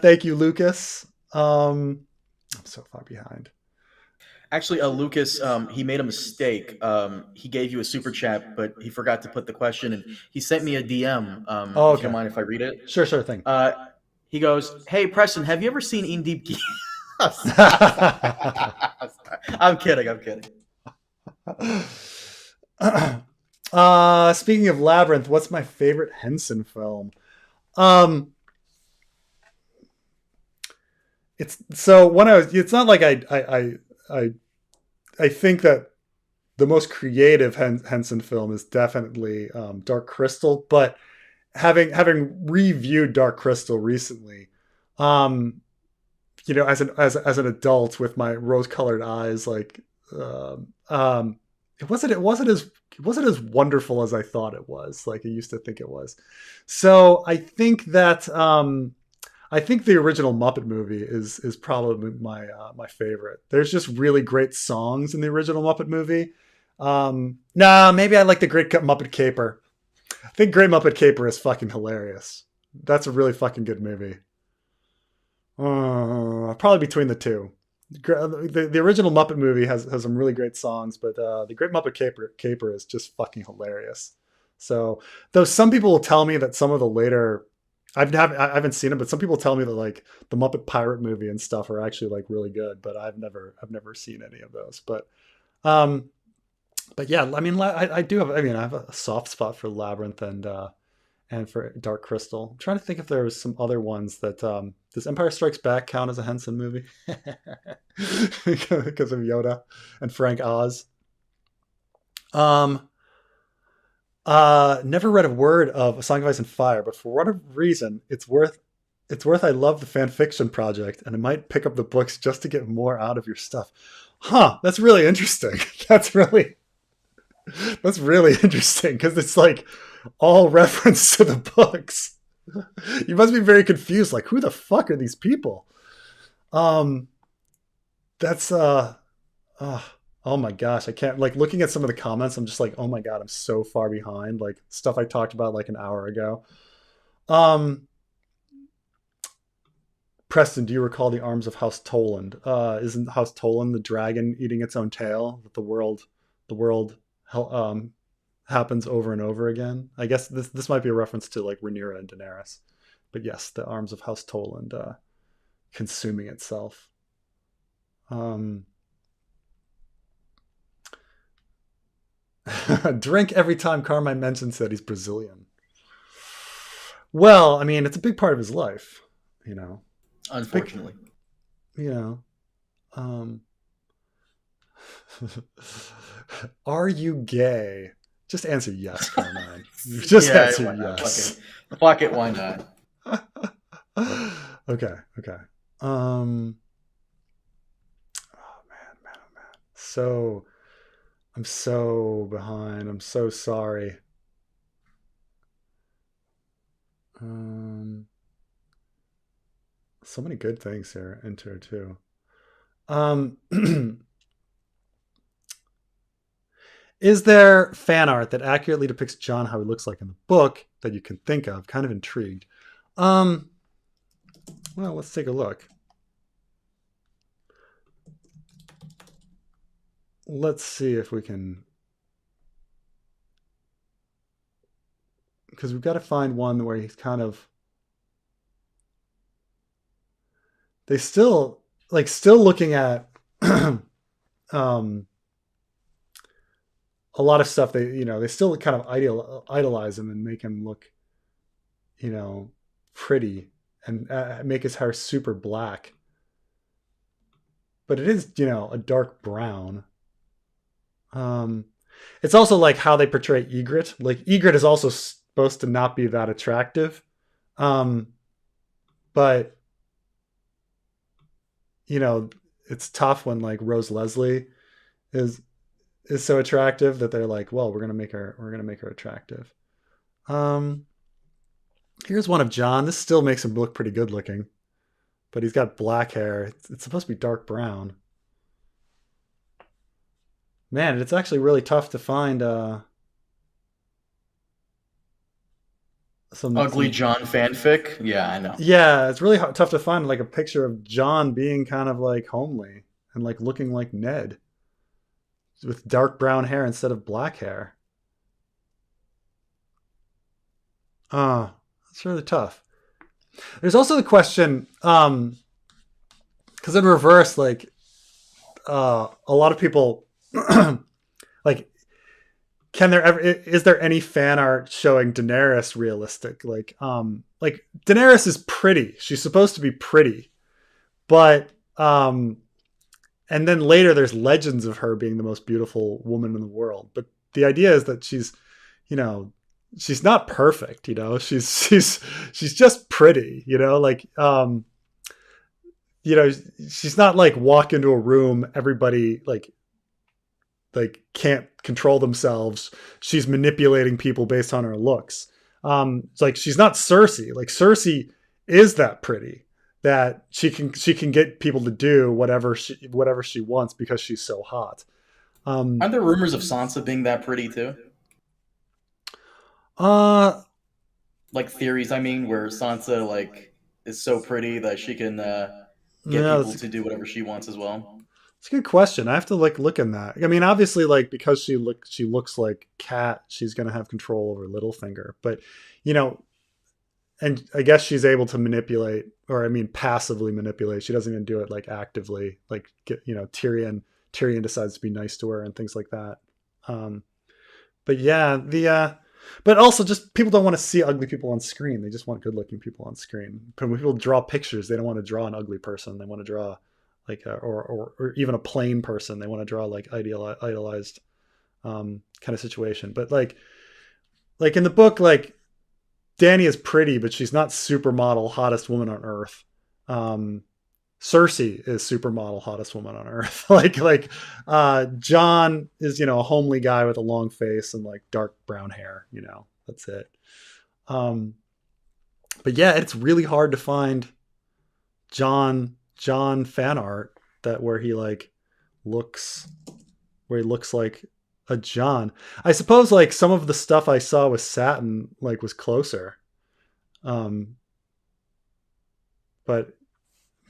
Speaker 1: Thank you, Lucas. I'm so far behind.
Speaker 2: Actually, Lucas, he made a mistake. He gave you a super chat, but he forgot to put the question, and he sent me a DM.
Speaker 1: Oh,
Speaker 2: If
Speaker 1: okay.
Speaker 2: you don't mind if I read it.
Speaker 1: Sure thing.
Speaker 2: He goes, "Hey, Preston, have you ever seen In Deep Geek?" I'm kidding.
Speaker 1: Speaking of Labrynth, what's my favorite Henson film? It's not like I think that the most creative Henson film is definitely Dark Crystal, but having reviewed Dark Crystal recently, as an adult with my rose-colored eyes, like it wasn't as wonderful as I thought it was. Like I used to think it was. So I think that I think the original Muppet movie is probably my favorite. There's just really great songs in the original Muppet movie. Maybe I like the Great Muppet Caper. I think Great Muppet Caper is fucking hilarious. That's a really fucking good movie. Probably between the two. The original Muppet movie has some really great songs, but the Great Muppet Caper is just fucking hilarious. So, though some people will tell me that some of the later, I haven't seen it, but some people tell me that like the Muppet Pirate movie and stuff are actually like really good, but I've never seen any of those. But yeah, I mean, I have a soft spot for Labrynth and for Dark Crystal. I'm trying to think if there was some other ones that does Empire Strikes Back count as a Henson movie because of Yoda and Frank Oz. Never read a word of A Song of Ice and Fire, but for whatever reason, it's worth. I love the fan fiction project, and I might pick up the books just to get more out of your stuff. Huh? That's really interesting. That's really interesting because it's like all reference to the books. You must be very confused. Like, who the fuck are these people? That's oh my gosh, I can't, like, looking at some of the comments, I'm just like, oh my god, I'm so far behind, like stuff I talked about like an hour ago. Preston, do you recall the arms of House Toland? Isn't House Toland the dragon eating its own tail? That the world happens over and over again. I guess this might be a reference to like Rhaenyra and Daenerys, but yes, the arms of House Toland consuming itself. Drink every time Carmine mentions that he's Brazilian. Well, I mean, it's a big part of his life,
Speaker 2: Unfortunately.
Speaker 1: Are you gay? Just answer yes, Carmine. Just answer yes.
Speaker 2: Fuck it, why not?
Speaker 1: Okay. Oh man. So I'm so behind. I'm so sorry. So many good things here into her too. Um, is there fan art that accurately depicts Jon how he looks like in the book that you can think of? Kind of intrigued. Well, let's take a look. Let's see if we can, because we've got to find one where he's kind of, they still looking at a lot of stuff. They still kind of idolize him and make him look, pretty, and make his hair super black. But it is, a dark brown. It's also like how they portray Ygritte. Like Ygritte is also supposed to not be that attractive. But it's tough when like Rose Leslie is so attractive that they're like, well, we're gonna make her attractive. Here's one of Jon. This still makes him look pretty good looking, but he's got black hair. It's supposed to be dark brown. Man, it's actually really tough to find some
Speaker 2: Ugly Jon fanfic. Yeah, I know.
Speaker 1: Yeah, it's really tough to find like a picture of Jon being kind of like homely and like looking like Ned with dark brown hair instead of black hair. It's really tough. There's also the question, because in reverse, like a lot of people like, is there any fan art showing Daenerys realistic? Like Daenerys is pretty. She's supposed to be pretty, but and then later there's legends of her being the most beautiful woman in the world. But the idea is that she's not perfect. She's just pretty. She's not like walk into a room, everybody like can't control themselves. She's manipulating people based on her looks. It's like she's not Cersei. Like Cersei is that pretty that she can get people to do whatever she wants because she's so hot.
Speaker 2: Aren't there rumors of Sansa being that pretty too? Like theories, I mean, where Sansa like is so pretty that she can get people to do whatever she wants as well.
Speaker 1: It's a good question. I have to look in that. I mean, obviously, like because she looks like Cat, she's gonna have control over Littlefinger. But and I guess she's able to manipulate, or I mean, passively manipulate. She doesn't even do it like actively. Like Tyrion decides to be nice to her and things like that. But yeah, but also just people don't want to see ugly people on screen. They just want good looking people on screen. But when people draw pictures, they don't want to draw an ugly person. They want to draw like or even a plain person. They want to draw like idealized kind of situation. But like in the book, like Dany is pretty, but she's not supermodel hottest woman on earth. Cersei is supermodel hottest woman on earth. Jon is a homely guy with a long face and like dark brown hair. That's it. But yeah, it's really hard to find Jon fan art where he looks like a Jon. I suppose like some of the stuff I saw with Satin was closer. But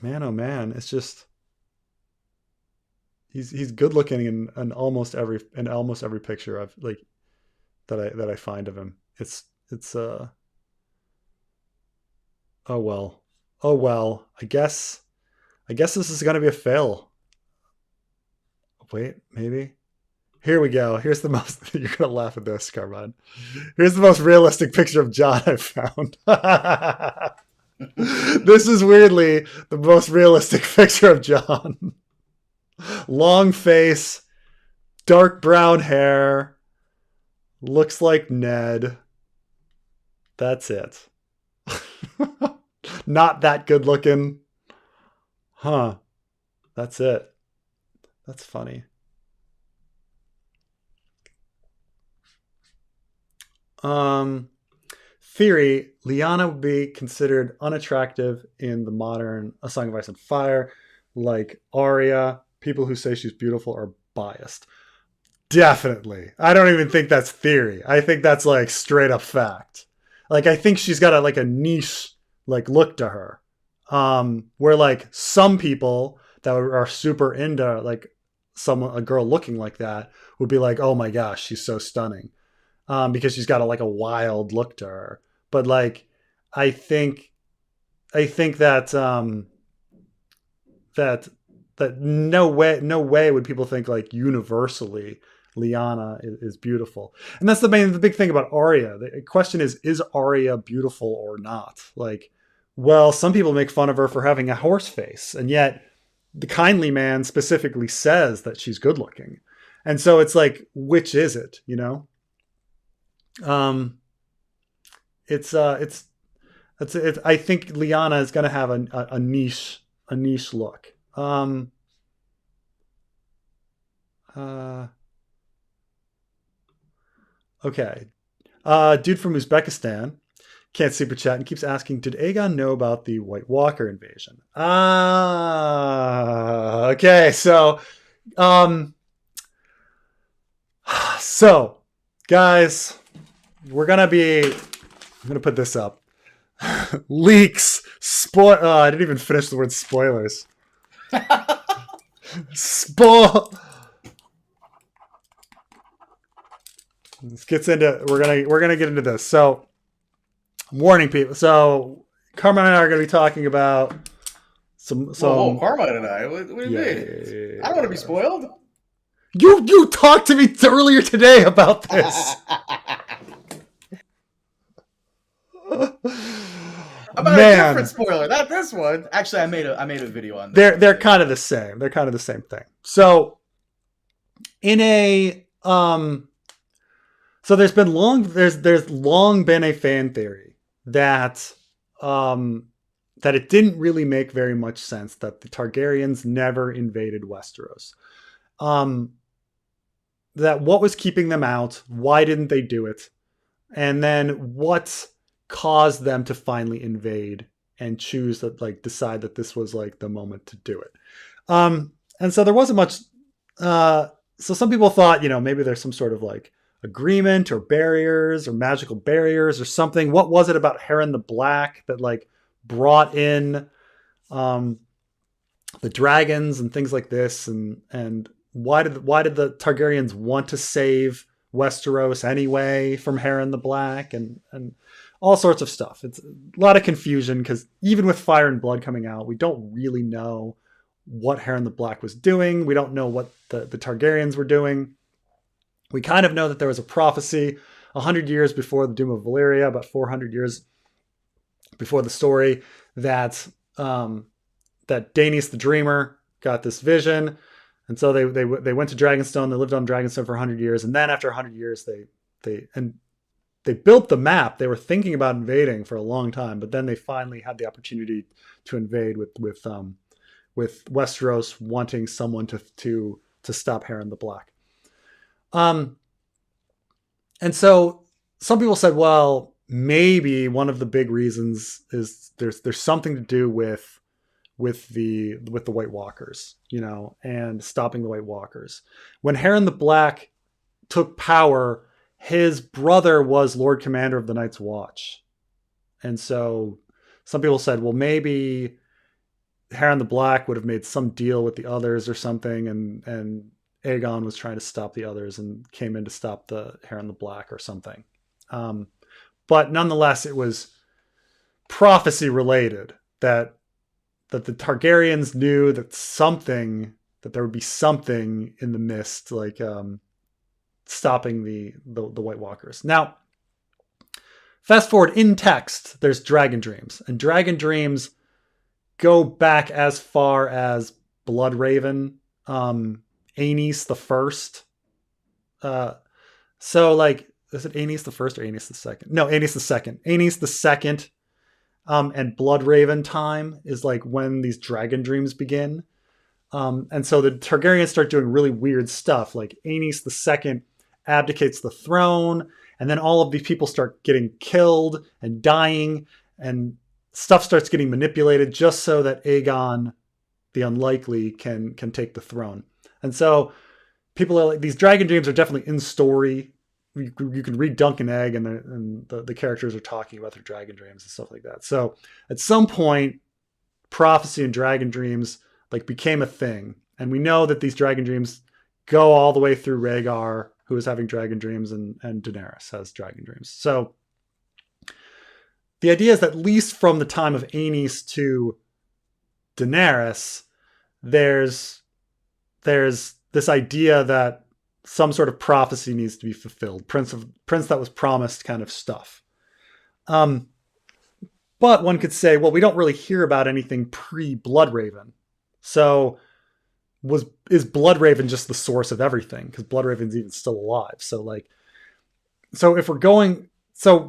Speaker 1: man, oh man, it's just he's good looking in almost every picture I've that I find of him. It's oh well. I guess this is gonna be a fail. Wait, maybe. Here we go. Here's the most. You're gonna laugh at this, Carmine. Here's the most realistic picture of Jon I've found. This is weirdly the most realistic picture of Jon. Long face, dark brown hair, looks like Ned. That's it. Not that good looking. Huh. That's it. That's funny. theory, Lyanna would be considered unattractive in the modern A Song of Ice and Fire. Like Arya, people who say she's beautiful are biased. Definitely. I don't even think that's theory. I think that's like straight up fact. Like I think she's got a niche like look to her. Where like some people that are super into like a girl looking like that would be like, oh my gosh, she's so stunning. Because she's got a wild look to her. But like, I think that that no way would people think like universally Lyanna is beautiful. And that's the big thing about Arya. The question is Arya beautiful or not? Like, well, some people make fun of her for having a horse face, and yet the kindly man specifically says that she's good looking. And so it's like, which is it, you know? It's I think Lyanna is going to have a niche look. Okay. Dude from Uzbekistan can't super chat and keeps asking, did Aegon know about the White Walker invasion? Okay. So, guys, I'm going to put this up. Leaks. I didn't even finish the word spoilers. This gets into, we're gonna get into this. So, I'm warning people. So, Carmine and I are gonna be talking about some.
Speaker 2: Whoa, Carmine and I. What do you mean? I don't want to be spoiled.
Speaker 1: You talked to me earlier today about this.
Speaker 2: About a different spoiler, not this one. Actually, I made a video on that.
Speaker 1: They're kind of the same. They're kind of the same thing. So, in a so there's long been a fan theory that it didn't really make very much sense that the Targaryens never invaded Westeros. That what was keeping them out? Why didn't they do it? And then what caused them to finally invade and choose that, like, decide that this was like the moment to do it. And so there wasn't much. So some people thought, maybe there's some sort of like agreement or barriers or magical barriers or something. What was it about Harren the Black that like brought in the dragons and things like this? And why did the Targaryens want to save Westeros anyway from Harren the Black and all sorts of stuff. It's a lot of confusion because even with Fire and Blood coming out, we don't really know what Harren the Black was doing. We don't know what the Targaryens were doing. We kind of know that there was a prophecy 100 years before the Doom of Valyria, about 400 years before the story, that Daenys the Dreamer got this vision. And so they went to Dragonstone. They lived on Dragonstone for 100 years. And then after 100 years, they built the map. They were thinking about invading for a long time, but then they finally had the opportunity to invade with Westeros wanting someone to stop Harren the Black. And so some people said, well, maybe one of the big reasons is there's something to do with the White Walkers, and stopping the White Walkers. When Harren the Black took power, his brother was Lord Commander of the Night's Watch. And so some people said, well, maybe Harren the Black would have made some deal with the others or something, and Aegon was trying to stop the others and came in to stop the Harren the Black or something. But nonetheless, it was prophecy related that the Targaryens knew that there would be something in the mist, like stopping the White Walkers. Now, fast forward in text, there's dragon dreams, and dragon dreams go back as far as Bloodraven, Aenys the First. So like, is it Aenys the First or Aenys the Second? No, Aenys the Second. Aenys the Second, and Bloodraven time is like when these dragon dreams begin. And so the Targaryens start doing really weird stuff. Like Aenys the Second abdicates the throne, and then all of these people start getting killed and dying, and stuff starts getting manipulated just so that Aegon the Unlikely can take the throne. And so people are like, these dragon dreams are definitely in story. You can read Dunk and Egg, and the characters are talking about their dragon dreams and stuff like that. So at some point, prophecy and dragon dreams like became a thing, and we know that these dragon dreams go all the way through Rhaegar, who is having dragon dreams, and Daenerys has dragon dreams. So the idea is that at least from the time of Aenys to Daenerys, there's this idea that some sort of prophecy needs to be fulfilled, prince that was promised kind of stuff. But one could say, well, we don't really hear about anything pre-Bloodraven. So is Bloodraven just the source of everything? Because Bloodraven's even still alive. So if we're going, so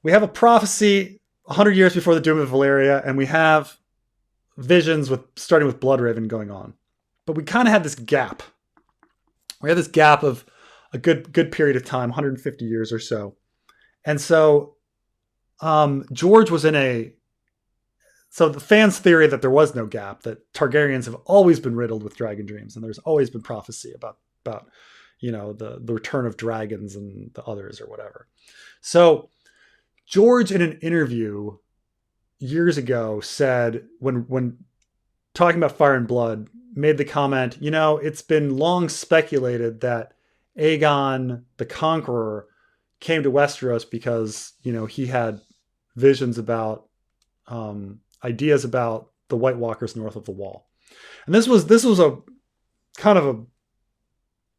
Speaker 1: we have a prophecy 100 years before the Doom of Valyria, and we have visions starting with Bloodraven going on. But we kind of had this gap. We had this gap of a good period of time, 150 years or so. And so George was so the fans' theory that there was no gap, that Targaryens have always been riddled with dragon dreams, and there's always been prophecy about the return of dragons and the others or whatever. So George, in an interview years ago, said, when talking about Fire and Blood, made the comment, it's been long speculated that Aegon the Conqueror came to Westeros because, he had visions about, ideas about the White Walkers north of the Wall. And this was a kind of a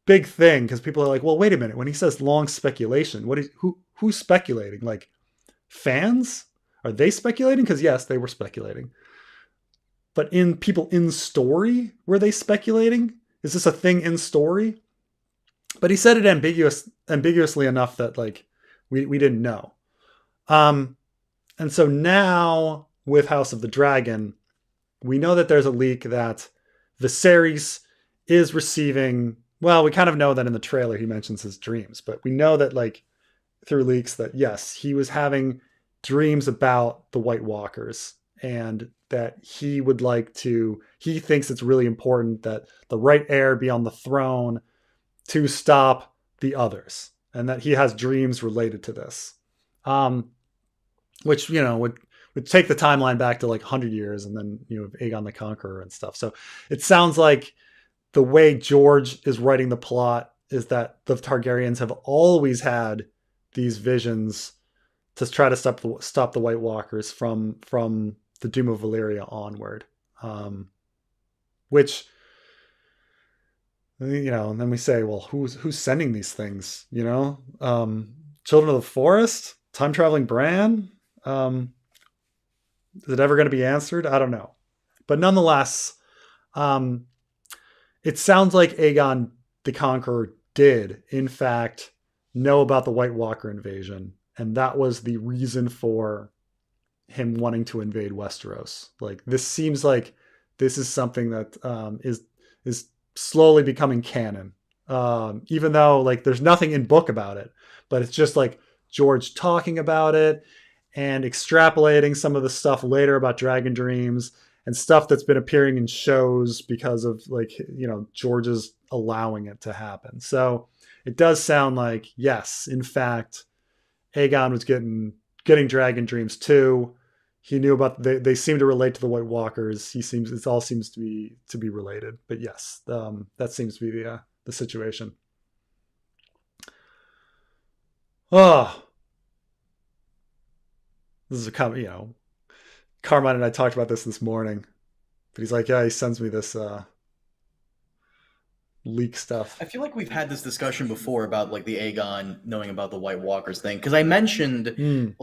Speaker 1: big thing, because people are like, well, wait a minute. When he says long speculation, who's speculating? Like, fans? Are they speculating? Because yes, they were speculating. But people in story, were they speculating? Is this a thing in story? But he said it ambiguously enough that we didn't know. And so now with House of the Dragon, we know that there's a leak that Viserys is receiving. Well, we kind of know that in the trailer he mentions his dreams, but we know that through leaks that yes, he was having dreams about the White Walkers, and that he thinks it's really important that the right heir be on the throne to stop the others, and that he has dreams related to this, which would take the timeline back to 100 years, and then Aegon the Conqueror and stuff. So it sounds like the way George is writing the plot is that the Targaryens have always had these visions to try to stop the White Walkers from the Doom of Valyria onward, which and then we say, well, who's sending these things? Children of the Forest, time traveling Bran. Is it ever going to be answered? I don't know, but nonetheless, it sounds like Aegon the Conqueror did, in fact, know about the White Walker invasion, and that was the reason for him wanting to invade Westeros. This seems like this is something that is slowly becoming canon, even though there's nothing in book about it, but it's just George talking about it and extrapolating some of the stuff later about dragon dreams and stuff that's been appearing in shows because of George's allowing it to happen. So it does sound like, yes, in fact, Aegon was getting dragon dreams too. He knew about they seem to relate to the White Walkers. It all seems to be related. But yes, that seems to be the situation. Oh, this is Carmine and I talked about this morning, but he's like, yeah, he sends me this leak stuff.
Speaker 2: I feel like we've had this discussion before about the Aegon knowing about the White Walkers thing, because I mentioned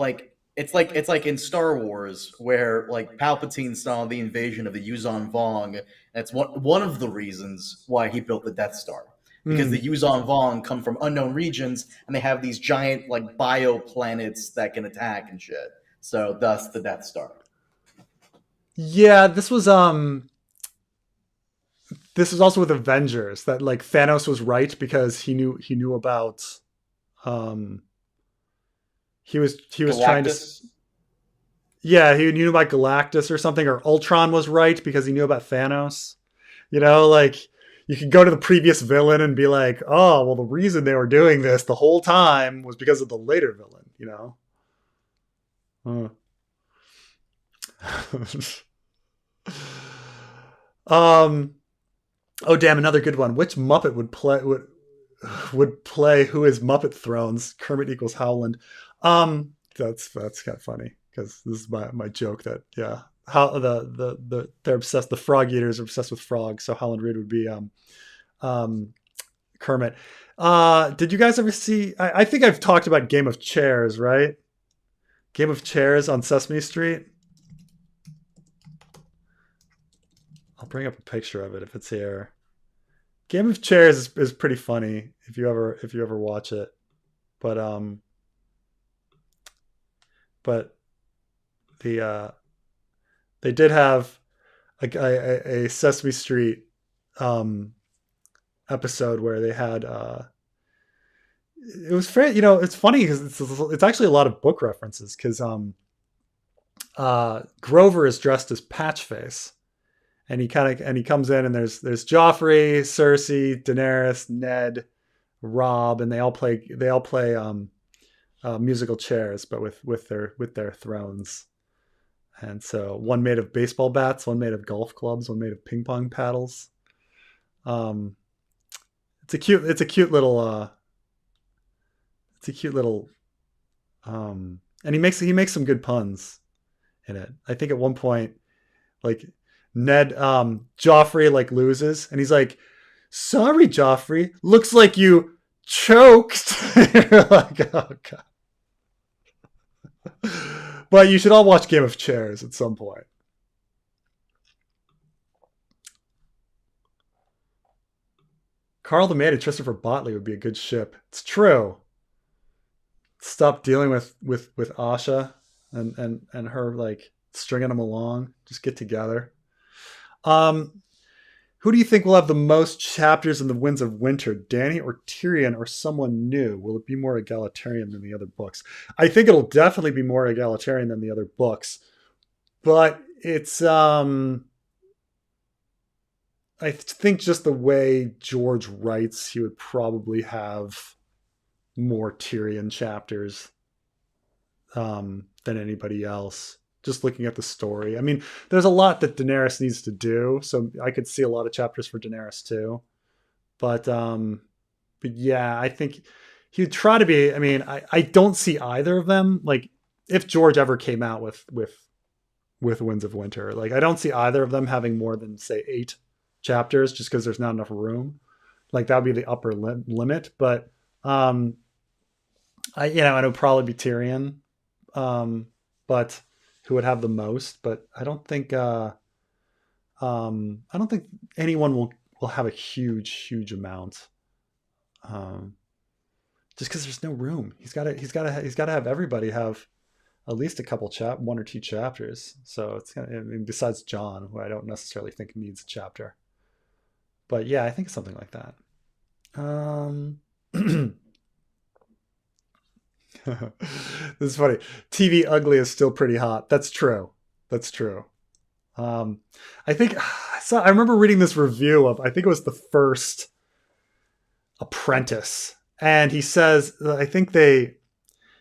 Speaker 2: it's like in Star Wars where Palpatine saw the invasion of the Yuzon Vong. That's one of the reasons why he built the Death Star, because the Yuzon Vong come from unknown regions and they have these giant bioplanets that can attack and shit. So thus the Death Star.
Speaker 1: Yeah, this was this was also with Avengers, that like Thanos was right because he knew about um he was trying to,
Speaker 2: Galactus.
Speaker 1: yeah, he knew about Galactus or something, or Ultron was right because he knew about Thanos. You know, like you could go to the previous villain and be like, oh, well, the reason they were doing this the whole time was because of the later villain, you know? um, oh, damn, another good one. Which Muppet would play who is Muppet Thrones? Kermit equals Howland. That's kind of funny because this is my joke that, yeah, how they're obsessed. The frog eaters are obsessed with frogs, so Howland Reed would be Kermit. Did you guys ever see? I think I've talked about Game of Chairs, right? Game of Chairs on Sesame Street. I'll bring up a picture of it if it's here. Game of Chairs is pretty funny if you ever watch it, but the they did have a Sesame Street episode where they had it was fair, you know, it's funny because it's actually a lot of book references because Grover is dressed as Patchface, and he comes in, and there's Joffrey, Cersei, Daenerys, Ned, Rob, and they all play musical chairs, but with their thrones. And so one made of baseball bats, one made of golf clubs, one made of ping pong paddles. It's a cute little and he makes some good puns in it. I think at one point, like Ned Joffrey like loses, and he's like, "Sorry, Joffrey, looks like you choked." You're like, oh god. But you should all watch Game of Chairs at some point. Carl the Maid and Christopher Botley would be a good ship. It's true. Stop dealing with Asha and her like stringing them along. Just get together. Who do you think will have the most chapters in the Winds of Winter? Dany or Tyrion or someone new? Will it be more egalitarian than the other books? I think it'll definitely be more egalitarian than the other books. But it's I think just the way George writes, he would probably have more Tyrion chapters than anybody else. Just looking at the story, I mean, there's a lot that Daenerys needs to do, so I could see a lot of chapters for Daenerys too. But yeah, I think he would try to be. I mean, I don't see either of them. Like, if George ever came out with Winds of Winter, like I don't see either of them having more than say 8 chapters, just because there's not enough room. Like that would be the upper limit. But it would probably be Tyrion, but who would have the most. But I don't think anyone will have a huge amount. Just because there's no room. He's got to have everybody have at least a couple 1 or 2 chapters. So it's besides Jon, who I don't necessarily think needs a chapter. But yeah, I think it's something like that. This is funny. TV ugly is still pretty hot. That's true. I think I remember reading this review of, I think it was the first Apprentice, and he says, I think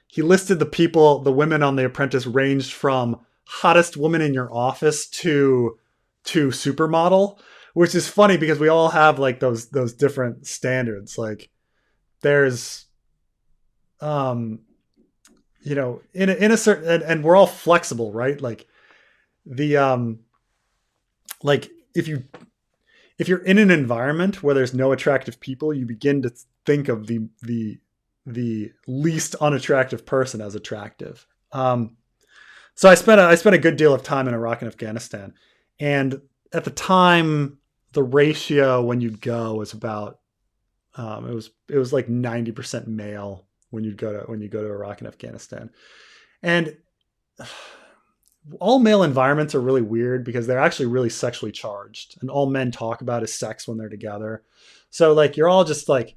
Speaker 1: he listed the women on The Apprentice ranged from hottest woman in your office to supermodel, which is funny because we all have like those different standards. Like there's in a certain, and we're all flexible, right? Like the like if you're in an environment where there's no attractive people, you begin to think of the least unattractive person as attractive. So I spent a good deal of time in Iraq and Afghanistan, and at the time, the ratio when you'd go was about it was like 90% male when you go to Iraq and Afghanistan, and all male environments are really weird because they're actually really sexually charged, and all men talk about is sex when they're together. So like you're all just like,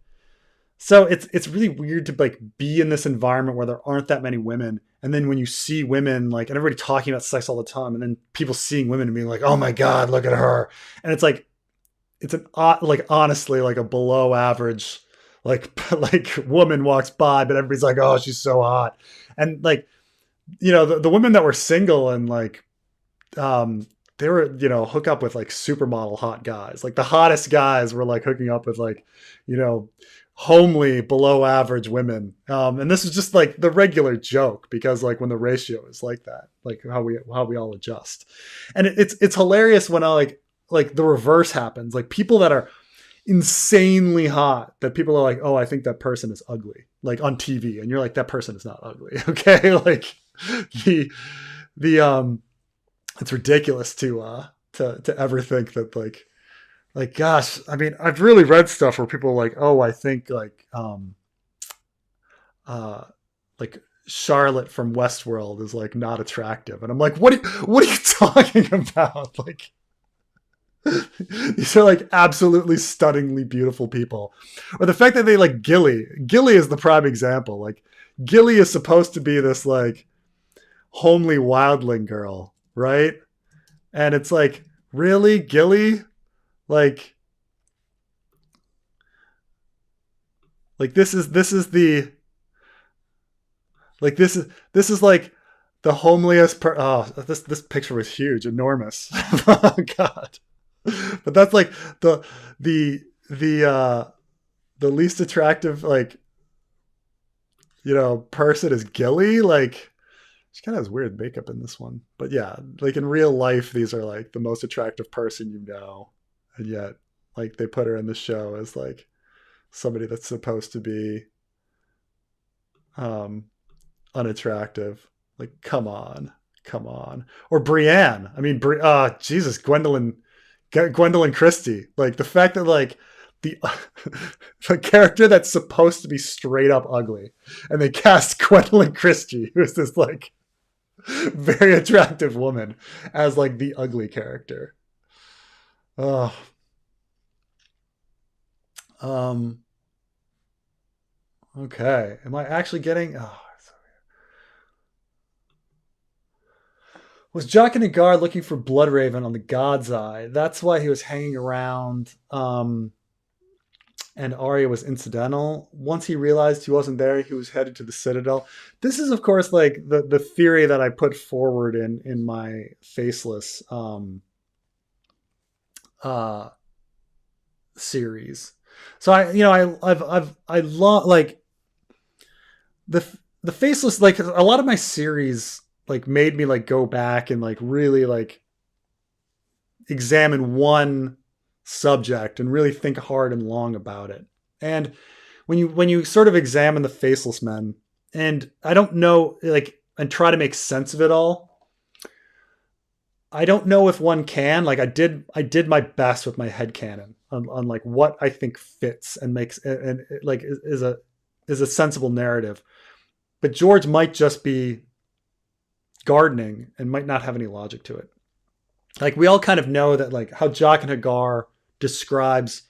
Speaker 1: so it's really weird to like be in this environment where there aren't that many women, and then when you see women, like, and everybody talking about sex all the time, and then people seeing women and being like, oh my god, look at her, and it's like, it's an like honestly like a below average like woman walks by, but everybody's like, oh, she's so hot, and like, you know, the women that were single and like, they were, you know, hook up with like supermodel hot guys. Like the hottest guys were like hooking up with like, you know, homely below average women. And this is just like the regular joke because like when the ratio is like that, like how we all adjust. And it's hilarious when I like the reverse happens. Like people that are insanely hot, that people are like, oh, I think that person is ugly, like on TV, and you're like, that person is not ugly. Okay. Like the it's ridiculous to ever think that like gosh, I mean, I've really read stuff where people are like, oh, I think like Charlotte from Westworld is like not attractive, and I'm like, what are you talking about? Like these are like absolutely stunningly beautiful people. Or the fact that they like Gilly is the prime example. Like Gilly is supposed to be this like homely wildling girl, right? And it's like, really, Gilly? Like this is the like this is like the homeliest oh, this picture was huge, enormous. Oh god. But that's like the least attractive, like, you know, person is Gilly. Like she kind of has weird makeup in this one, but yeah, like in real life, these are like the most attractive person you know, and yet like they put her in the show as like somebody that's supposed to be unattractive. Like come on. Or Brienne. I mean, Jesus, Gwendolyn Christie. Like the fact that like the character that's supposed to be straight up ugly, and they cast Gwendolyn Christie, who's this like very attractive woman, as like the ugly character. Oh. Okay. Am I actually getting? Oh. Was Jaqen H'ghar looking for Bloodraven on the God's Eye? That's why he was hanging around. And Arya was incidental. Once he realized he wasn't there, he was headed to the Citadel. This is, of course, like the theory that I put forward in my Faceless series. So I love like the Faceless, like a lot of my series like made me like go back and like really like examine one subject and really think hard and long about it. And when you sort of examine the Faceless Men, and I don't know, like, and try to make sense of it all, I don't know if one can. Like I did my best with my headcanon on like what I think fits and makes and like is a sensible narrative. But George might just be gardening and might not have any logic to it. Like we all kind of know that like how Jaqen H'ghar describes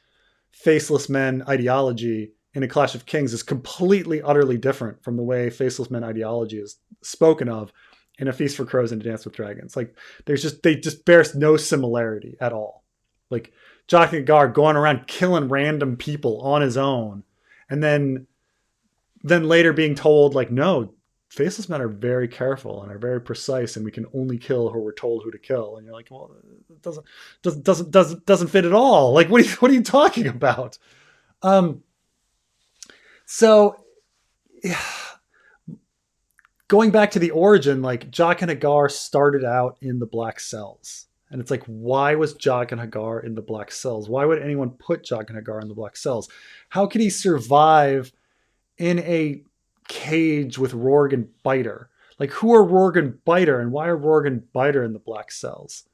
Speaker 1: Faceless Men ideology in A Clash of Kings is completely, utterly different from the way Faceless Men ideology is spoken of in A Feast for Crows and A Dance with Dragons. Like they just bear no similarity at all. Like Jaqen H'ghar going around killing random people on his own, and then later being told like, no, Faceless Men are very careful and are very precise, and we can only kill who we're told who to kill. And you're like, well, it doesn't fit at all. Like, what are you talking about? So yeah. Going back to the origin, like Jaqen H'ghar started out in the Black Cells. And it's like, why was Jaqen H'ghar in the Black Cells? Why would anyone put Jaqen H'ghar in the Black Cells? How could he survive in a cage with Rorg and Biter? Like, who are Rorg and Biter, and why are Rorg and Biter in the Black Cells?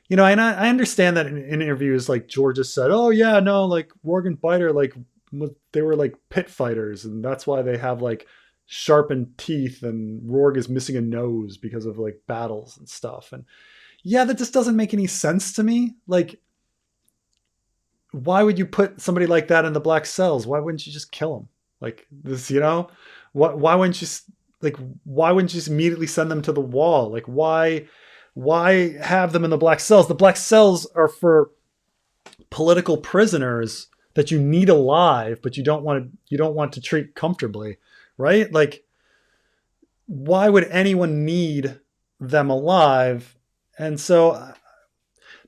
Speaker 1: You know, and I understand that in interviews, like George has said, oh yeah, no, like Rorg and Biter, like they were like pit fighters, and that's why they have like sharpened teeth and Rourke is missing a nose because of like battles and stuff. And yeah, that just doesn't make any sense to me. Like, why would you put somebody like that in the black cells? Why wouldn't you just kill him? Like this, you know? Why wouldn't you like? Why wouldn't you just immediately send them to the wall? Like, why have them in the black cells? The black cells are for political prisoners that you need alive, but you don't want to treat comfortably, right? Like, why would anyone need them alive? And so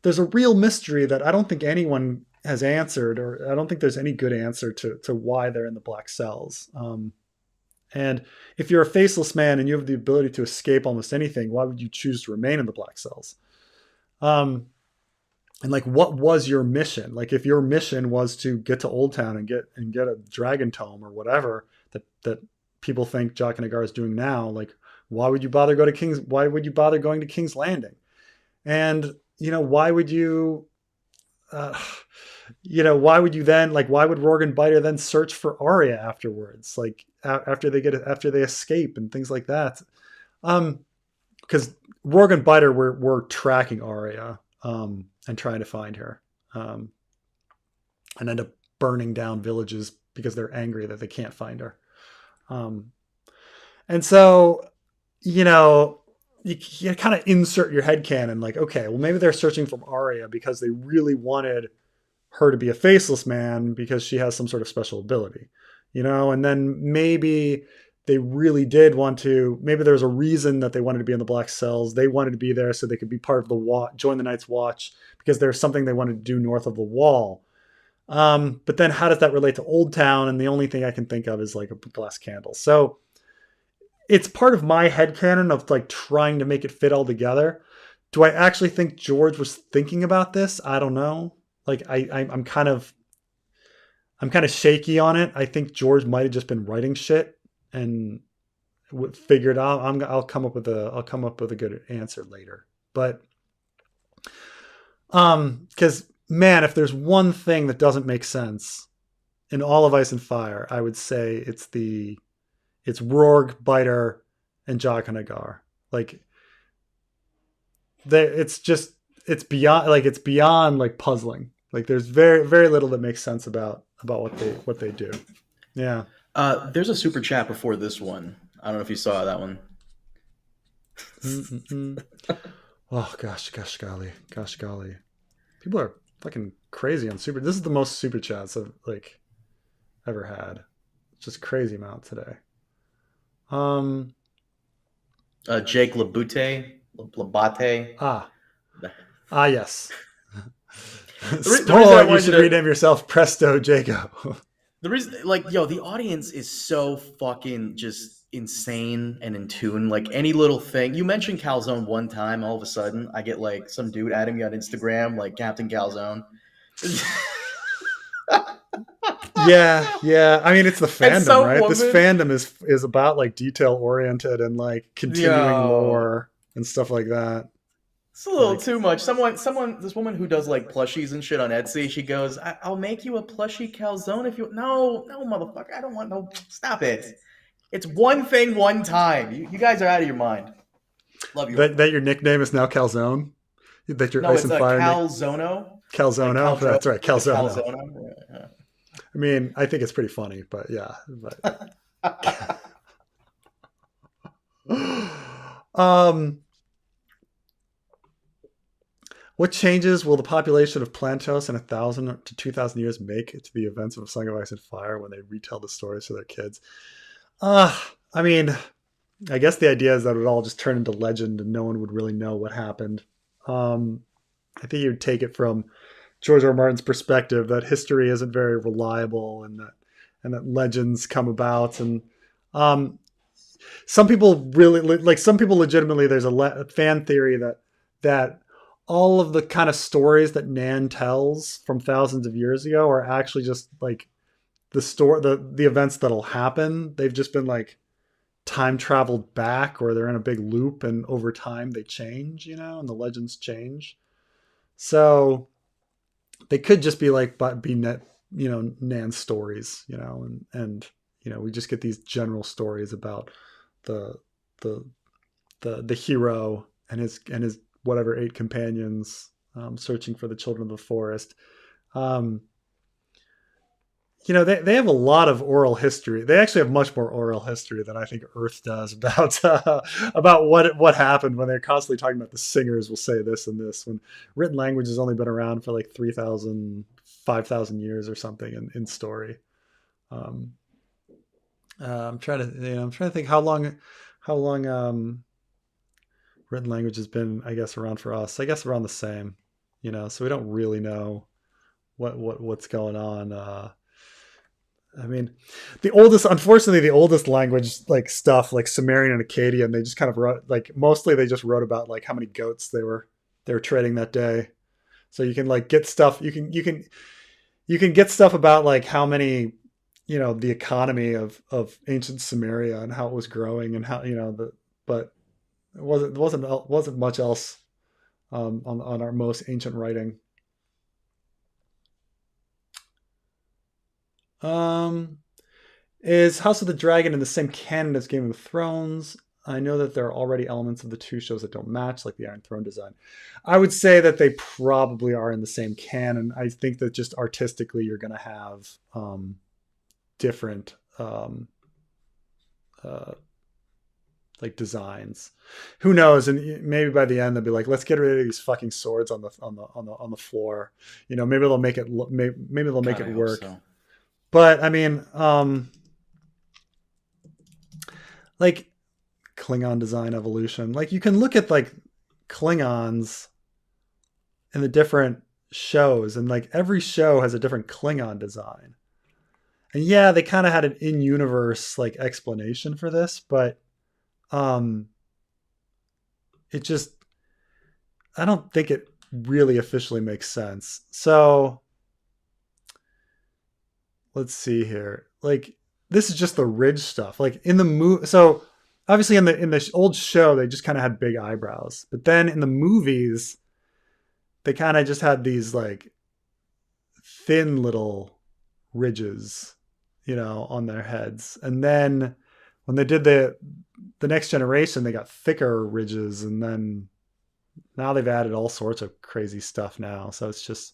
Speaker 1: there's a real mystery that I don't think anyone has answered, or I don't think there's any good answer to why they're in the black cells. And if you're a faceless man and you have the ability to escape almost anything, why would you choose to remain in the black cells? And like, what was your mission? Like, if your mission was to get to Old Town and get a dragon tome or whatever that people think Jaqen H'ghar is doing now, like, why would you bother going to King's Landing? And why would you? Why would you then, like, why would Rourke and Biter then search for Arya afterwards? Like, after they escape and things like that. Because Rourke and Biter were tracking Arya, and trying to find her, and end up burning down villages because they're angry that they can't find her. And so, you kind of insert your headcanon, like, okay, well, maybe they're searching for Arya because they really wanted her to be a faceless man because she has some sort of special ability, and then maybe they really did want to, maybe there's a reason that they wanted to be in the black cells. They wanted to be there so they could be part of the join the Night's Watch because there's something they wanted to do north of the wall. But then how does that relate to Old Town? And the only thing I can think of is like a glass candle. So it's part of my headcanon of like trying to make it fit all together. Do I actually think George was thinking about this? I don't know. Like, I'm kind of shaky on it. I think George might have just been writing shit and figured out. I'll come up with a good answer later. But because, man, if there's one thing that doesn't make sense in all of Ice and Fire, I would say it's Rourke, Biter, and Jaqen H'ghar. Like, it's beyond like puzzling. Like, there's very, very little that makes sense about what they do. Yeah.
Speaker 2: There's a super chat before this one. I don't know if you saw that one.
Speaker 1: Oh gosh golly. People are fucking crazy on super. This is the most super chats I've like ever had. It's just crazy amount today.
Speaker 2: Jake Labate.
Speaker 1: Yes.
Speaker 2: You
Speaker 1: should rename yourself Presto Jago.
Speaker 2: The reason, like, the audience is so fucking just insane and in tune. Like, any little thing. You mentioned Calzone one time, all of a sudden, I get, like, some dude adding me on Instagram, like, Captain Calzone.
Speaker 1: Yeah. I mean, it's the fandom, right?
Speaker 2: Woman,
Speaker 1: this fandom is about, like, detail-oriented and, like, continuing lore and stuff like that.
Speaker 2: It's a little too much. This woman who does like plushies and shit on Etsy, she goes, I'll make you a plushie calzone if you... No, motherfucker, I don't want no... Stop it. It's one thing, one time. You guys are out of your mind. Love you.
Speaker 1: That your nickname is now Calzone? That your Ice and Fire...
Speaker 2: Calzono.
Speaker 1: Calzono? That's right, Calzono.
Speaker 2: Calzono. Yeah.
Speaker 1: I mean, I think it's pretty funny, but yeah. What changes will the population of Planetos in 1,000 to 2,000 years make to the events of A Song of Ice and Fire when they retell the stories to their kids? I mean, I guess the idea is that it would all just turn into legend and no one would really know what happened. I think you'd take it from George R. R. Martin's perspective that history isn't very reliable and that legends come about. And some people legitimately, there's a fan theory that all of the kind of stories that Nan tells from thousands of years ago are actually just like the events that'll happen. They've just been like time traveled back, or they're in a big loop, and over time they change, and the legends change. So they could just be like, Nan's stories, and we just get these general stories about the the the hero and his whatever 8 companions searching for the children of the forest. Um, they have a lot of oral history. They actually have much more oral history than I think Earth does about what happened, when they're constantly talking about the singers will say this and this, when written language has only been around for like 3,000, 5,000 years or something in story. Um, I'm trying to think how long written language has been, I guess, around for us. I guess around the same, so we don't really know what's going on. I mean, unfortunately, the oldest language like stuff like Sumerian and Akkadian, they just kind of wrote, like, mostly they just wrote about like how many goats they were trading that day. So you can like get stuff, you can get stuff about like how many, the economy of ancient Sumeria and how it was growing, and how, but it wasn't much else on our most ancient writing. Is House of the Dragon in the same canon as Game of Thrones? I know that there are already elements of the two shows that don't match, like the Iron Throne design. I would say that they probably are in the same canon. I think that just artistically, you're going to have different like designs. Who knows? And maybe by the end they'll be like, let's get rid of these fucking swords on the floor. Maybe they'll make it. Maybe they'll make it work. So. But I mean, like Klingon design evolution. Like, you can look at like Klingons in the different shows, and like every show has a different Klingon design. And yeah, they kind of had an in-universe like explanation for this, but it just, I don't think it really officially makes sense. So let's see here. Like, this is just the ridge stuff. Like in the movie, so obviously in the old show they just kind of had big eyebrows, but then in the movies they kind of just had these like thin little ridges, on their heads. And then when they did the Next Generation, they got thicker ridges, and then now they've added all sorts of crazy stuff now. So it's just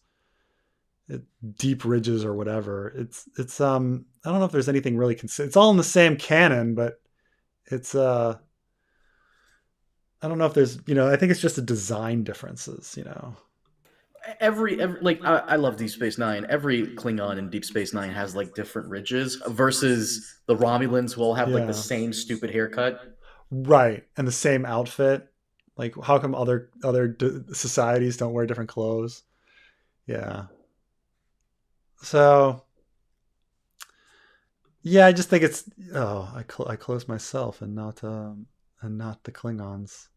Speaker 1: deep ridges or whatever. It's I don't know if there's anything really it's all in the same canon, but it's I don't know if there's, I think it's just the design differences,
Speaker 2: Every like I love Deep Space Nine. Every Klingon in Deep Space Nine has like different ridges, versus the Romulans will have like the same stupid haircut.
Speaker 1: Right, and the same outfit. Like, how come other societies don't wear different clothes? Yeah. So, yeah, I just think it's I close myself and not the Klingons.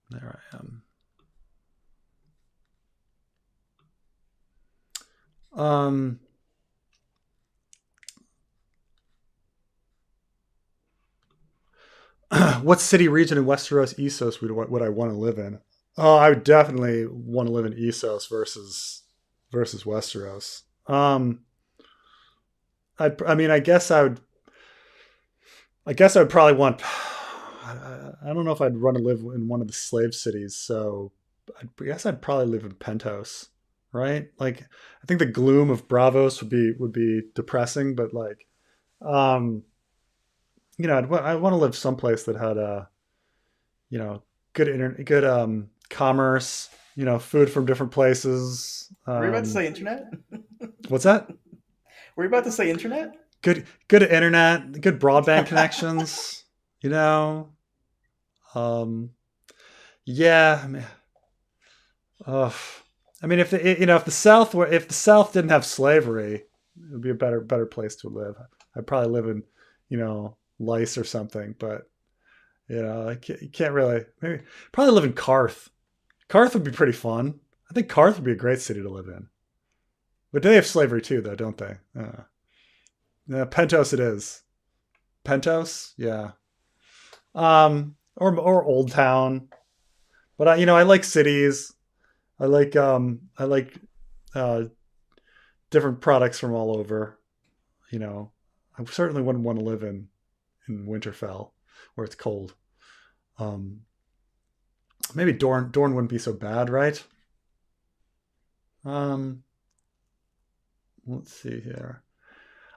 Speaker 1: There I am. What city, region in Westeros, Essos would I want to live in? Oh, I would definitely want to live in Essos versus Westeros. I mean, I guess I would probably want. I don't know if I'd want to live in one of the slave cities, so I guess I'd probably live in Pentos, right? Like, I think the gloom of Bravos would be depressing, but like, I want to live someplace that had good commerce, food from different places.
Speaker 2: Were you about to say internet?
Speaker 1: What's that?
Speaker 2: Were you about to say internet?
Speaker 1: Good internet, good broadband connections. Yeah, I mean, if the South didn't have slavery, it would be a better place to live. I'd probably live in, Lice or something, but you can't really. Maybe probably live in Karth. Karth would be pretty fun. I think Karth would be a great city to live in. But they have slavery too, though, don't they? Yeah, Pentos it is. Pentos, yeah. Or Old Town, but I like cities. I like uh, different products from all over. You know, I certainly wouldn't want to live in Winterfell where it's cold. Um, Maybe Dorne wouldn't be so bad, right? Um, let's see here.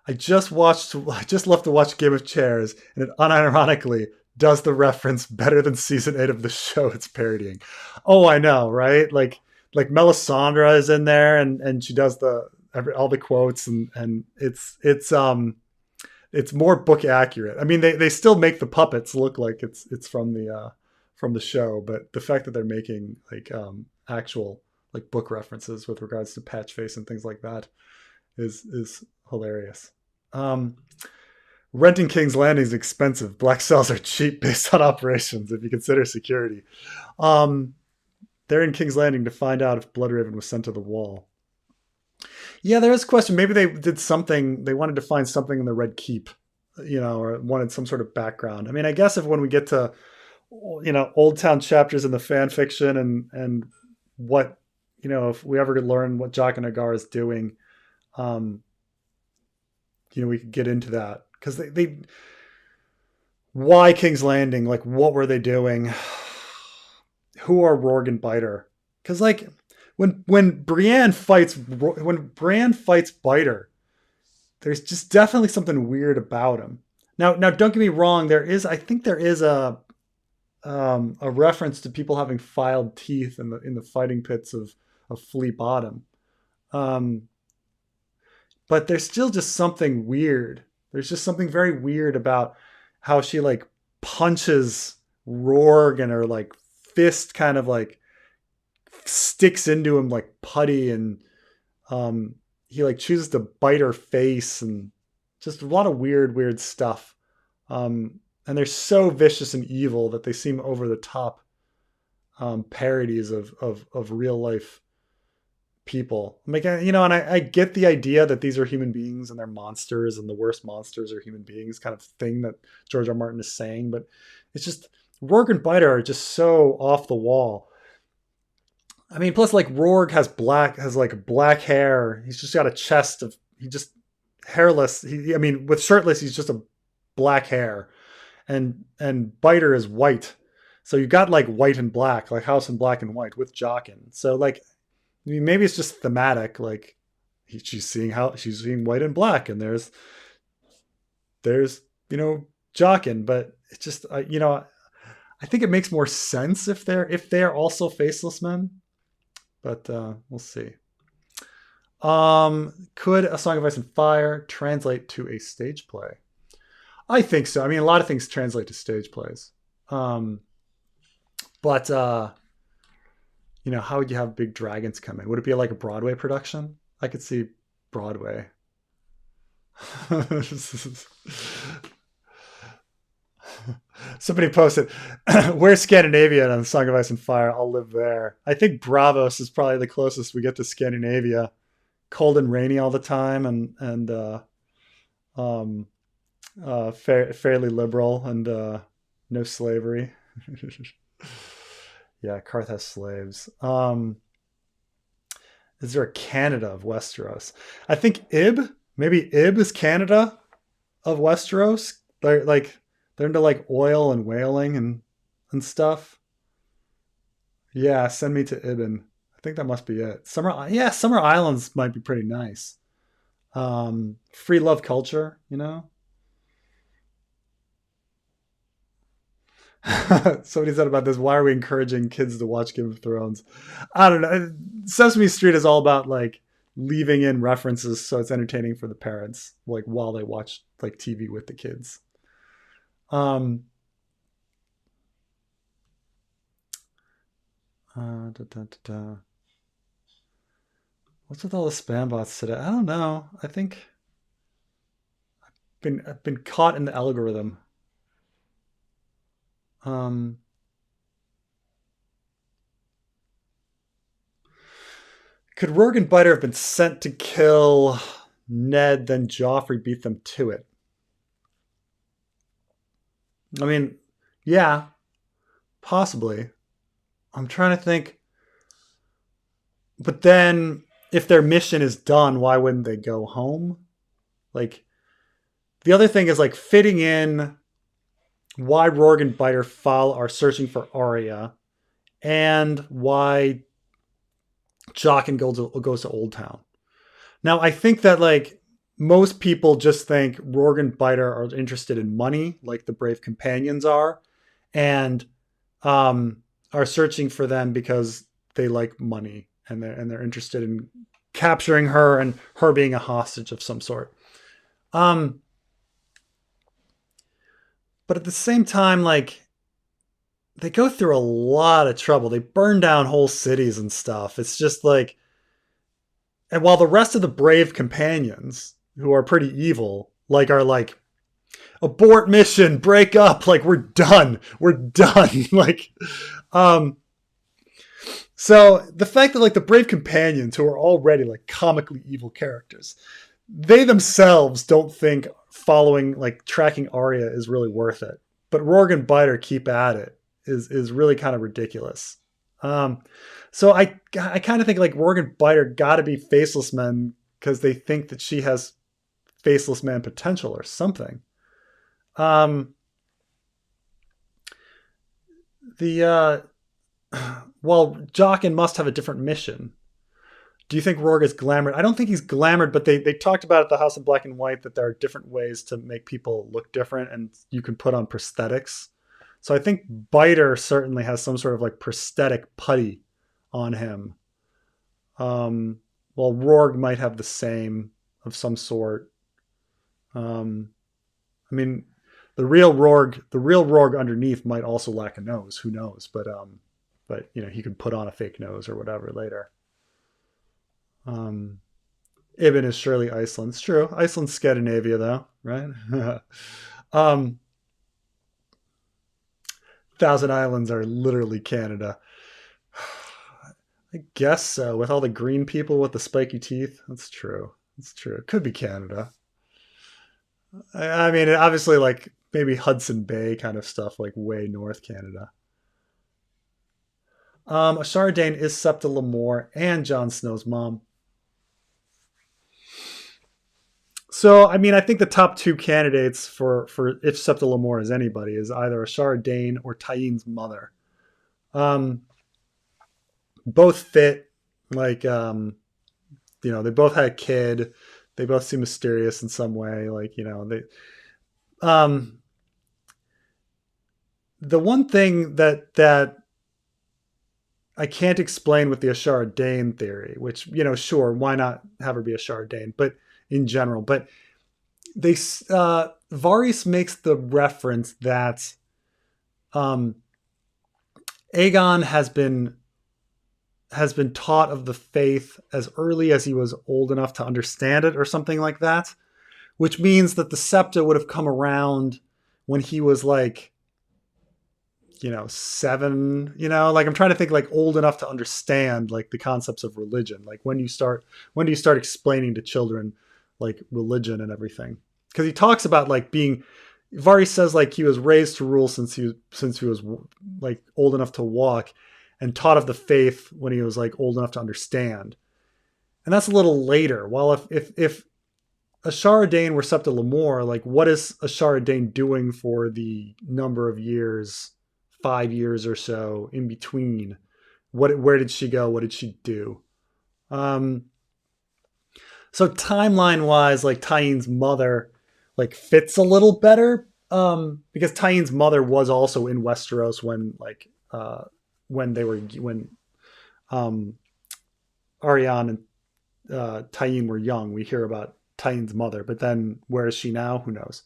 Speaker 1: I just left to watch Game of Chairs, and it unironically does the reference better than season 8 of the show it's parodying. Oh, I know, right? Like Melisandre is in there, and she does all the quotes, and it's more book accurate. I mean, they still make the puppets look like it's from the show, but the fact that they're making like actual like book references with regards to Patchface and things like that is hilarious. Um, Renting King's Landing is expensive. Black cells are cheap based on operations if you consider security. Um, they're in King's Landing to find out if Bloodraven was sent to the wall. Yeah, there is a question. Maybe they did something. They wanted to find something in the Red Keep, or wanted some sort of background. I mean, I guess if when we get to, Old Town chapters in the fan fiction and what, if we ever could learn what Jaqen H'ghar is doing, um, we could get into that because they why King's Landing? Like, what were they doing? Who are Rorg and Biter? Because like when Bran fights Biter, there's just definitely something weird about him. Now don't get me wrong. I think there is a reference to people having filed teeth in the fighting pits of Flea Bottom. But there's still just something weird. There's just something very weird about how she like punches Rorg and her like fist kind of like sticks into him like putty, and he like chooses to bite her face, and just a lot of weird stuff. And they're so vicious and evil that they seem over the top parodies of real life people. Like, and I get the idea that these are human beings and they're monsters, and the worst monsters are human beings, kind of thing that George R. R. Martin is saying. But it's just Rorg and Biter are just so off the wall. I mean, plus like Rorg has black hair. He's just got a chest of he just hairless. With shirtless, he's just a black hair, and Biter is white. So you got like white and black, like House and Black and White with Jaqen. So like, maybe it's just thematic. Like she's seeing white and black, and there's Jaqen, but it's just I think it makes more sense if they're also Faceless Men, but we'll see. Could A Song of Ice and Fire translate to a stage play? I think so. I mean, a lot of things translate to stage plays, but how would you have big dragons come in? Would it be like a Broadway production? I could see Broadway. Somebody posted, "Where's Scandinavia on Song of Ice and Fire? I'll live there." I think Bravos is probably the closest we get to Scandinavia. Cold and rainy all the time, and fairly liberal, and no slavery. Yeah, Karth has slaves. Is there a Canada of Westeros? I think maybe Ib is Canada of Westeros. They're into like oil and whaling and stuff. Yeah, send me to Ibn. I think that must be it. Summer Islands might be pretty nice. Free love culture, Somebody said about this, why are we encouraging kids to watch Game of Thrones? I don't know. Sesame Street is all about like leaving in references so it's entertaining for the parents, like while they watch like TV with the kids. Da, da, da, da. What's with all the spam bots today? I don't know. I think I've been caught in the algorithm. Could Rorg and Biter have been sent to kill Ned, then Joffrey beat them to it? I mean, yeah, possibly. I'm trying to think. but then if their mission is done, why wouldn't they go home? Like, the other thing is like fitting in why Rorg and Biter are searching for Arya, and why Jaqen goes to Old Town. Now, I think that like most people just think Rorg and Biter are interested in money, like the Brave Companions are, and are searching for them because they like money, and they're interested in capturing her and her being a hostage of some sort. But at the same time, like, they go through a lot of trouble. They burn down whole cities and stuff. It's just like, and while the rest of the Brave Companions, who are pretty evil, like, are like, abort mission, break up, like, we're done. Like, so the fact that like the Brave Companions, who are already like comically evil characters, they themselves don't think tracking Arya is really worth it. But Rorg and Biter keep at it is really kind of ridiculous. So I kind of think like Rorg and Biter got to be Faceless Men because they think that she has Faceless Man potential or something. Well, Jaqen must have a different mission. Do you think Rorg is glamored? I don't think he's glamored, but they talked about at the House of Black and White that there are different ways to make people look different, and you can put on prosthetics. So I think Biter certainly has some sort of like prosthetic putty on him. While Rorg might have the same of some sort. I mean, the real Rorg underneath might also lack a nose. Who knows? But you know, he could put on a fake nose or whatever later. Ibn is surely Iceland. It's true. Iceland's Scandinavia, though, right? Thousand Islands are literally Canada. I guess so. With all the green people with the spiky teeth, that's true. It's true. It could be Canada. I mean, obviously, like maybe Hudson Bay kind of stuff, like way north Canada. Ashara Dayne is Septon Lemore and Jon Snow's mom. So, I mean, I think the top two candidates for if Septon Lemore is anybody is either Ashara Dayne or Tyenne's mother. Both fit, like, you know, they both had a kid. They both seem mysterious in some way. Like, you know, the one thing that I can't explain with the Ashara Dayne theory, which, you know, sure, why not have her be Ashara Dayne, but in general, but they Varys makes the reference that Aegon has been taught of the faith as early as he was old enough to understand it, or something like that, which means that the Septa would have come around when he was like, you know, 7, you know, like I'm trying to think like old enough to understand like the concepts of religion. Like when do you start explaining to children like religion and everything? Because he talks about like Varys says like he was raised to rule since he was like old enough to walk, and taught of the faith when he was like old enough to understand. And that's a little later. While if Ashara Dayne were Septon Lemore, like what is Ashara Dayne doing for the number of years, 5 years or so in between? Where did she go? What did she do? So timeline wise, like Tyenne's mother like fits a little better, because Tyenne's mother was also in Westeros when Arianne and Tyene were young. We hear about Tyenne's mother, but then where is she now? Who knows?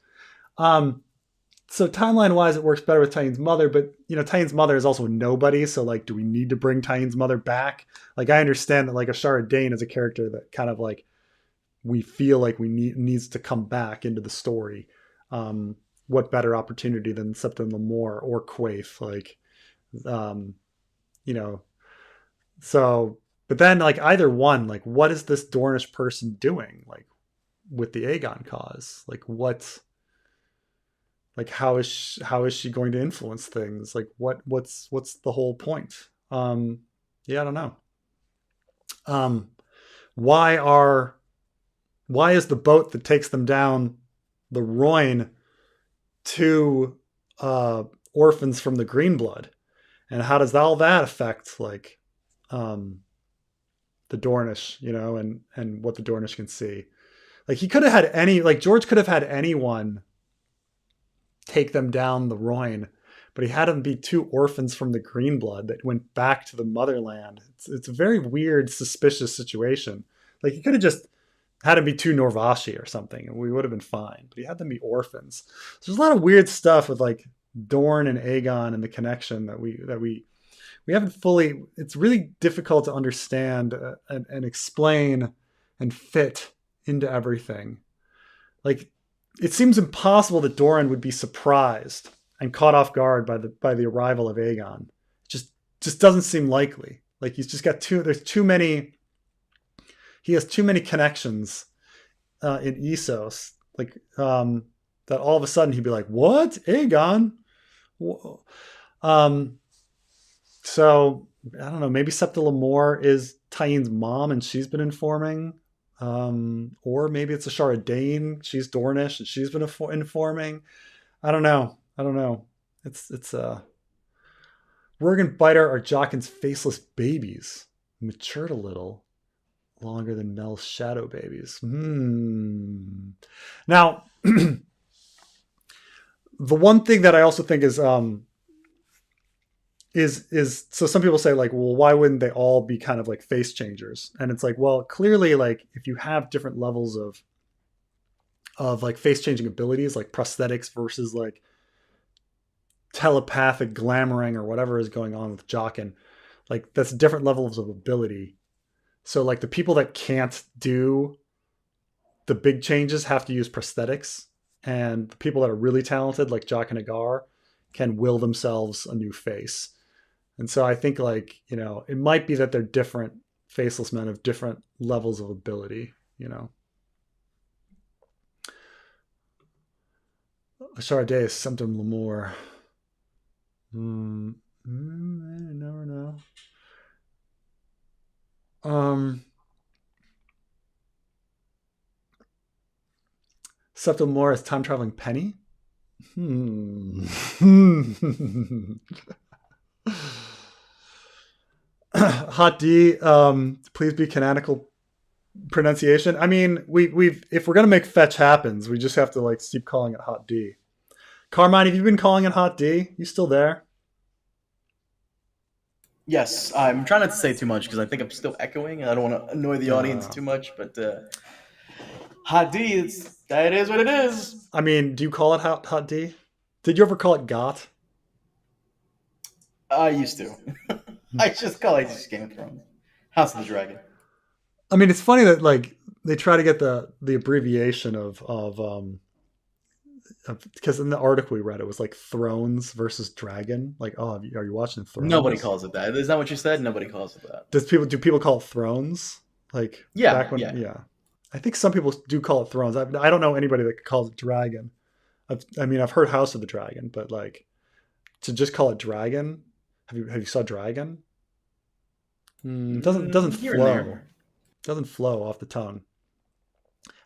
Speaker 1: So timeline wise, it works better with Tyenne's mother, but you know, Tyenne's mother is also nobody. So like, do we need to bring Tyenne's mother back? Like, I understand that like Ashara Dayne is a character that kind of like we feel like needs to come back into the story. What better opportunity than Septon Lemore or Quaithe? Like, you know, so, but then like either one, like what is this Dornish person doing like with the Aegon cause? Like how is she going to influence things? Like what's the whole point? Yeah, I don't know. Um, why is the boat that takes them down the Rhoyne two orphans from the Greenblood, and how does all that affect like the Dornish, and what the Dornish can see? Like he could have had George could have had anyone take them down the Rhoyne, but he had them be two orphans from the Greenblood that went back to the motherland. It's a very weird, suspicious situation. Like he could have just had them be two Norvashi or something, and we would have been fine. But he had them be orphans. So there's a lot of weird stuff with like Dorne and Aegon and the connection that we haven't fully. It's really difficult to understand and explain and fit into everything. Like it seems impossible that Doran would be surprised and caught off guard by the arrival of Aegon. It just doesn't seem likely. Like he's just got there's too many. He has too many connections in Essos, like that all of a sudden he'd be like, "What, Aegon?" So I don't know. Maybe Septon Lemore is Tyenne's mom, and she's been informing, or maybe it's Ashara Dayne. She's Dornish, and she's been informing. I don't know. It's Rurg and Biter are Jaqen's faceless babies, matured a little. Longer than Mel's shadow babies. Now, the one thing that I also think is so some people say like, well, why wouldn't they all be kind of like face changers? And it's like, well, clearly, like if you have different levels of like face changing abilities, like prosthetics versus like telepathic glamoring or whatever is going on with Jaqen, like that's different levels of ability. So like the people that can't do the big changes have to use prosthetics, and the people that are really talented like Jaqen and Agar can will themselves a new face. And so I think like, it might be that they're different faceless men of different levels of ability, Ashara Day is Septon Lemore. I never know. Septon Lemore is time traveling Penny. Hot D, please be canonical pronunciation. I mean, we've if we're gonna make fetch happens, we just have to like keep calling it Hot D. Carmine, have you been calling it Hot D? You still there?
Speaker 2: Yes, I'm trying not to say too much because I think I'm still echoing. I don't want to annoy the audience too much, but Hot D, it is what it is.
Speaker 1: I mean, do you call it Hot D? Did you ever call it Got?
Speaker 2: I used to. I just call it Game of Thrones. House of the Dragon.
Speaker 1: I mean, it's funny that like they try to get the abbreviation of because in the article we read it was like Thrones versus Dragon. Like, oh, are you watching Thrones?
Speaker 2: Nobody calls it that. Is that what you said? Nobody calls it that.
Speaker 1: Do people call it Thrones? Like back when, yeah. I think some people do call it Thrones. I don't know anybody that calls it Dragon. I've heard House of the Dragon, but like to just call it Dragon. Have you saw Dragon? Doesn't flow. Doesn't flow off the tongue.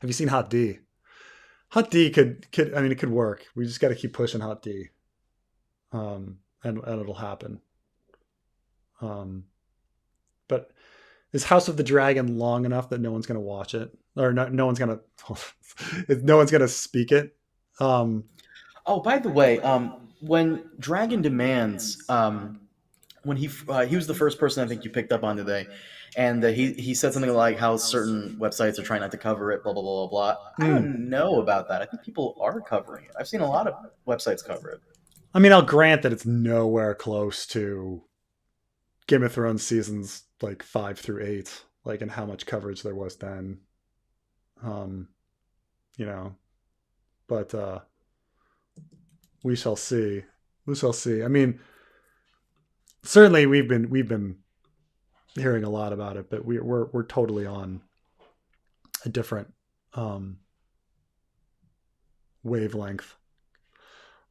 Speaker 1: Have you seen Hot D? Hot D could it could work. We just got to keep pushing Hot D, and it'll happen. But is House of the Dragon long enough that no one's gonna watch it, or no one's gonna speak it?
Speaker 2: Oh, by the way, when Dragon Demands, when he was the first person I think you picked up on today, and he said something like how certain websites are trying not to cover it, blah blah blah blah blah. I don't know about that. I think people are covering it. I've seen a lot of websites cover it.
Speaker 1: I mean, I'll grant that it's nowhere close to Game of Thrones seasons like 5 through 8, like, and how much coverage there was then. But we shall see. I mean, certainly we've been hearing a lot about it, but we're totally on a different wavelength.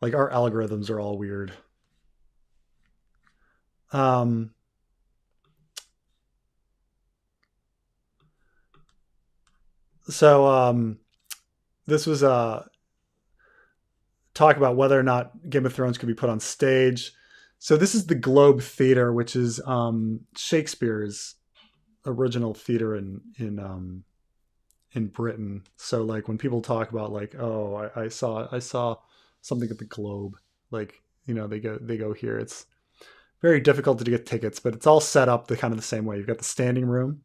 Speaker 1: Like our algorithms are all weird. So this was talk about whether or not Game of Thrones could be put on stage. So this is the Globe Theater, which is Shakespeare's original theater in Britain. So like when people talk about like, oh, I saw something at the Globe, like they go here. It's very difficult to get tickets, but it's all set up the kind of the same way. You've got the standing room,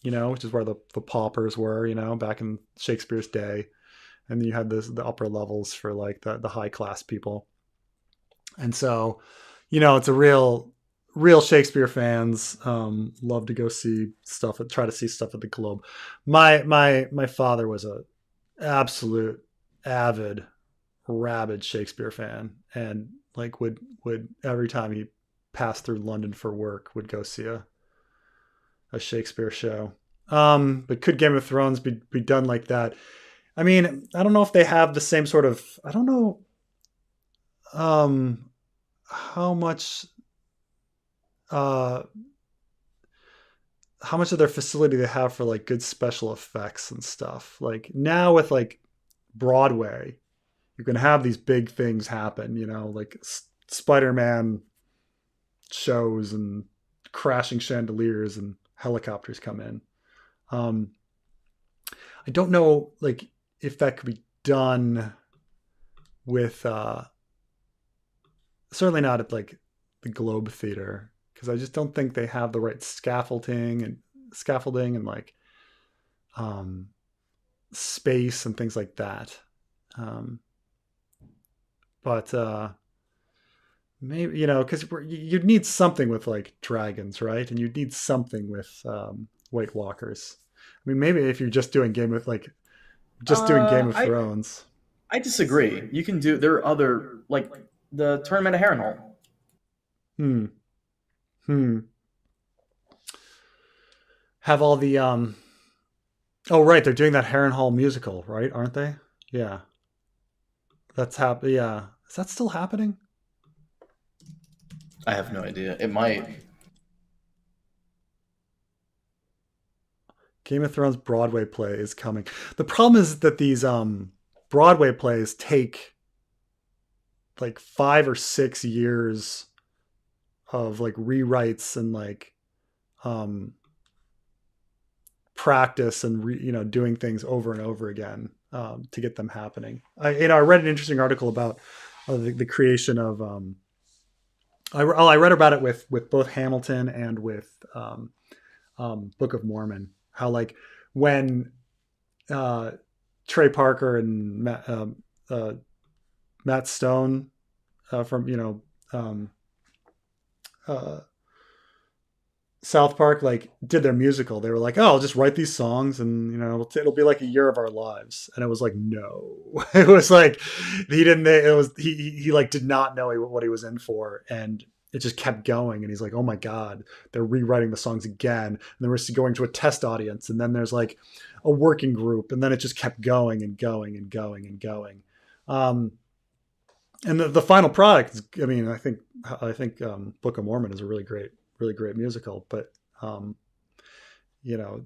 Speaker 1: which is where the paupers were, back in Shakespeare's day, and then you had the upper levels for like the high class people. And so, it's a real Shakespeare fans love to go see stuff, try to see stuff at the Globe. My father was a absolute avid, rabid Shakespeare fan, and like would every time he passed through London for work would go see a Shakespeare show. But could Game of Thrones be done like that? I mean, I don't know if they have the same sort of. I don't know how much uh, how much of their facility they have for like good special effects and stuff. Like now with like Broadway, you can have these big things happen. Like Spider-Man shows and crashing chandeliers and helicopters come in. Um, I don't know like if that could be done with certainly not at like the Globe Theater, because I just don't think they have the right scaffolding and like um, space and things like that. Um, but maybe because you'd need something with like dragons, right? And you'd need something with White Walkers. I mean, maybe if you're just doing Game of
Speaker 2: I
Speaker 1: Thrones.
Speaker 2: I disagree. You can do there are other like the Tournament of Harrenhal.
Speaker 1: Hmm. Hmm. Have all the Oh right, they're doing that Harrenhal musical, right? Aren't they? Yeah, Yeah, is that still happening?
Speaker 2: I have no idea. It might.
Speaker 1: Game of Thrones Broadway play is coming. The problem is that these Broadway plays take like 5 or 6 years of like rewrites and like um practice and doing things over and over again to get them happening. I read an interesting article about the creation of I read about it with both Hamilton and with Book of Mormon. How like when uh, Trey Parker and Matt Stone from um, uh, South Park like did their musical, they were like, "Oh, I'll just write these songs, and it'll be like a year of our lives." And it was like, no, it was like he didn't. It was he like did not know what he was in for, and it just kept going. And he's like, "Oh my god, they're rewriting the songs again." And then we're going to a test audience, and then there's like a working group, and then it just kept going and going and going and going. And the final product is, I mean, I think Book of Mormon is a really great musical, but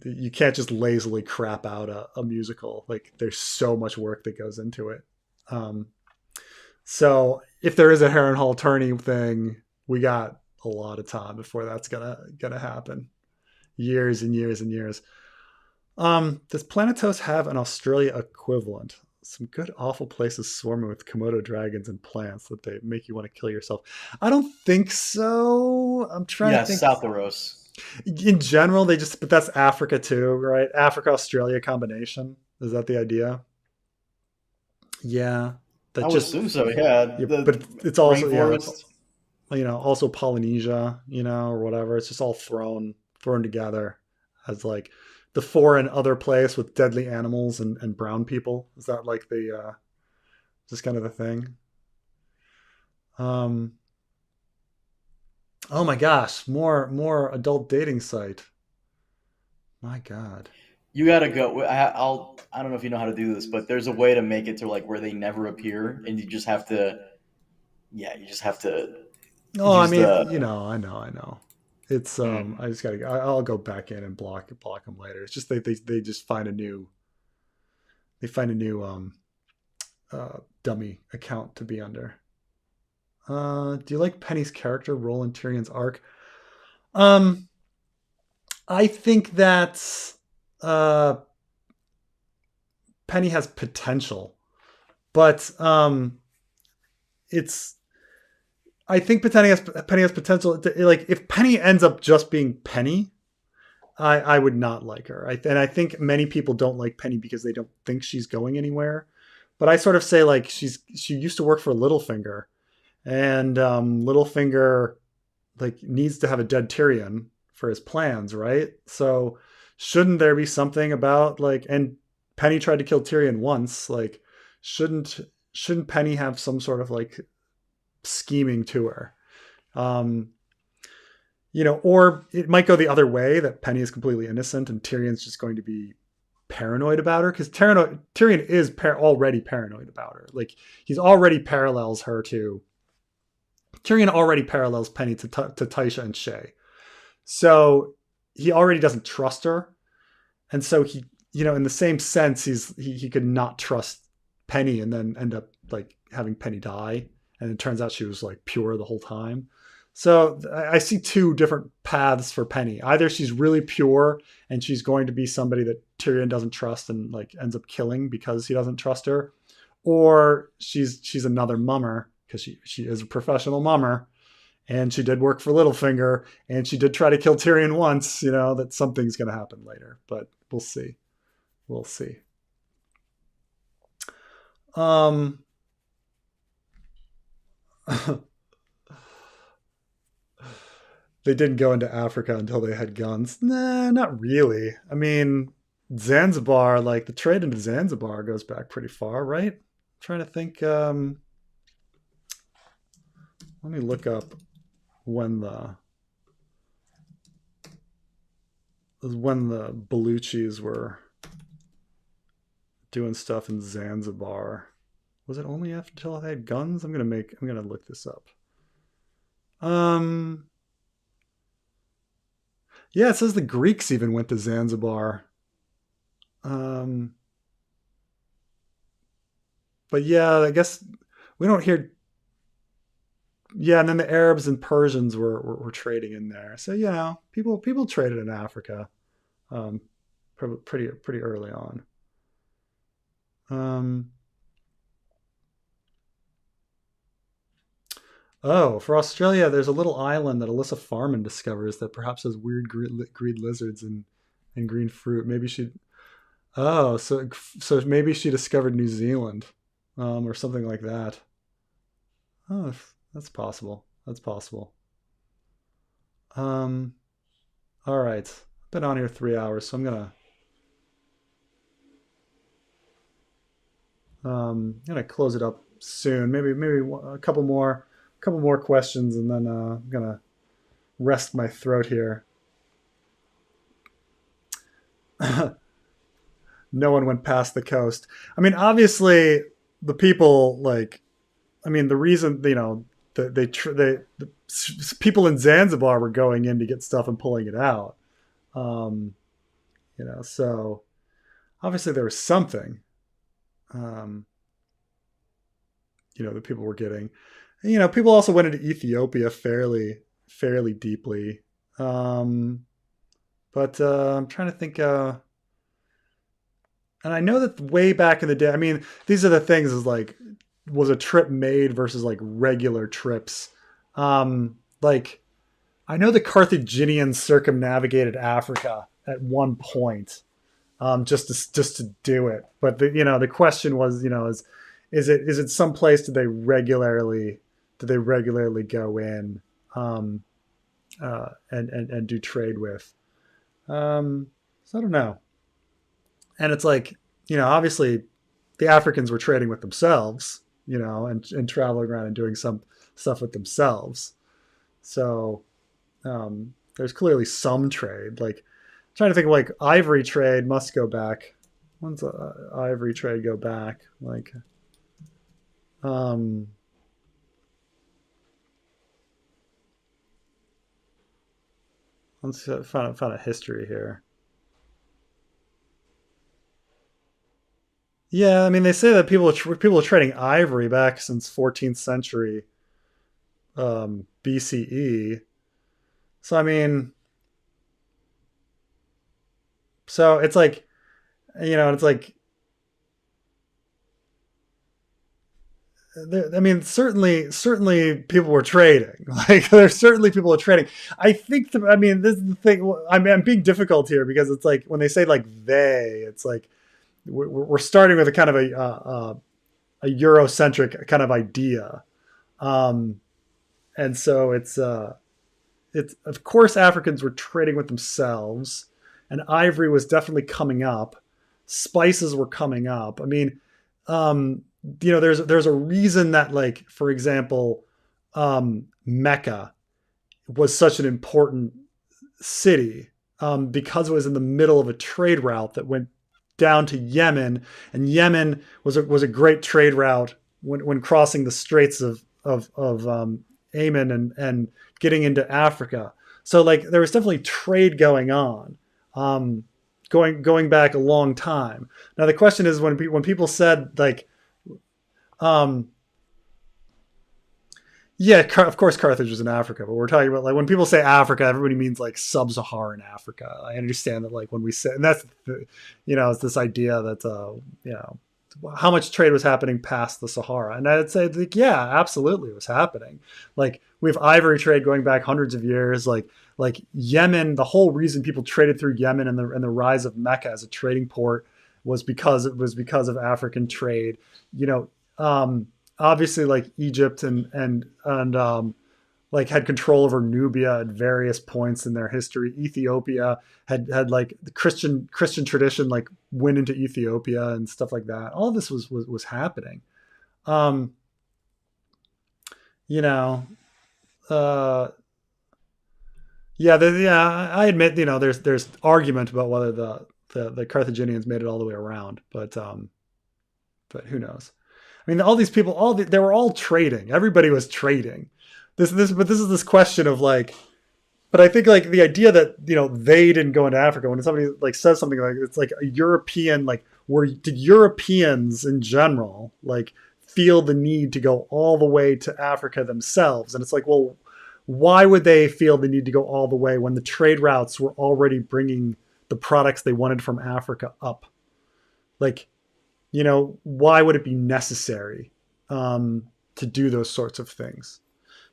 Speaker 1: you can't just lazily crap out a musical. Like there's so much work that goes into it. Um, so if there is a Harrenhal tourney thing, we got a lot of time before that's gonna happen. Years and years and years. Does Planetos have an Australia equivalent? Some good awful places swarming with Komodo dragons and plants that they make you want to kill yourself. I don't think so. I'm trying to
Speaker 2: Yeah,
Speaker 1: think.
Speaker 2: Southaros.
Speaker 1: In general, but that's Africa too, right? Africa Australia combination. Is that the idea? Yeah,
Speaker 2: I
Speaker 1: that
Speaker 2: would
Speaker 1: just
Speaker 2: assume so. Yeah,
Speaker 1: yeah,
Speaker 2: the
Speaker 1: but it's also it's
Speaker 2: rainforest.
Speaker 1: also Polynesia, or whatever. It's just all thrown together as like the foreign other place with deadly animals and brown people. Is that like the just kind of the thing? Um, oh my gosh, more adult dating site. My God.
Speaker 2: You gotta go. I'll. I don't know if you know how to do this, but there's a way to make it to like where they never appear, and you just have to. Yeah, you just have to
Speaker 1: Oh, I
Speaker 2: use
Speaker 1: mean,
Speaker 2: the.
Speaker 1: I know. It's
Speaker 2: Mm.
Speaker 1: I just gotta. I'll go back in and block them later. It's just they just find a new they find a new dummy account to be under. Do you like Penny's character role in Tyrion's arc? I think that uh, Penny has potential, but it's. I think Penny has potential. Like if Penny ends up just being Penny, I would not like her. And I think many people don't like Penny because they don't think she's going anywhere. But I sort of say like she used to work for Littlefinger, and Littlefinger like needs to have a dead Tyrion for his plans, right? So shouldn't there be something about like, and Penny tried to kill Tyrion once, like shouldn't Penny have some sort of like scheming to her? Um, or it might go the other way, that Penny is completely innocent and Tyrion's just going to be paranoid about her, because Tyrion is already paranoid about her. Like Tyrion already parallels Penny to Tysha and Shay. So he already doesn't trust her. And so he, in the same sense, he could not trust Penny and then end up like having Penny die. And it turns out she was like pure the whole time. So I see two different paths for Penny. Either she's really pure and she's going to be somebody that Tyrion doesn't trust and like ends up killing because he doesn't trust her, or she's another mummer, because she is a professional mummer, and she did work for Littlefinger, and she did try to kill Tyrion once. That something's going to happen later, but we'll see. We'll see. They didn't go into Africa until they had guns. Nah, not really. I mean, Zanzibar, like the trade into Zanzibar goes back pretty far, right? I'm trying to think. Let me look up when the Baluchis were doing stuff in Zanzibar. Was it only until they had guns? I'm gonna look this up. Yeah, it says the Greeks even went to Zanzibar. But yeah, I guess we don't hear. Yeah, and then the Arabs and Persians were trading in there. So people traded in Africa, um, pretty early on. Oh, for Australia, there's a little island that Alyssa Farman discovers that perhaps has weird green lizards and green fruit. Maybe she. Oh, so maybe she discovered New Zealand, or something like that. Oh, that's possible. That's possible. Um, all right. I've been on here 3 hours, so I'm gonna close it up soon. Maybe a couple more questions, and then I'm gonna rest my throat here. No one went past the coast. I mean, obviously, the people like. I mean, the reason the people in Zanzibar were going in to get stuff and pulling it out. Um, so obviously there was something. Um, that people were getting. People also went into Ethiopia fairly deeply. Um, but I'm trying to think. And I know that way back in the day, I mean, these are the things, is like, was a trip made versus like regular trips. Like, I know the Carthaginians circumnavigated Africa at one point, just to do it. But the question was, is it some place did they regularly go in, and do trade with? So I don't know. And it's like, obviously the Africans were trading with themselves, and traveling around and doing some stuff with themselves. So there's clearly some trade. Like, I'm trying to think of like ivory trade must go back. When's the ivory trade go back? Like, let's find a history here. Yeah, I mean, they say that people are trading ivory back since 14th century BCE. So I mean, so it's like, it's like, I mean, certainly people were trading. Like, there's certainly people are trading. I think. I mean, this is the thing. I'm being difficult here because it's like when they say like they, it's like we're starting with a kind of a Eurocentric kind of idea, um, and so it's of course Africans were trading with themselves, and ivory was definitely coming up. Spices were coming up. I mean, there's a reason that, like, for example, Mecca was such an important city, because it was in the middle of a trade route that went down to Yemen, and Yemen was a great trade route when crossing the Straits of Aemond and getting into Africa. So like there was definitely trade going on, um, going back a long time. Now the question is when people said like, um, yeah, of course Carthage was in Africa, but we're talking about like when people say Africa, everybody means like sub-Saharan Africa. I understand that like when we say, and that's it's this idea that how much trade was happening past the Sahara, and I'd say like yeah, absolutely, it was happening. Like we have ivory trade going back hundreds of years. Like Yemen, the whole reason people traded through Yemen and the rise of Mecca as a trading port was because of African trade. You know, obviously like Egypt and like had control over Nubia at various points in their history. Ethiopia had like the Christian tradition like went into Ethiopia and stuff like that. All of this was happening. Um, you know, uh, yeah. I admit, there's argument about whether the Carthaginians made it all the way around, but who knows? I mean, all these people, they were all trading. Everybody was trading. But this is this question of like, but I think like the idea that they didn't go into Africa when somebody like says something like it's like a European like did Europeans in general like feel the need to go all the way to Africa themselves? And it's like, well, why would they feel the need to go all the way when the trade routes were already bringing the products they wanted from Africa up? Like, why would it be necessary to do those sorts of things?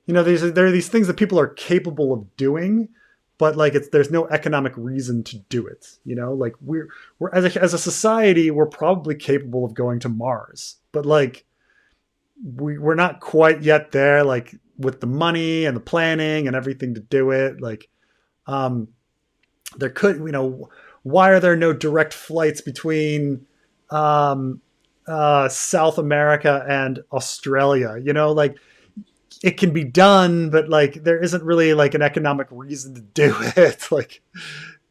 Speaker 1: There are these things that people are capable of doing, but like there's no economic reason to do it. Like we're as a society, we're probably capable of going to Mars, but like we're not quite yet there. Like with the money and the planning and everything to do it, like um, there could, why are there no direct flights between um, South America and Australia? Like it can be done, but like there isn't really like an economic reason to do it. Like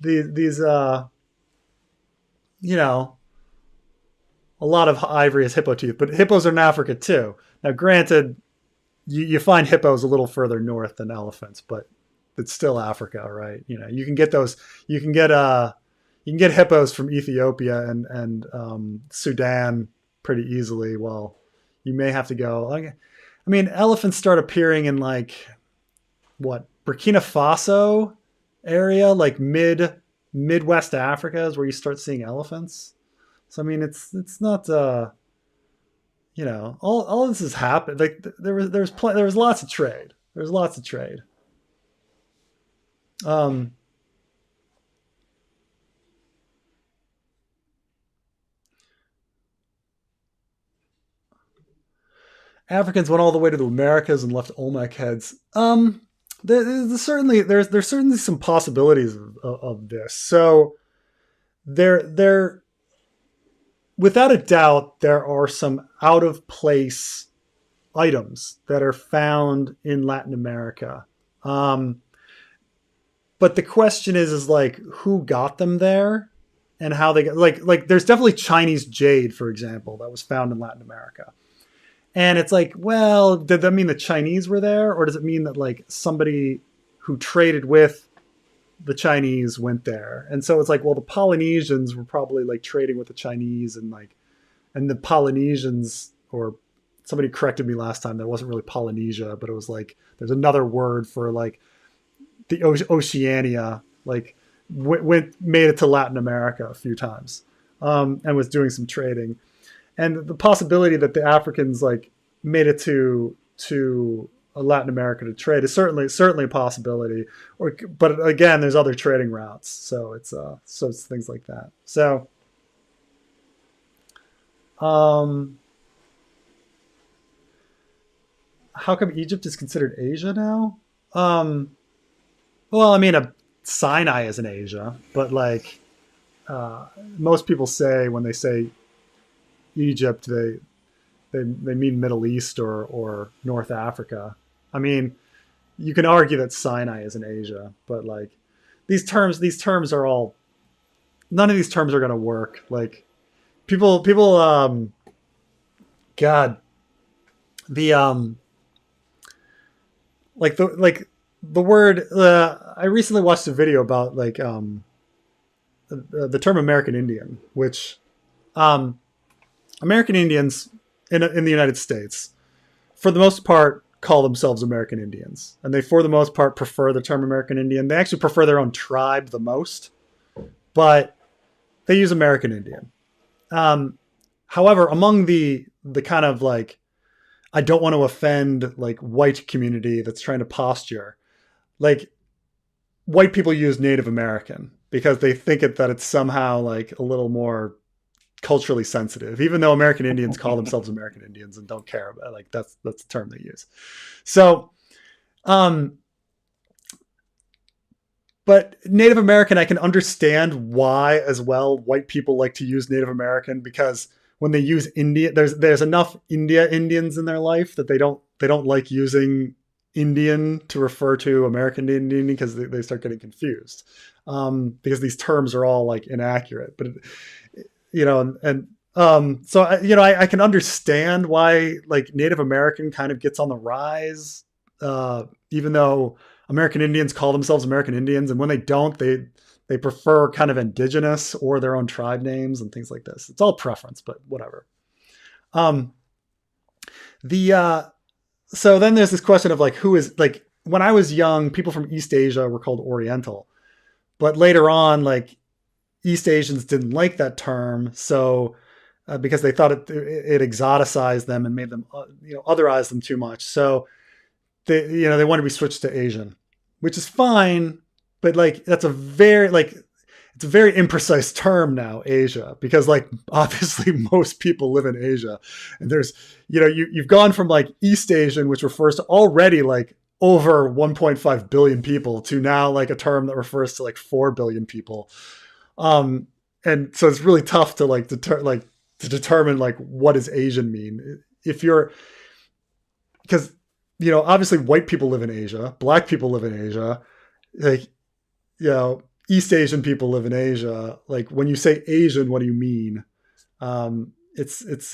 Speaker 1: these you know, a lot of ivory is hippo teeth, but hippos are in Africa too. Now, granted, you find hippos a little further north than elephants, but it's still Africa, right? You can get those. You can get hippos from Ethiopia and Sudan pretty easily. Well, you may have to go. I mean, elephants start appearing in like what Burkina Faso area, like Midwest Africa is where you start seeing elephants. So I mean, it's not all this has happened. Like there was lots of trade. There was lots of trade. Um, Africans went all the way to the Americas and left Olmec heads. There's certainly some possibilities of this. So there without a doubt there are some out of place items that are found in Latin America. Um, but the question is like who got them there and how they got like there's definitely Chinese jade, for example, that was found in Latin America. And it's like, well, did that mean the Chinese were there, or does it mean that like somebody who traded with the Chinese went there? And so it's like, well, the Polynesians were probably like trading with the Chinese and like and the Polynesians, or somebody corrected me last time, that wasn't really Polynesia, but it was like there's another word for like the Oceania, like made it to Latin America a few times, and was doing some trading, and the possibility that the Africans like made it to Latin America to trade is certainly a possibility. But again, there's other trading routes, so it's things like that. So, how come Egypt is considered Asia now? Well, I mean, Sinai is in Asia, but like most people say when they say Egypt, they mean Middle East or North Africa. I mean, you can argue that Sinai is in Asia, but like these terms are all, none of these terms are going to work. Like people, God, the the word. I recently watched a video about like the term American Indian, which American Indians in the United States, for the most part, call themselves American Indians, and they, for the most part, prefer the term American Indian. They actually prefer their own tribe the most, but they use American Indian. However, among the kind of like, I don't want to offend like white community that's trying to posture, like white people use Native American because they think that it's somehow like a little more culturally sensitive, even though American Indians call themselves American Indians and don't care about it. Like that's the term they use. So, but Native American, I can understand why as well. White people like to use Native American because when they use India, there's enough Indians in their life that they don't like using Indian to refer to American Indian because they start getting confused, because these terms are all like inaccurate. But so I can understand why like Native American kind of gets on the rise, even though American Indians call themselves American Indians, and when they don't, they prefer kind of indigenous or their own tribe names and things like this. It's all preference, but whatever. So then there's this question of like, who is, like, when I was young, people from East Asia were called Oriental, but later on, like, East Asians didn't like that term. So, because they thought it exoticized them and made them, otherize them too much. So they wanted to be switched to Asian, which is fine. But like, it's a very imprecise term now, Asia, because like obviously most people live in Asia, and there's, you've gone from like East Asian, which refers to already like over 1.5 billion people, to now like a term that refers to like 4 billion people. And so it's really tough to like to determine like what does Asian mean because obviously white people live in Asia, black people live in Asia, like, East Asian people live in Asia. Like when you say Asian, what do you mean? It's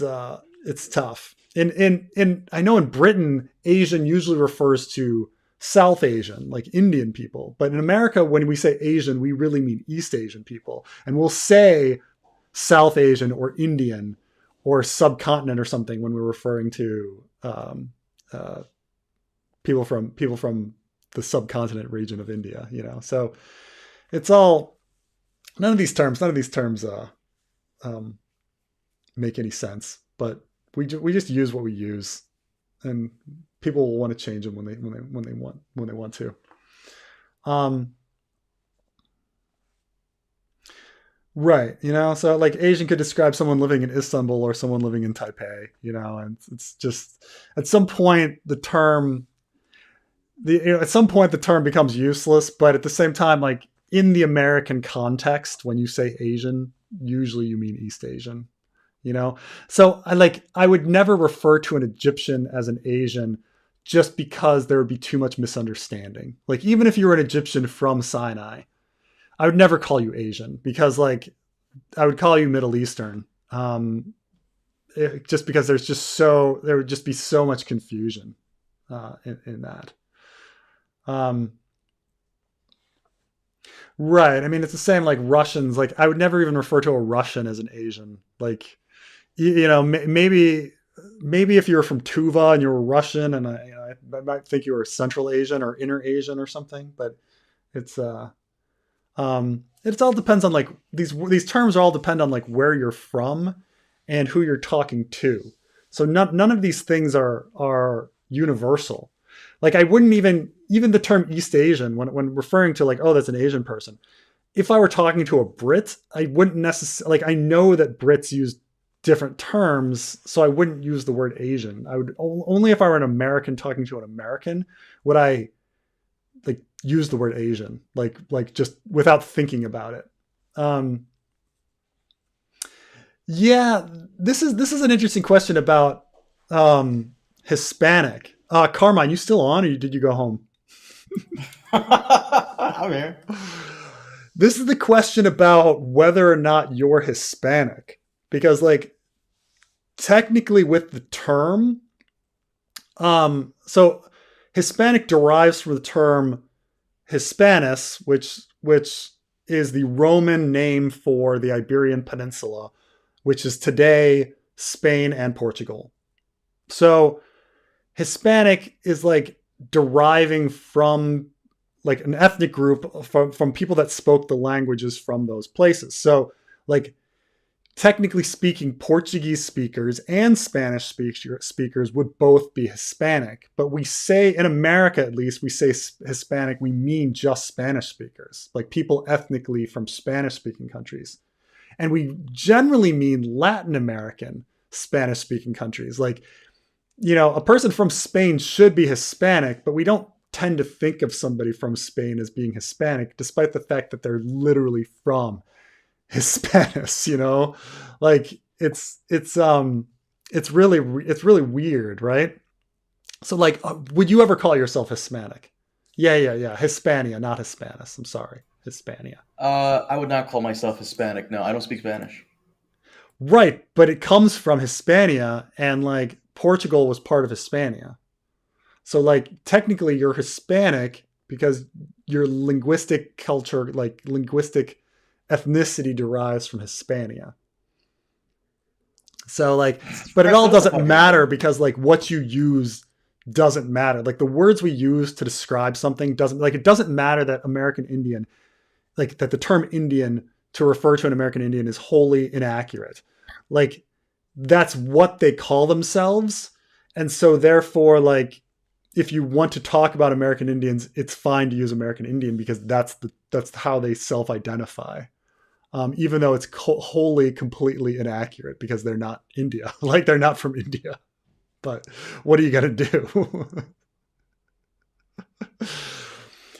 Speaker 1: tough. In I know in Britain, Asian usually refers to South Asian, like Indian people. But in America, when we say Asian, we really mean East Asian people. And we'll say South Asian or Indian or subcontinent or something when we're referring to people from the subcontinent region of India, So it's all, none of these terms make any sense, but we just use what we use, and people will want to change them when they want to. Right. So like Asian could describe someone living in Istanbul or someone living in Taipei, and it's just, at some point the term becomes useless, but at the same time, like in the American context, when you say Asian, usually you mean East Asian, So I would never refer to an Egyptian as an Asian just because there would be too much misunderstanding. Like even if you were an Egyptian from Sinai, I would never call you Asian, because like I would call you Middle Eastern, just because there would just be so much confusion in that. Right. I mean, it's the same like Russians. Like I would never even refer to a Russian as an Asian. Like maybe if you were from Tuva and you were Russian, and I might think you were Central Asian or Inner Asian or something. But it's it all depends on like these terms all depend on like where you're from and who you're talking to. So none of these things are universal. Like I wouldn't even the term East Asian when referring to like, oh, that's an Asian person. If I were talking to a Brit, I wouldn't necessarily like, I know that Brits use different terms, so I wouldn't use the word Asian. I would only if I were an American talking to an American would I like use the word Asian, like just without thinking about it. Yeah, this is an interesting question about Hispanic. Carmine, you still on, or did you go home?
Speaker 2: I'm here.
Speaker 1: This is the question about whether or not you're Hispanic, because like technically with the term, so Hispanic derives from the term Hispanus, which is the Roman name for the Iberian Peninsula, which is today Spain and Portugal. So Hispanic is like deriving from like an ethnic group from people that spoke the languages from those places. So like technically speaking, Portuguese speakers and Spanish speakers would both be Hispanic. But we say, in America at least, we say Hispanic, we mean just Spanish speakers, like people ethnically from Spanish-speaking countries. And we generally mean Latin American Spanish-speaking countries. Like, a person from Spain should be Hispanic, but we don't tend to think of somebody from Spain as being Hispanic, despite the fact that they're literally from Hispanus, like it's really weird, right? So like, would you ever call yourself Hispanic? Yeah. Hispania, not Hispanus. I'm sorry, Hispania.
Speaker 2: I would not call myself Hispanic. No, I don't speak Spanish.
Speaker 1: Right, but it comes from Hispania, and like Portugal was part of Hispania. So like technically you're Hispanic because your linguistic culture, like linguistic ethnicity derives from Hispania. So like, but it all doesn't matter because like what you use doesn't matter. Like the words we use to describe something it doesn't matter that American Indian, like that the term Indian to refer to an American Indian is wholly inaccurate. Like that's what they call themselves. And so therefore, like, if you want to talk about American Indians, it's fine to use American Indian because that's how they self-identify. Even though it's wholly, completely inaccurate because they're not India, like they're not from India. But what are you gonna do?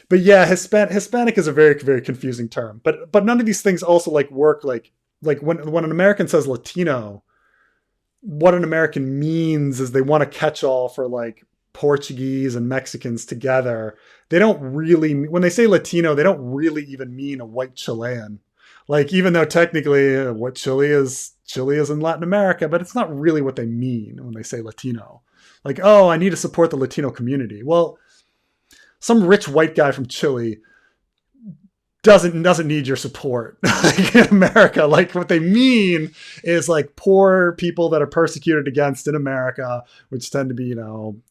Speaker 1: But yeah, Hispanic is a very, very confusing term. But none of these things also like work like when an American says Latino, what an American means is they want a catch-all for like Portuguese and Mexicans together. They don't really, when they say Latino, they don't really even mean a white Chilean. Like, even though technically what Chile is in Latin America, but it's not really what they mean when they say Latino. Like, oh, I need to support the Latino community. Well, some rich white guy from Chile doesn't need your support. Like in America, like what they mean is like poor people that are persecuted against in America, which tend to be,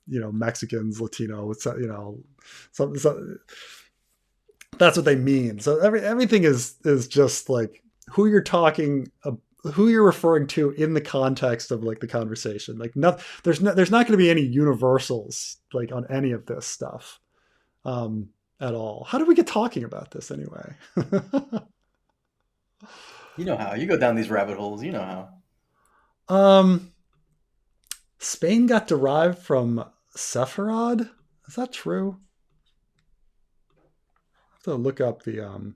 Speaker 1: Mexicans, Latino, that's what they mean. So everything is just like who you're referring to in the context of like the conversation. Like there's not going to be any universals like on any of this stuff at all. How did we get talking about this anyway?
Speaker 2: You know how you go down these rabbit holes. You know how.
Speaker 1: Spain got derived from Sepharad. Is that true? To look up the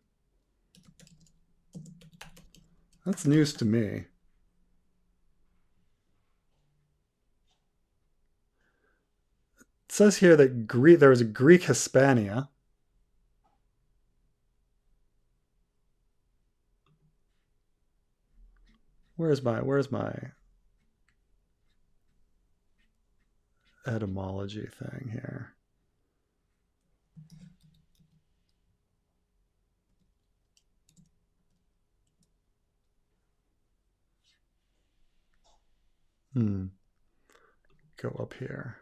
Speaker 1: that's news to me. It says here that there was a Greek Hispania. Where's my etymology thing here? Go up here.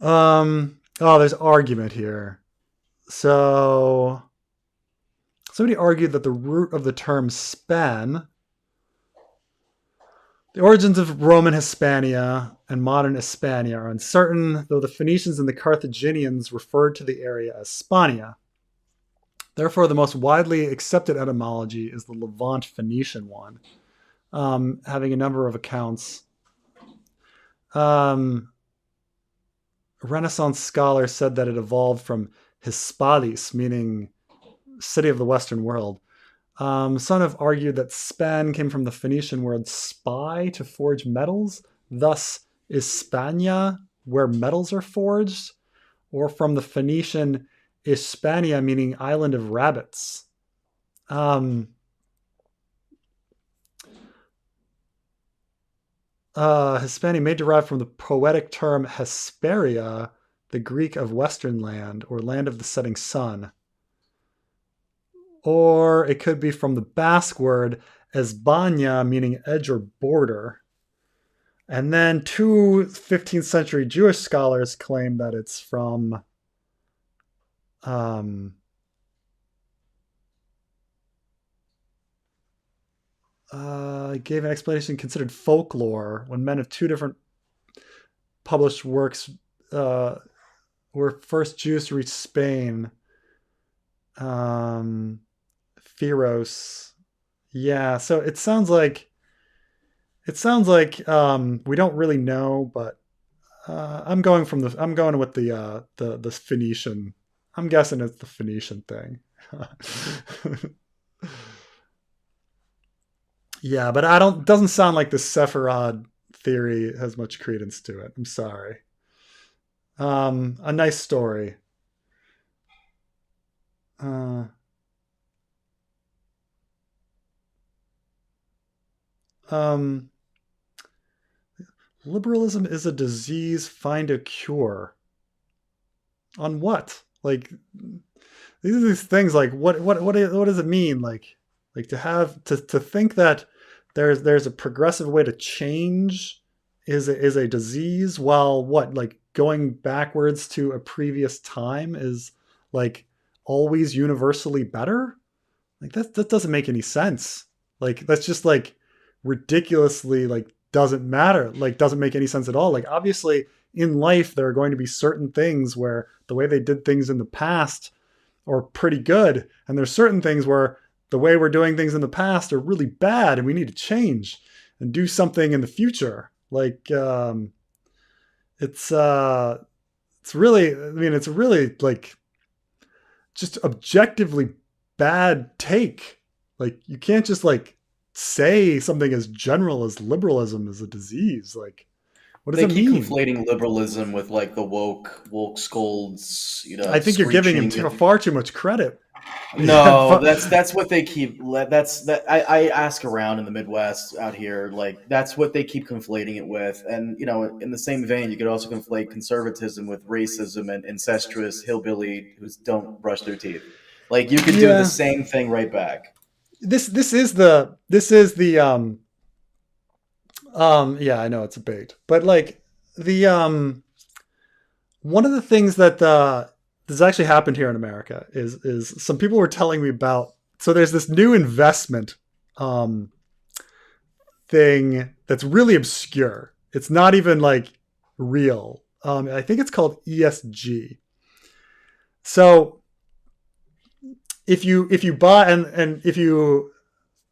Speaker 1: Oh, there's argument here. So somebody argued that the root of the term span, the origins of Roman Hispania and modern Hispania are uncertain, though the Phoenicians and the Carthaginians referred to the area as Spania. Therefore, the most widely accepted etymology is the Levant Phoenician one, having a number of accounts. Renaissance scholars said that it evolved from Hispalis, meaning city of the Western world. Some have argued that span came from the Phoenician word spy, to forge metals, thus is Spania where metals are forged, or from the Phoenician Hispania, meaning island of rabbits. Hispania may derive from the poetic term Hesperia, the Greek of Western land, or land of the setting sun. Or it could be from the Basque word Esbania, meaning edge or border. And then two 15th century Jewish scholars claim that it's from gave an explanation considered folklore when men of two different published works were first Jews to reach Spain. Pharos. Yeah, so it sounds like we don't really know, but I'm going with the Phoenician. I'm guessing it's the Phoenician thing. Yeah, but doesn't sound like the Sephiroth theory has much credence to it. I'm sorry. A nice story. Liberalism is a disease, find a cure. On what? Like, these are these things like what does it mean? Like to think that there's a progressive way to change is a disease, while what, like going backwards to a previous time is like always universally better? Like that doesn't make any sense. Like that's just like ridiculously like doesn't matter, like doesn't make any sense at all. Like obviously in life there are going to be certain things where the way they did things in the past are pretty good, and there's certain things where the way we're doing things in the past are really bad and we need to change and do something in the future. Like it's really like just objectively bad take. Like you can't just like say something as general as liberalism is a disease. Like what does it mean?
Speaker 2: They keep conflating liberalism with like the woke scolds,
Speaker 1: I think you're giving him far too much credit.
Speaker 2: No, that's what they keep. I ask around in the Midwest out here, like that's what they keep conflating it with. And in the same vein, you could also conflate conservatism with racism and incestuous hillbilly who don't brush their teeth. Like you could do the same thing right back.
Speaker 1: This is the yeah, I know it's a bait, but like the one of the things that this actually happened here in America is some people were telling me about. So there's this new investment thing that's really obscure. It's not even like real. I think it's called ESG. So if you buy and if you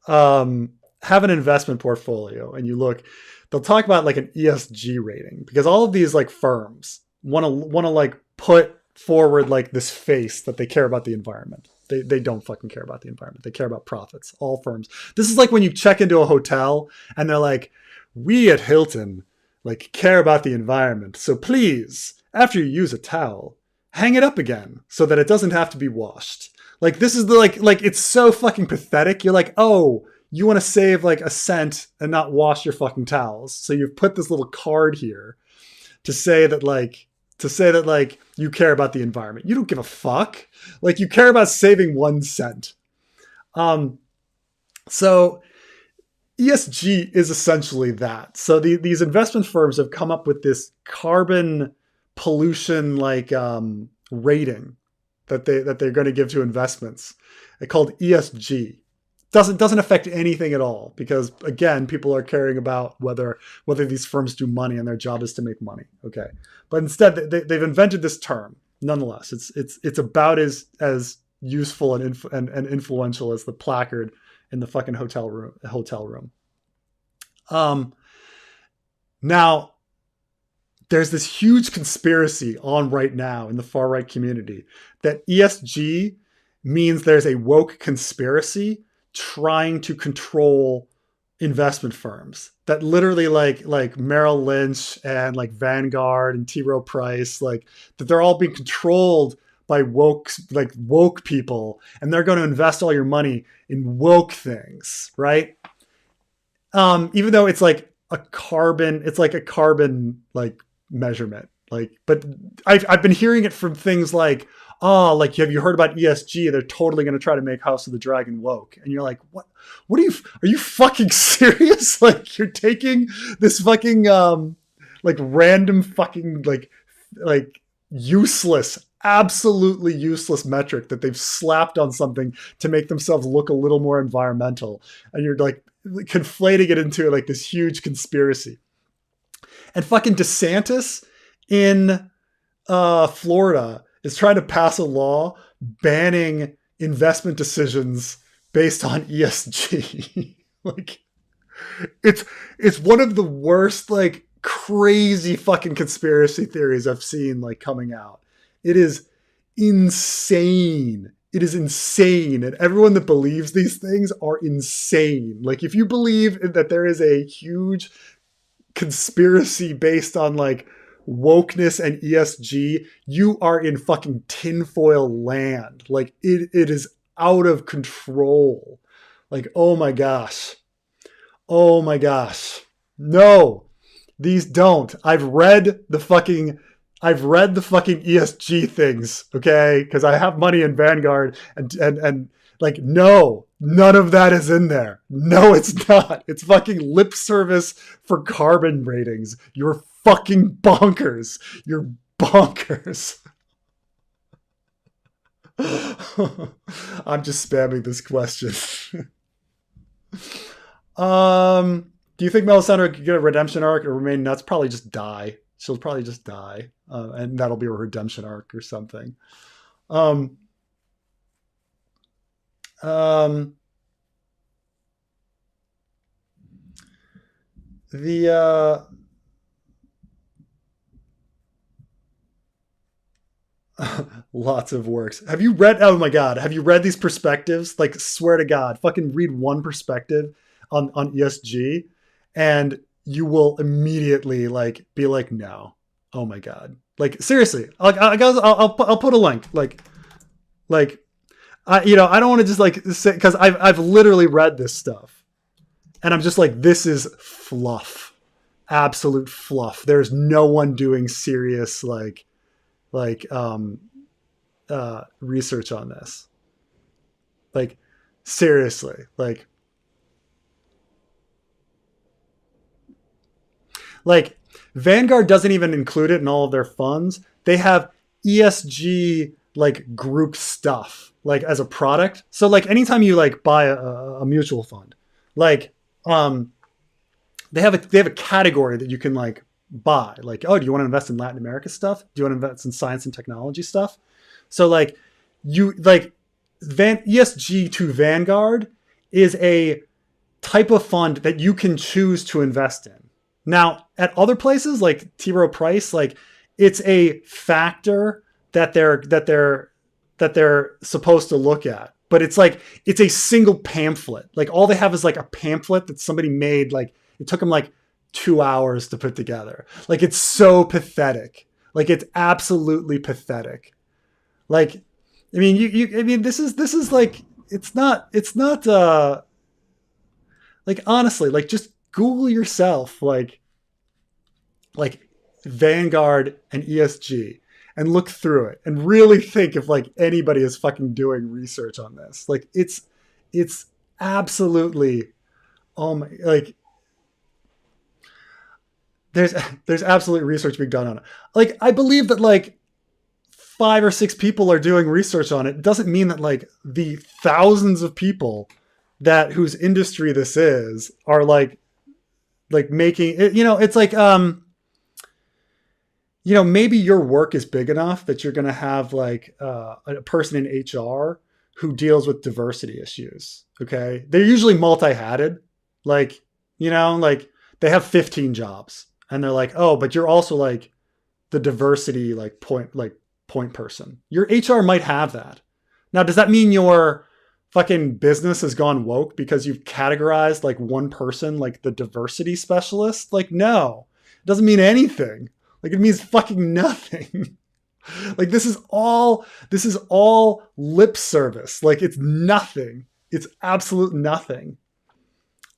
Speaker 1: have an investment portfolio and you look, they'll talk about like an ESG rating, because all of these like firms want to like put forward like this face that they care about the environment. They don't fucking care about the environment. They care about profits. All firms. This is like when you check into a hotel and they're like, we at Hilton like care about the environment. So please, after you use a towel, hang it up again so that it doesn't have to be washed. Like this is the like it's so fucking pathetic. You're like, oh, you want to save like a cent and not wash your fucking towels. So you've put this little card here to say that you care about the environment. You don't give a fuck. Like you care about saving 1 cent. So ESG is essentially that. So these investment firms have come up with this carbon pollution like rating that they're going to give to investments. It's called ESG. Doesn't affect anything at all because again, people are caring about whether these firms do money and their job is to make money. Okay, but instead they've invented this term. Nonetheless, it's about as useful and influential as the placard in the fucking hotel room. Now, there's this huge conspiracy on right now in the far right community that ESG means there's a woke conspiracy trying to control investment firms. That literally like Merrill Lynch and like Vanguard and T. Rowe Price, like that they're all being controlled by woke people, and they're going to invest all your money in woke things, right? Even though it's like a carbon like measurement, like, but I've been hearing it from things like, oh, like, have you heard about ESG? They're totally going to try to make House of the Dragon woke, and you're like, what are you fucking serious? Like, you're taking this fucking like random fucking like useless, absolutely useless metric that they've slapped on something to make themselves look a little more environmental, and you're like conflating it into like this huge conspiracy. And fucking DeSantis in Florida is trying to pass a law banning investment decisions based on ESG. Like, it's one of the worst, like, crazy fucking conspiracy theories I've seen like coming out. It is insane. It is insane. And everyone that believes these things are insane. Like, if you believe that there is a huge conspiracy based on like wokeness and ESG, you are in fucking tinfoil land. Like, it is out of control. Like, oh my gosh. Oh my gosh. No, these don't. I've read the fucking ESG things, okay? Because I have money in Vanguard, and like, no, none of that is in there. No, it's not. It's fucking lip service for carbon ratings. You're fucking bonkers. You're bonkers. I'm just spamming this question. Do you think Melisandre could get a redemption arc or remain nuts? Probably just die. She'll probably just die, and that'll be a redemption arc or something. Lots of works. Have you read? Oh my god! Have you read these perspectives? Like, swear to God, fucking read one perspective on ESG, and you will immediately like be like, no, oh my god, like, seriously. Like, I'll put a link. Like, I don't want to just like say, because I've literally read this stuff, and I'm just like, this is fluff, absolute fluff. There's no one doing serious research on this. Like, seriously, like Vanguard doesn't even include it in all of their funds. They have ESG like group stuff like as a product. So like anytime you like buy a mutual fund, like they have a category that you can like buy. Like, oh, do you want to invest in Latin America stuff? Do you want to invest in science and technology stuff? So like you like ESG to Vanguard is a type of fund that you can choose to invest in. Now, at other places like T. Rowe Price, like, it's a factor that they're supposed to look at, but it's like, it's a single pamphlet. Like, all they have is like a pamphlet that somebody made. Like, it took them like 2 hours to put together. Like, it's so pathetic. Like, it's absolutely pathetic. Like, I mean, this is like, it's not like, honestly, like, just Google yourself, like Vanguard and ESG, and look through it and really think if like anybody is fucking doing research on this. Like, it's absolutely oh my, like there's absolutely research being done on it. Like I believe that like 5 or 6 people are doing research on it. It doesn't mean that like the thousands of people that whose industry this is are like making it, it's like maybe your work is big enough that you're going to have like a person in HR who deals with diversity issues. Okay. They're usually multi-hatted. Like, like they have 15 jobs and they're like, oh, but you're also like the diversity, like point person. Your HR might have that. Now, does that mean your fucking business has gone woke because you've categorized like one person, like the diversity specialist? Like, no, it doesn't mean anything. Like it means fucking nothing. Like this is all lip service. Like it's nothing. It's absolute nothing.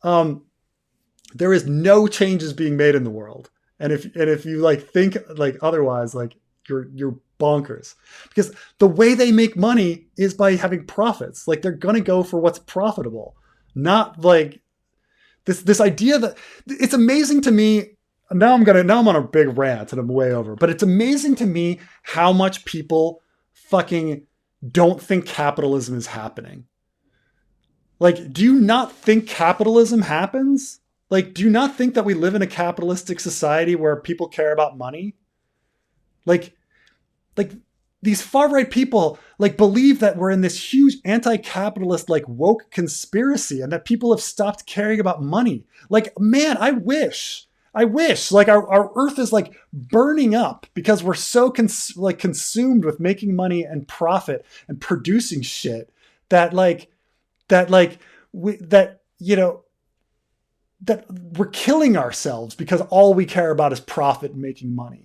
Speaker 1: There is no changes being made in the world. And if you like think like otherwise, like you're bonkers, because the way they make money is by having profits. Like they're going to go for what's profitable, not like this idea that it's amazing to me. Now I'm on a big rant and I'm way over, but it's amazing to me how much people fucking don't think capitalism is happening. Like, do you not think capitalism happens? Like, do you not think that we live in a capitalistic society where people care about money? Like these far right people like believe that we're in this huge anti-capitalist like woke conspiracy and that people have stopped caring about money. Like, man, I wish like our earth is like burning up because we're so consumed with making money and profit and producing shit that we're killing ourselves because all we care about is profit and making money.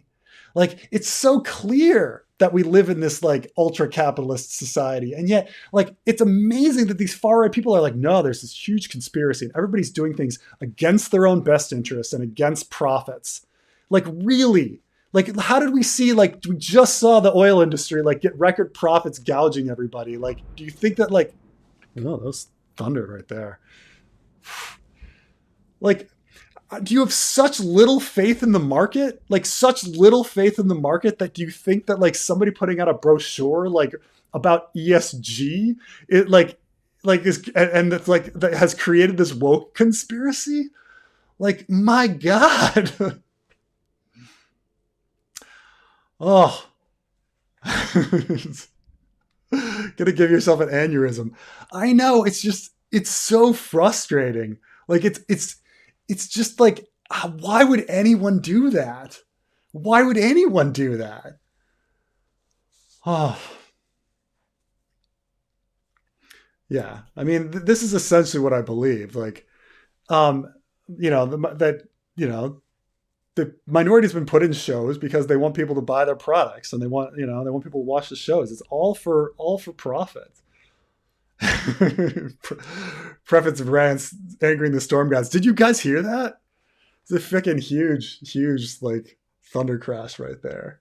Speaker 1: Like it's so clear that we live in this like ultra capitalist society. And yet like, it's amazing that these far right people are like, no, there's this huge conspiracy and everybody's doing things against their own best interests and against profits. Like really, like how did we see, like we just saw the oil industry like get record profits gouging everybody. Like, do you think that like, oh, that was thunder right there. Like, do you have such little faith in the market? Like such little faith in the market that do you think that like somebody putting out a brochure like about ESG, it like is and it's like that has created this woke conspiracy? Like my God. Oh. Gonna give yourself an aneurysm. I know, it's so frustrating. Like it's just like, why would anyone do that? Why would anyone do that? Oh, yeah. I mean, this is essentially what I believe. Like, um, that the minority's been put in shows because they want people to buy their products and they want people to watch the shows. It's all for profit. Preface of rants angering the storm gods. Did you guys hear that? It's a freaking huge like thunder crash right there.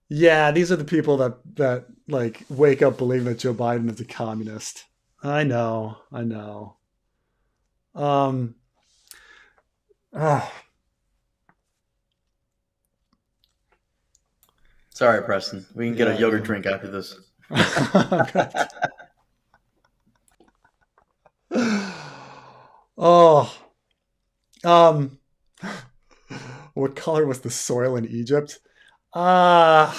Speaker 1: Yeah, these are the people that like wake up believing that Joe Biden is a communist. I know. Um. Oh.
Speaker 2: Sorry, Preston. We can get a yogurt drink after this.
Speaker 1: Oh. Um. What color was the soil in Egypt? Uh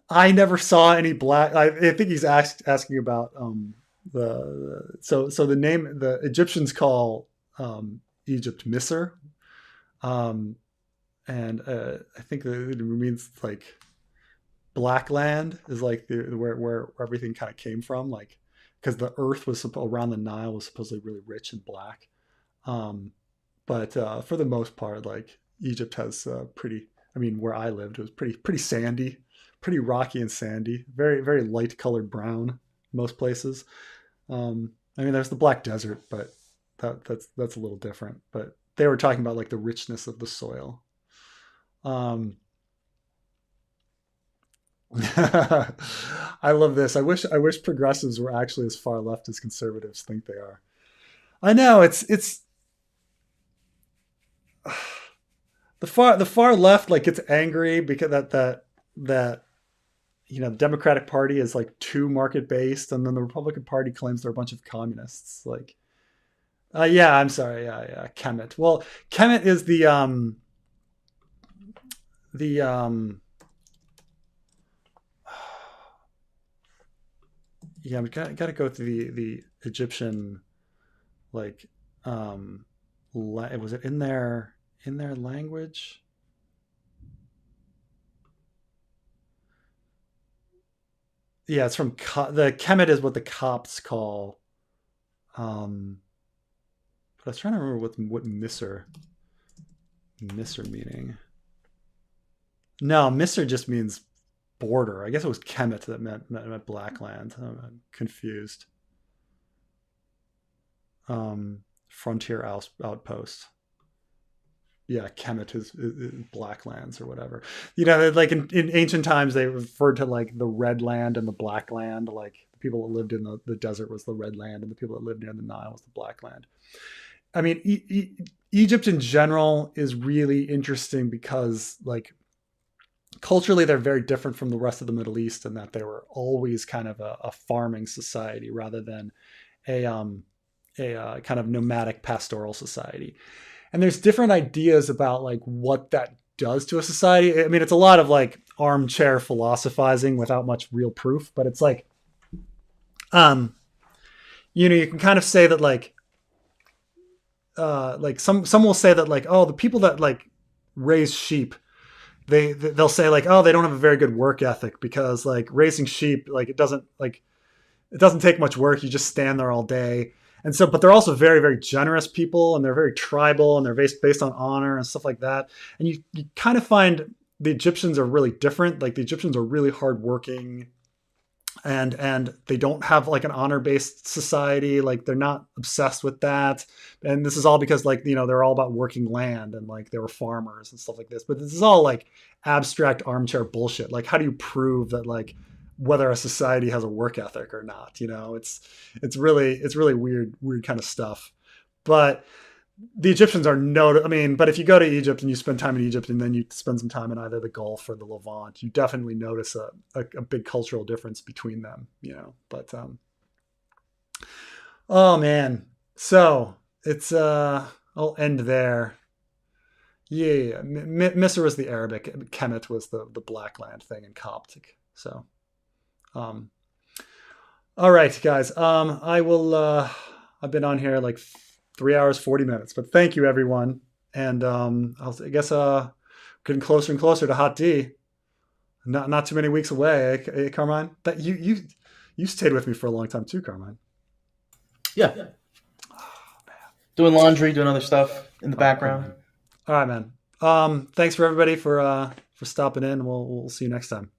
Speaker 1: I never saw any black. I think he's asking about so the name the Egyptians call Egypt Misr, um, and I think it means like black land is like where everything kind of came from, like because the earth was around the Nile was supposedly really rich and black, um, but for the most part, like Egypt has pretty. I mean, where I lived, it was pretty sandy, pretty rocky and sandy, very very light colored brown most places. I mean, there's the Black Desert, but that's a little different. But they were talking about like the richness of the soil. Um, I love this. I wish progressives were actually as far left as conservatives think they are. I know it's the far left like gets angry because that the Democratic Party is like too market based, and then the Republican Party claims they're a bunch of communists. Like, yeah, I'm sorry, yeah, Kemet. Well, Kemet is the yeah, we got to go through the Egyptian like was it in their language? Yeah, it's from the Kemet is what the Copts call. But I was trying to remember what Misr meaning. No, Misr just means border. I guess it was Kemet that meant Blackland. I'm confused. Frontier outpost. Yeah, Kemet is Blacklands or whatever. Like in ancient times, they referred to like the Red Land and the Black Land. Like the people that lived in the desert was the Red Land, and the people that lived near the Nile was the Black Land. I mean, Egypt in general is really interesting because like culturally they're very different from the rest of the Middle East in that they were always kind of a farming society rather than a kind of nomadic pastoral society. And there's different ideas about like what that does to a society. I mean, it's a lot of like armchair philosophizing without much real proof, but it's like, you can kind of say that like some will say that like, oh, the people that like raise sheep, they'll say like, oh, they don't have a very good work ethic because like raising sheep, like it doesn't take much work. You just stand there all day. And so, but they're also very, very generous people, and they're very tribal, and they're based on honor and stuff like that. And you kind of find the Egyptians are really different. Like the Egyptians are really hardworking, and they don't have like an honor-based society. Like they're not obsessed with that. And this is all because like, they're all about working land, and like they were farmers and stuff like this. But this is all like abstract armchair bullshit. Like how do you prove that like whether a society has a work ethic or not? It's really weird kind of stuff. But the Egyptians are but if you go to Egypt and you spend time in Egypt and then you spend some time in either the Gulf or the Levant, you definitely notice a big cultural difference between them, but oh man. So it's I'll end there. Yeah. Misr was the Arabic, Kemet was the Black Land thing in Coptic. So um all right, guys. I will I've been on here like 3 hours 40 minutes, but thank you everyone. And I guess getting closer and closer to Hot D. Not too many weeks away, Carmine. That you stayed with me for a long time too, Carmine.
Speaker 2: Yeah. Doing laundry, doing other stuff in the background.
Speaker 1: All right, man. Thanks for everybody for stopping in. We'll see you next time.